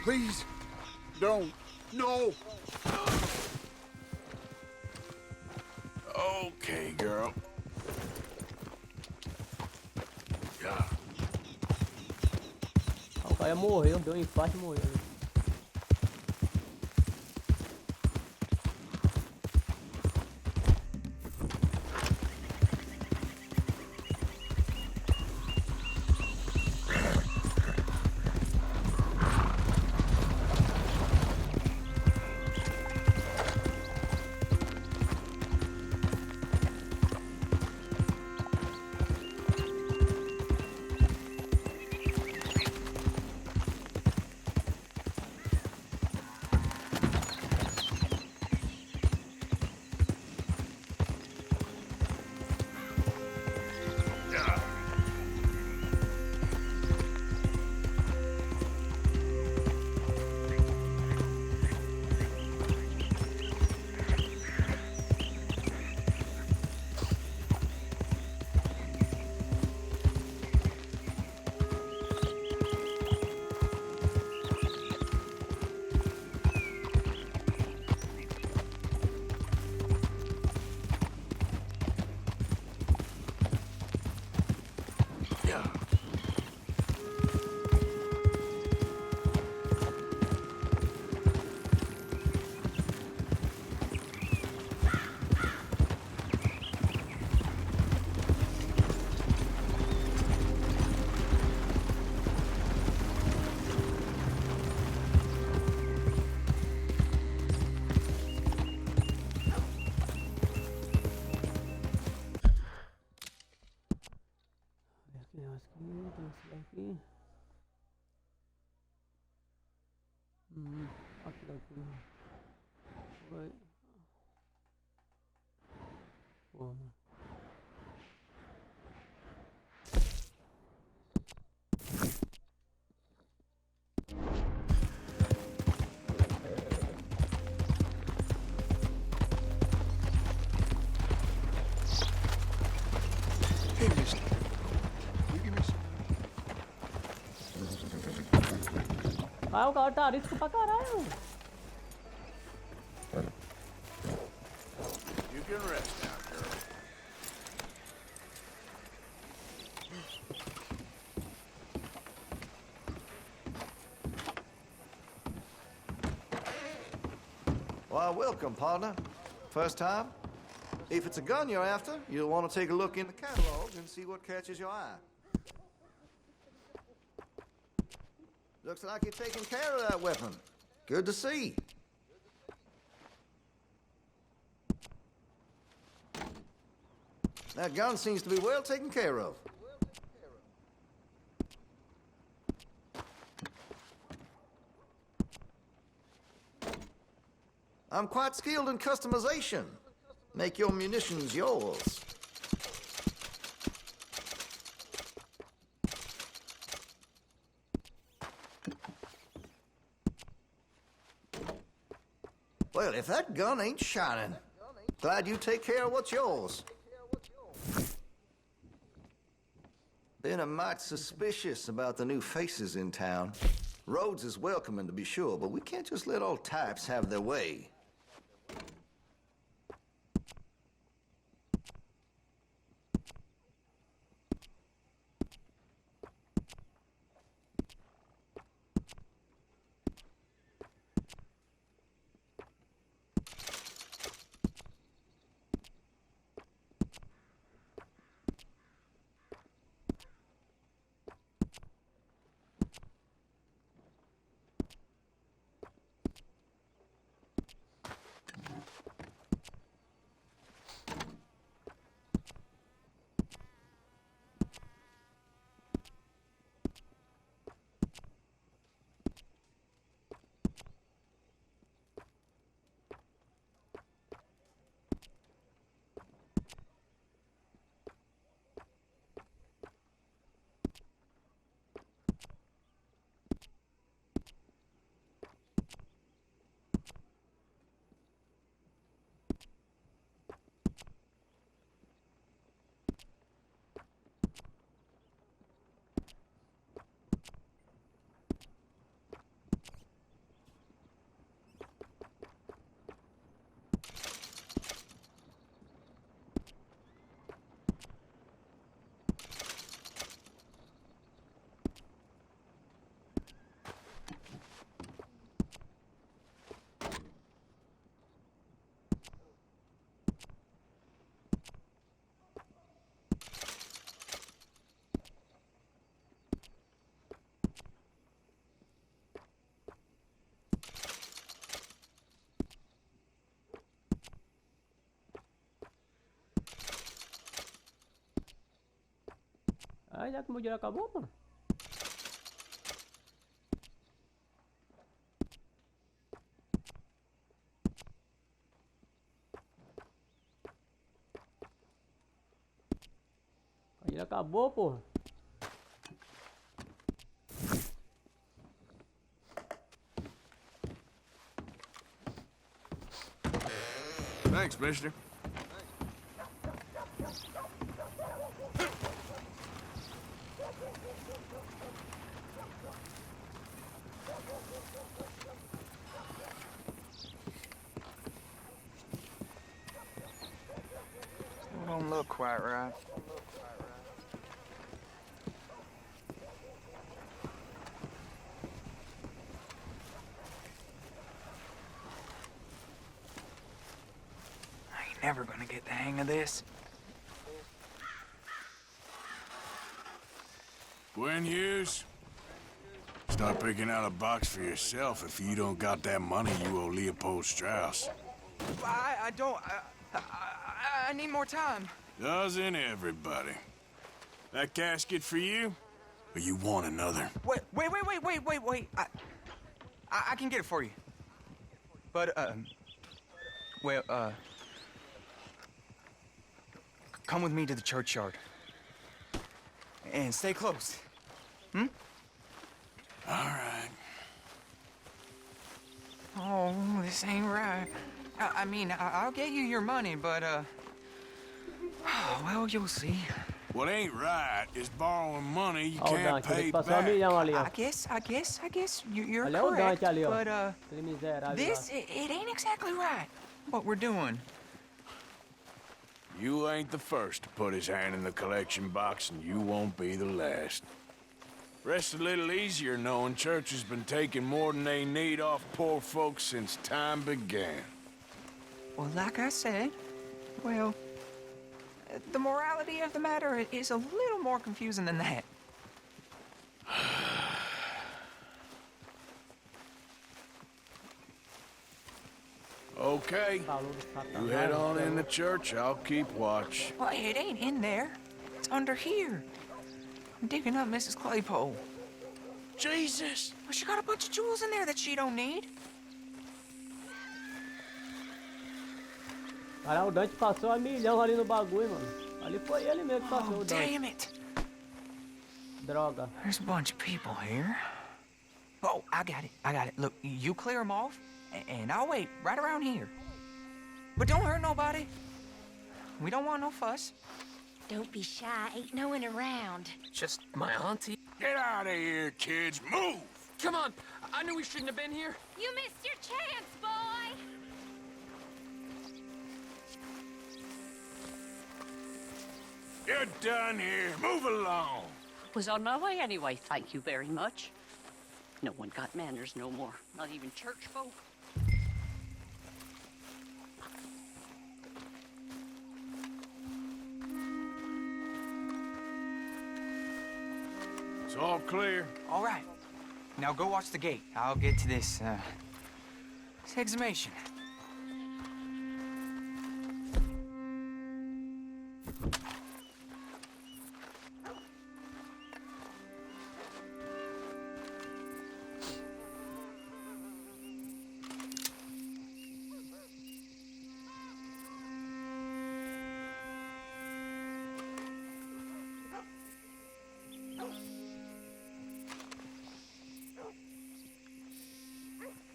Please, don't. No. Okay, girl. Yeah. O cara morreu, deu um infarto e morreu. Oi. Porra. Hey, mister. You give me some. Ah, o cara tá arisco pra caralho. You can rest now, girl. Why, welcome, partner. First time? If it's a gun you're after, you'll want to take a look in the catalog and see what catches your eye. Looks like you're taking care of that weapon. Good to see. That gun seems to be well taken care of. I'm quite skilled in customization. Make your munitions yours. Well, if that gun ain't shining, glad you take care of what's yours. Been a mite suspicious about the new faces in town. Rhodes is welcoming, to be sure, but we can't just let all types have their way. Ah, já que o meu dinheiro acabou, mano. O dinheiro acabou, porra. Thanks, mister. Don't look quite right. I ain't never gonna get the hang of this. Gwen Hughes, start picking out a box for yourself if you don't got that money you owe Leopold Strauss. I don't. I need more time. Doesn't everybody? That casket for you? Or you want another? Wait. I can get it for you. But, well, come with me to the churchyard. And stay close. Hmm? All right. Oh, this ain't right. I mean, I'll get you your money, but, well, you'll see. What ain't right is borrowing money you Oh, can't Dante, pay passou a back. milhão ali, ó. I guess you're Olha o correct, Dante ali, ó. but, Aquele miserável this, lá. it ain't exactly right, what we're doing. You ain't the first to put his hand in the collection box, and you won't be the last. Rest a little easier knowing church has been taking more than they need off poor folks since time began. Well, like I said, well, the morality of the matter is a little more confusing than that. Okay. You head on in the church, I'll keep watch. Well, it ain't in there. It's under here. I'm digging up Mrs. Claypole. Jesus! Well, she got a bunch of jewels in there that she don't need. Cara, o Dante passou a milhão ali no bagulho, mano. Ali foi ele mesmo que passou o Dante. Damn it! Droga. There's a bunch of people here. Oh, I got it. Look, you clear them off, and I'll wait right around here. But don't hurt nobody. We don't want no fuss. Don't be shy. Ain't no one around. Just my auntie. Get out of here, kids. Move! Come on. I knew we shouldn't have been here. You missed your chance, boy! You're done here. Move along. Was on my way anyway, thank you very much. No one got manners no more, not even church folk. It's all clear. All right. Now go watch the gate. I'll get to this exhumation.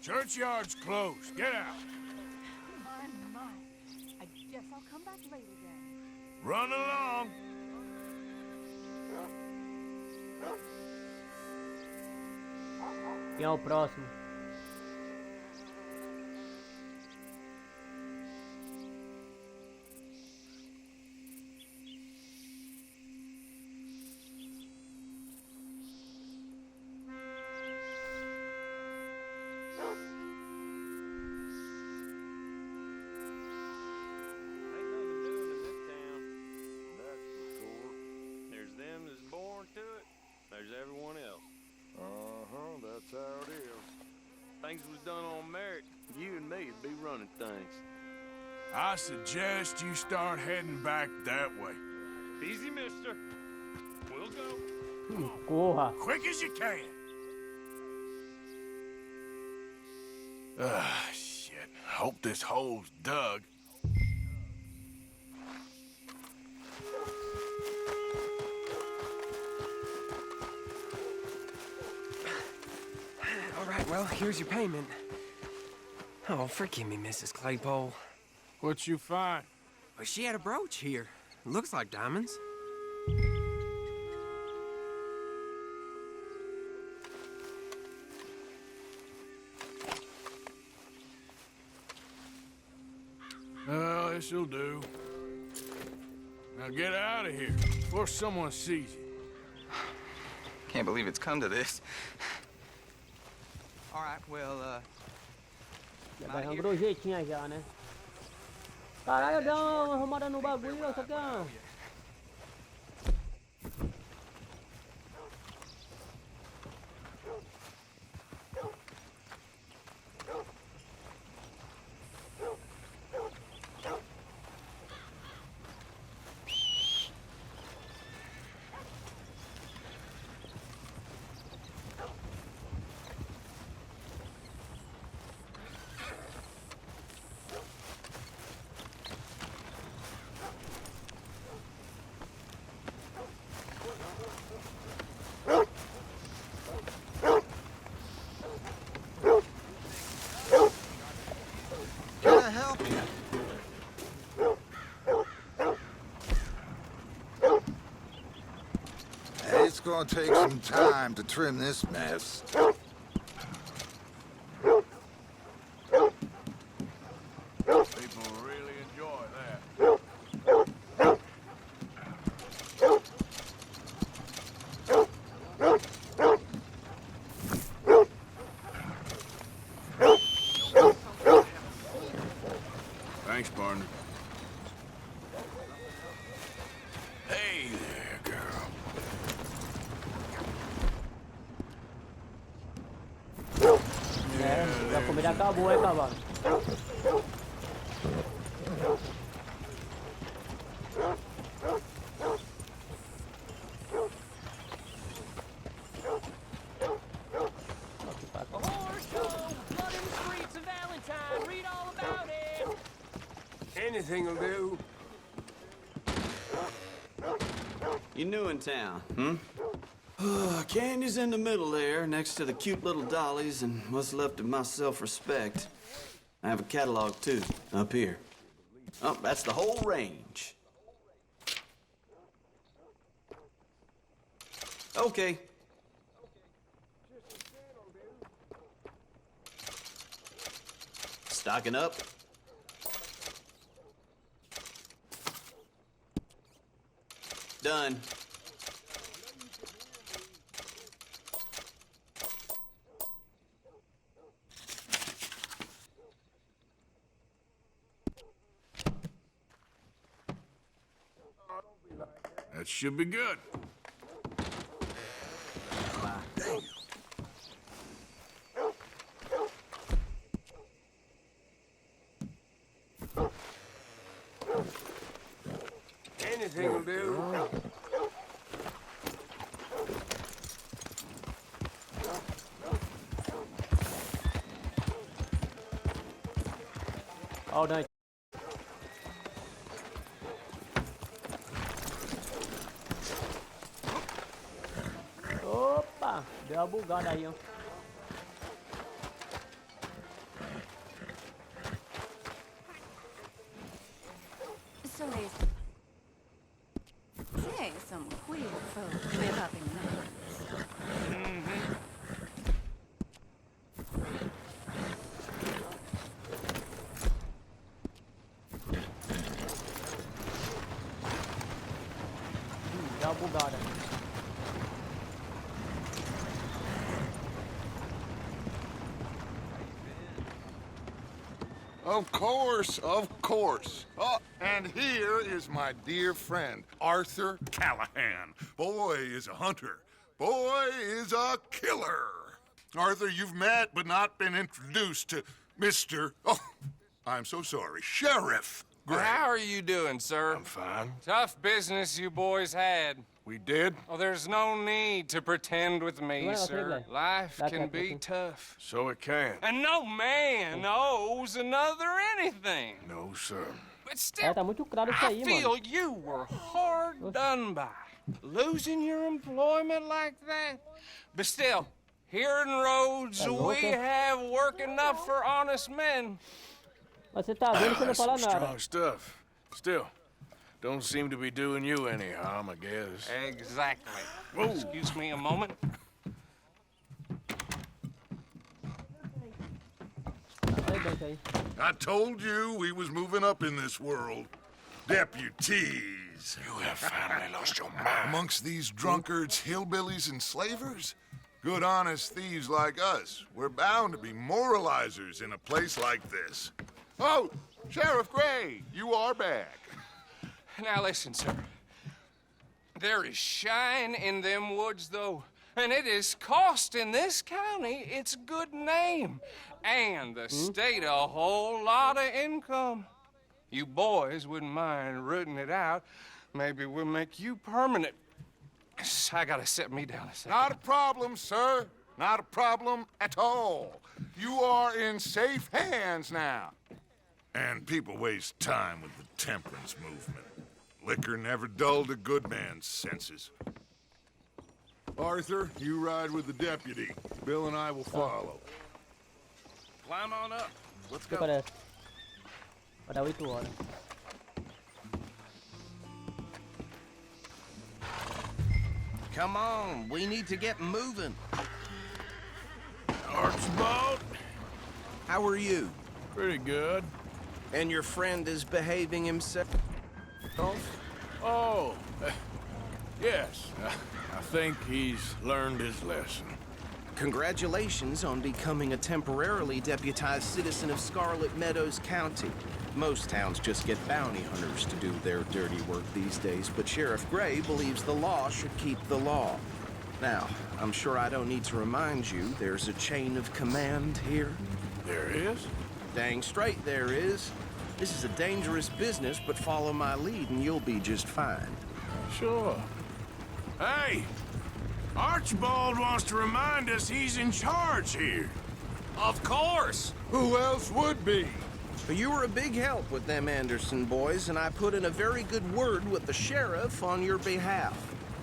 Churchyard's closed. Get out. My. I guess I'll come back later then. Run along. Quem é o próximo? There's everyone else. Uh-huh, that's how it is. Things was done on merit, you and me'd be running things. I suggest you start heading back that way. Easy, mister. We'll go. Corra. Quick as you can. Shit. Hope this hole's dug. All right, well, here's your payment. Oh, forgive me, Mrs. Claypole. What'd you find? Well, she had a brooch here. Looks like diamonds. Well, this'll do. Now get out of here before someone sees you. Can't believe it's come to this. All right, well, Já vai arrumando o jeitinho já, né? Caralho, dá uma arrumada no bagulho, só que gonna take some time to trim this mess. People really enjoy that. Thanks, partner. Hey there, girl. A comida acabou, hein, cavalo? Anything will do. You new in town, hmm? Candy's in the middle there, next to the cute little dollies and what's left of my self-respect. I have a catalog, too, up here. Oh, that's the whole range. Okay. Stocking up? Done. That should be good. Anything will do. Oh, nice. Opa, deu uma bugada aí, ó. So they say some queer folks live up in mountains. Deu uma bugada. Of course, of course. Oh, and here is my dear friend, Arthur Callahan. Boy is a hunter. Boy is a killer. Arthur, you've met but not been introduced to Mr. Oh, I'm so sorry, Sheriff Gray. How are you doing, sir? I'm fine. Tough business you boys had. We did? Oh, there's no need to pretend with me, sir. Life can be tough. So it can. And no man owes another anything. No, sir. But still, tá muito claro isso aí, I feel mano. you were hard done by. Losing your employment like that. But still, here in Rhodes, we have work enough for honest men. Mas você tá vendo que você não fala nada. Strong stuff. Still, don't seem to be doing you any harm, I guess. Exactly. Excuse me a moment. I told you we was moving up in this world. Deputies. You have finally lost your mind. Amongst these drunkards, hillbillies, and slavers? Good, honest thieves like us. We're bound to be moralizers in a place like this. Oh, Sheriff Gray, you are back. Now listen, sir. There is shine in them woods, though, and it is costing this county its good name and the state a whole lot of income. You boys wouldn't mind rooting it out. Maybe we'll make you permanent. I gotta set me down a second. Not a problem, sir. Not a problem at all. You are in safe hands now. And people waste time with the temperance movement. Liquor never dulled a good man's senses. Arthur, you ride with the deputy. Bill and I will follow. Climb on up. Let's Que go. parece? Vai dar 8 horas. Come on, we need to get moving. Archibald? How are you? Pretty good. And your friend is behaving himself? Oh, yes. I think he's learned his lesson. Congratulations on becoming a temporarily deputized citizen of Scarlet Meadows County. Most towns just get bounty hunters to do their dirty work these days, but Sheriff Gray believes the law should keep the law. Now, I'm sure I don't need to remind you there's a chain of command here. There is? Dang straight there is. This is a dangerous business, but follow my lead and you'll be just fine. Sure. Hey! Archibald wants to remind us he's in charge here. Of course! Who else would be? But you were a big help with them Anderson boys, and I put in a very good word with the sheriff on your behalf.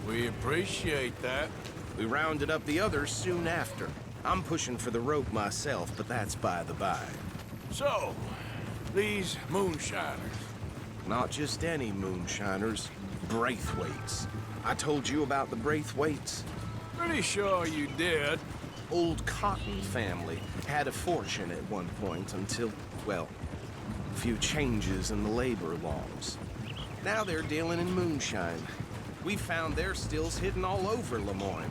We appreciate that. We rounded up the others soon after. I'm pushing for the rope myself, but that's by the by. So, these moonshiners. Not just any moonshiners, Braithwaites. I told you about the Braithwaites? Pretty sure you did. Old Cotton family had a fortune at one point until, well, a few changes in the labor laws. Now they're dealing in moonshine. We found their stills hidden all over Lemoyne.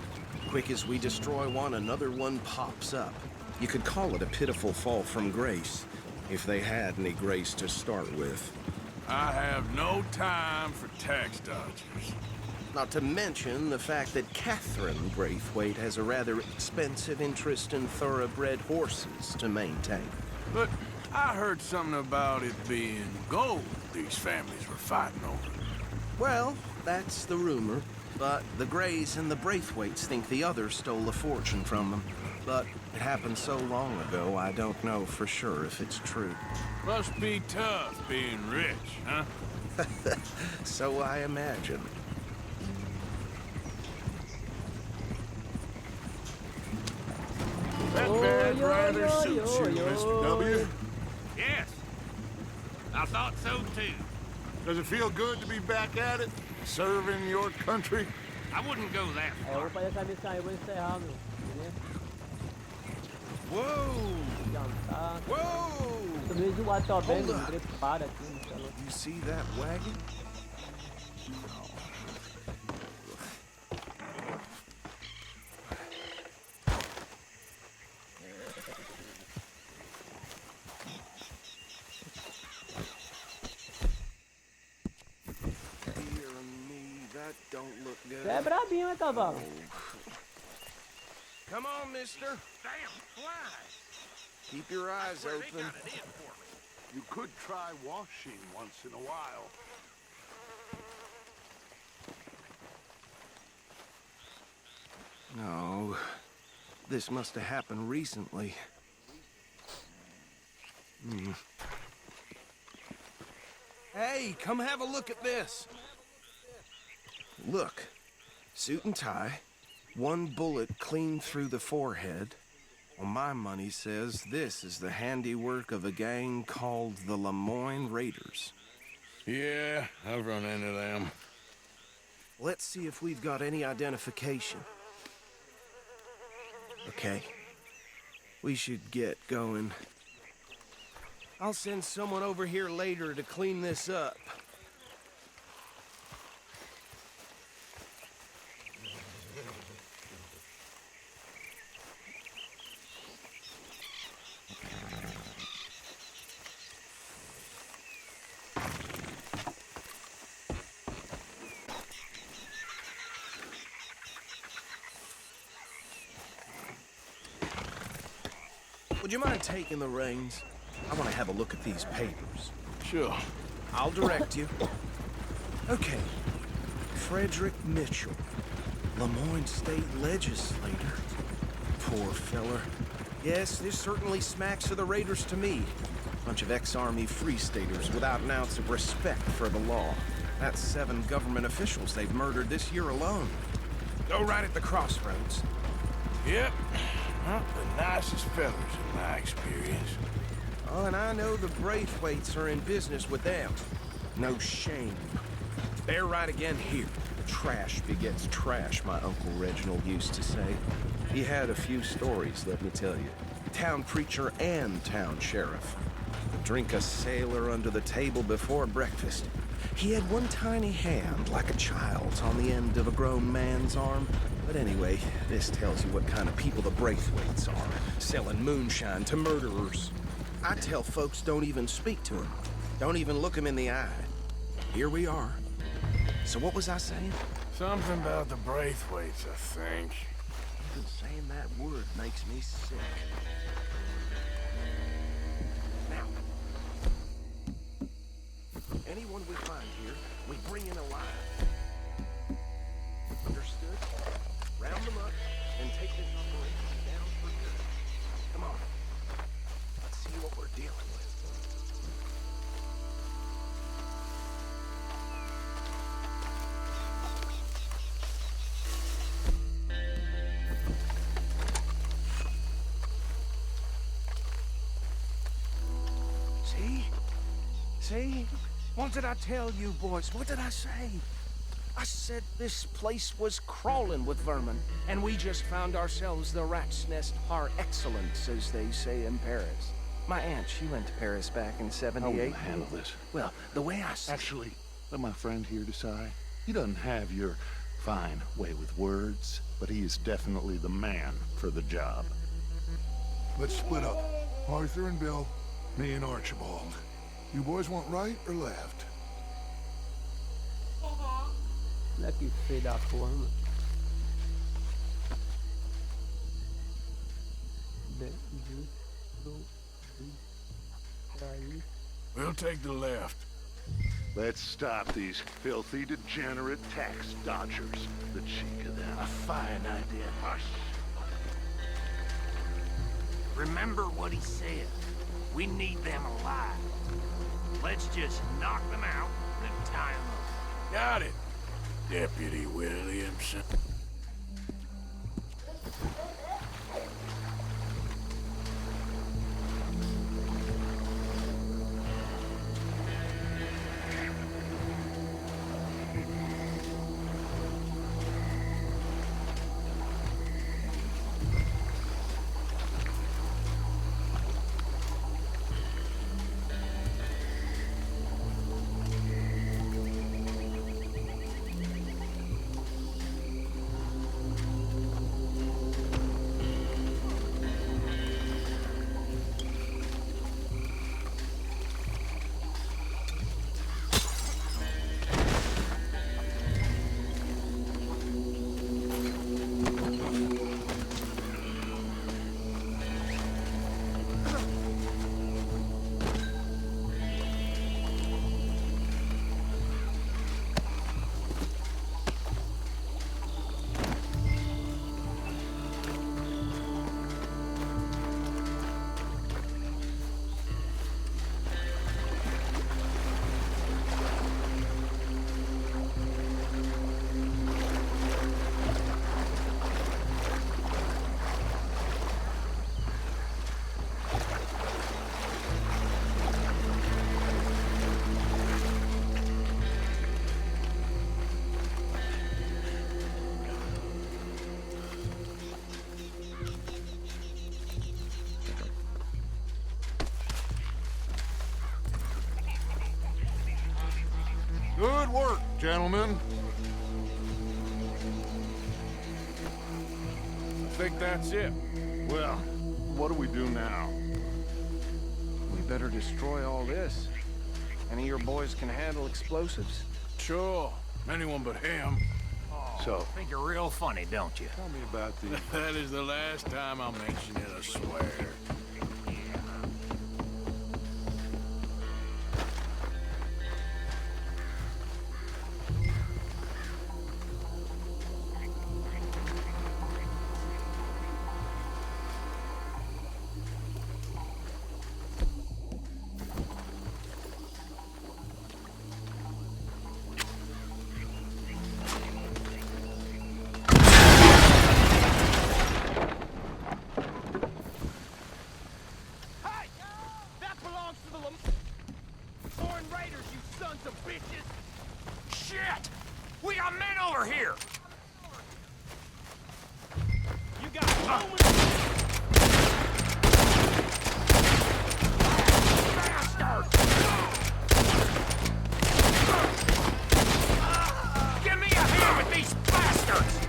Quick as we destroy one, another one pops up. You could call it a pitiful fall from grace, if they had any grace to start with. I have no time for tax dodgers. Not to mention the fact that Catherine Braithwaite has a rather expensive interest in thoroughbred horses to maintain. But I heard something about it being gold these families were fighting over. Well, that's the rumor. But the Grays and the Braithwaites think the others stole a fortune from them. But it happened so long ago, I don't know for sure if it's true. Must be tough being rich, huh? So I imagine. That bad rather suits you, Mr. W. Yes. I thought so too. Does it feel good to be back at it? Serving your country? I wouldn't go that Eu vou fazer essa missão aí, vou encerrar, meu. Beleza? Whoa! Jantar. Whoa! Tô meio zoado também, Hold up. me prepara aqui, no celular. You see that wagon? Don't look good. Você é brabinho, hein, cavalo? Come on, mister. Damn, why? Keep your eyes open. You could try washing once in a while. No. This must have happened recently. Hey, come have a look at this. Look, suit and tie, one bullet clean through the forehead. Well, my money says this is the handiwork of a gang called the Lemoyne Raiders. Yeah, I've run into them. Let's see if we've got any identification. Okay. We should get going. I'll send someone over here later to clean this up. Would you mind taking the reins? I want to have a look at these papers. Sure. I'll direct you. Okay. Frederick Mitchell, Lemoyne State Legislator. Poor feller. Yes, this certainly smacks of the Raiders to me. Bunch of ex-Army Free Staters without an ounce of respect for the law. That's 7 government officials they've murdered this year alone. Go right at the crossroads. Yep. Not the nicest fellas in my experience. Oh, and I know the Braithwaites are in business with them. No shame. Bear right again here. Trash begets trash, my Uncle Reginald used to say. He had a few stories, let me tell you. Town preacher and town sheriff. Would drink a sailor under the table before breakfast. He had one tiny hand, like a child's, on the end of a grown man's arm. But anyway, this tells you what kind of people the Braithwaites are, selling moonshine to murderers. I tell folks don't even speak to him. Don't even look him in the eye. Here we are. So what was I saying? Something about the Braithwaites, I think. Even saying that word makes me sick. Now, anyone we find here, we bring in alive. Understood? Round them up and take this operation down for good. Come on. Let's see what we're dealing with. See? What did I tell you, boys? What did I say? I said this place was crawling with vermin, and we just found ourselves the rat's nest par excellence, as they say in Paris. My aunt, she went to Paris back in '78. How will you handle this? Well, the way I see Actually, let my friend here decide. He doesn't have your fine way with words, but he is definitely the man for the job. Let's split up. Arthur and Bill, me and Archibald. You boys want right or left? Olha que feio da porra, mano. We'll take the left. Let's stop these filthy, degenerate tax dodgers. The cheek of them. A fine idea. Hush. Remember what he said. We need them alive. Let's just knock them out and tie them up. Got it, Deputy Williamson. Good work, gentlemen. I think that's it. Well, what do we do now? we better destroy all this. Any of your boys can handle explosives? Sure. Anyone but him. So, Think you're real funny, don't you? tell me about the... That is the last time I'll mention it, I swear. We got men over here! You got it. Bastard! Give me a hand with these bastards!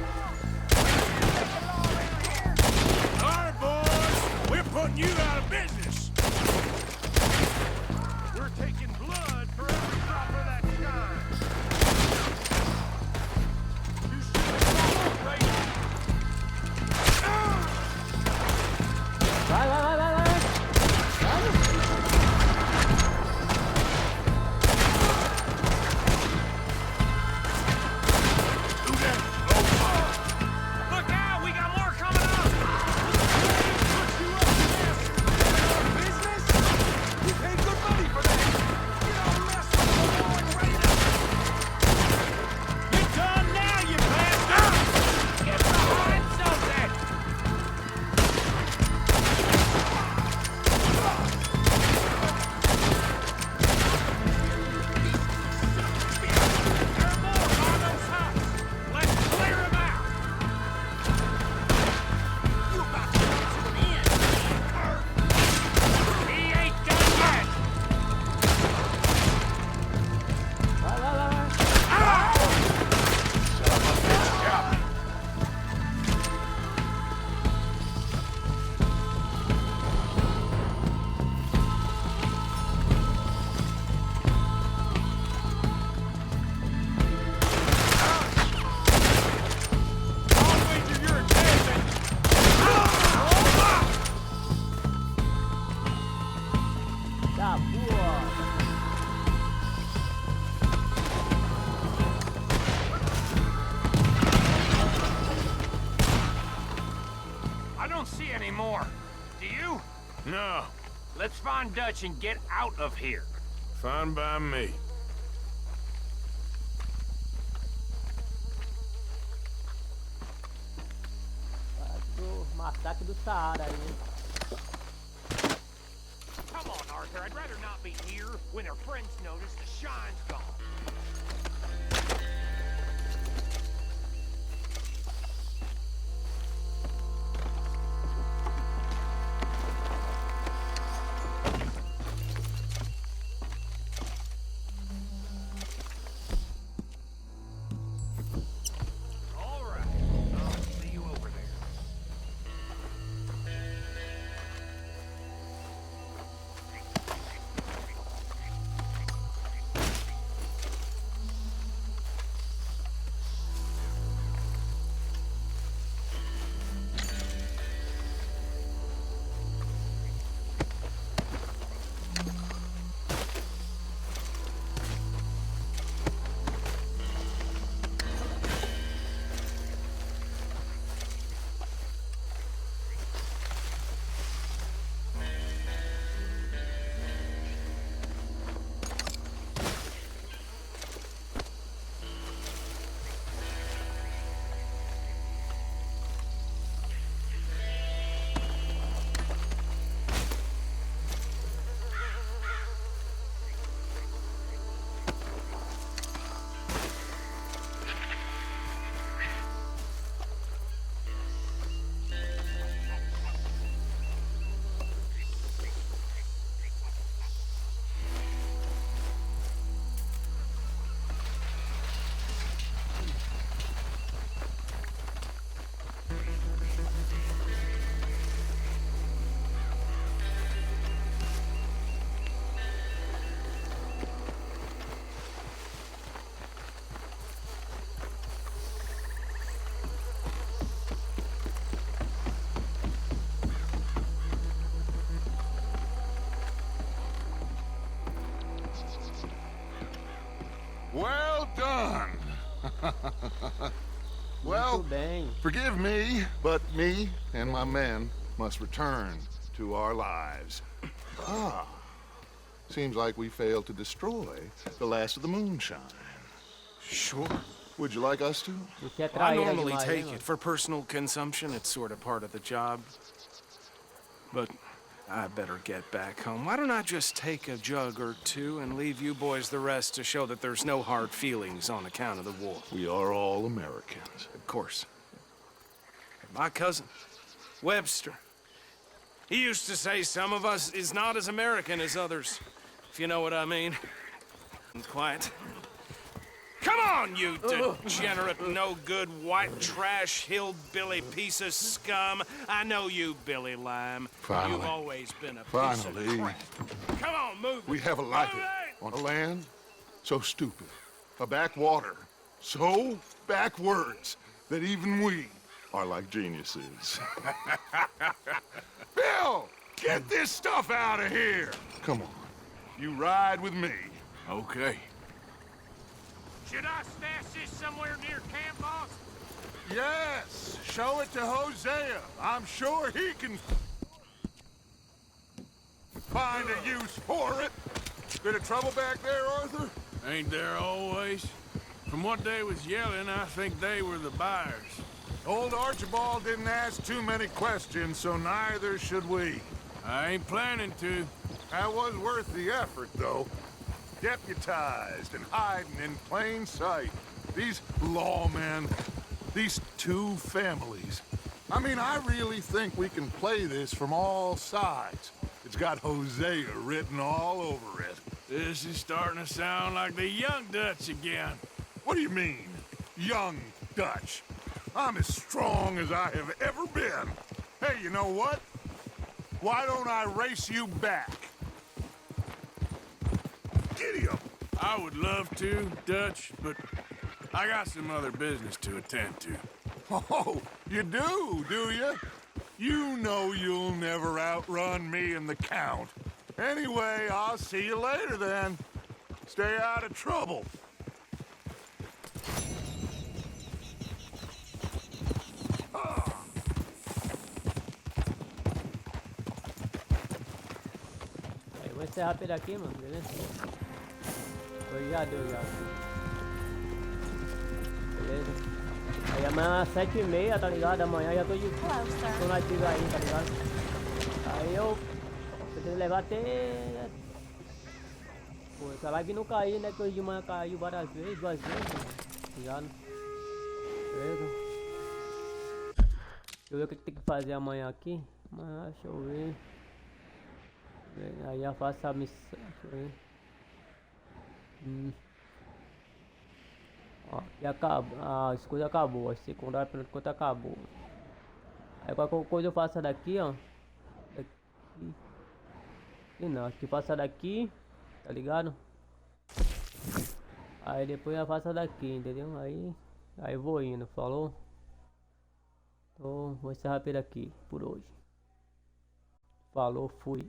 All right, boys. We're putting you out of business. We're taking blood for every drop of that shine. You should have followed, right? Vai. Look out! We got more coming up! Business? We paid good money for that! You don't mess with the boy right You're done now, you bastard! Get behind something! There are more on those huts! Let's clear them out! You about to come to an end, He ain't done yet! Vai. I'll wager you're a dead man. Tá boa. I don't see any more. Do you? No, Let's find Dutch and get out of here. fine by me. Do massacre do Saara aí. Come on, Arthur. I'd rather not be here when our friends notice the shine's gone. All right. I'll see you over there. Well done. Well, Muito bem. forgive me, but me and my men must return to our lives. Ah, seems like we failed to destroy the last of the moonshine. Sure. Would you like us to? Você é I traíra normally demais, take né, it for personal consumption. It's sort of part of the job. But I better get back home. Why don't I just take a jug or two and leave you boys the rest to show that there's no hard feelings on account of the war? We are all Americans. Of course. My cousin, Webster, he used to say some of us is not as American as others, if you know what I mean. Quiet. Come on, you degenerate, no-good, white trash, hillbilly piece of scum. I know you, Billy Lime. Finally. You've always been a piece of Finally. crap. Come on, move it. We have a life on a land so stupid, a backwater so backwards that even we are like geniuses. Bill, get this stuff out of here. Come on, you ride with me. Okay. Should I stash this somewhere near camp, boss? Yes, show it to Hosea. I'm sure he can find a use for it. Bit of trouble back there, Arthur? Ain't there always? From what they was yelling, I think they were the buyers. Old Archibald didn't ask too many questions, so neither should we. I ain't planning to. That was worth the effort, though. Deputized and hiding in plain sight. These lawmen, these two families. I mean, I really think we can play this from all sides. It's got Hosea written all over it. This is starting to sound like the Young Dutch again. What do you mean, Young Dutch? I'm as strong as I have ever been. Hey, you know what? Why don't I race you back? Giddy up! I would love to, Dutch, but I got some other business to attend to. Oh, you do you? You know you'll never outrun me and the Count. Anyway, I'll see you later then. Stay out of trouble. Vou encerrar por aqui, mano, beleza? Foi, já deu, já. Beleza? Aí amanhã às 7h30, tá ligado? Amanhã já tô de... tô nativo aí, tá ligado? Aí eu preciso levar até... Pô, essa live não caiu, né? Que hoje de manhã caiu várias vezes, 2 vezes, tá ligado? Beleza? Deixa eu ver o que tem que fazer amanhã aqui. Amanhã, deixa eu ver. Aí já faço a missão. Deixa eu ver. Ó, aqui acabou. As coisas acabou. A secundária pelo conta acabou. Aí qualquer coisa eu faço daqui, ó. Daqui. E não, aqui faço daqui. Tá ligado? Aí depois eu faço daqui, entendeu? Aí vou indo, falou? Então vou encerrar por aqui por hoje. Falou, fui.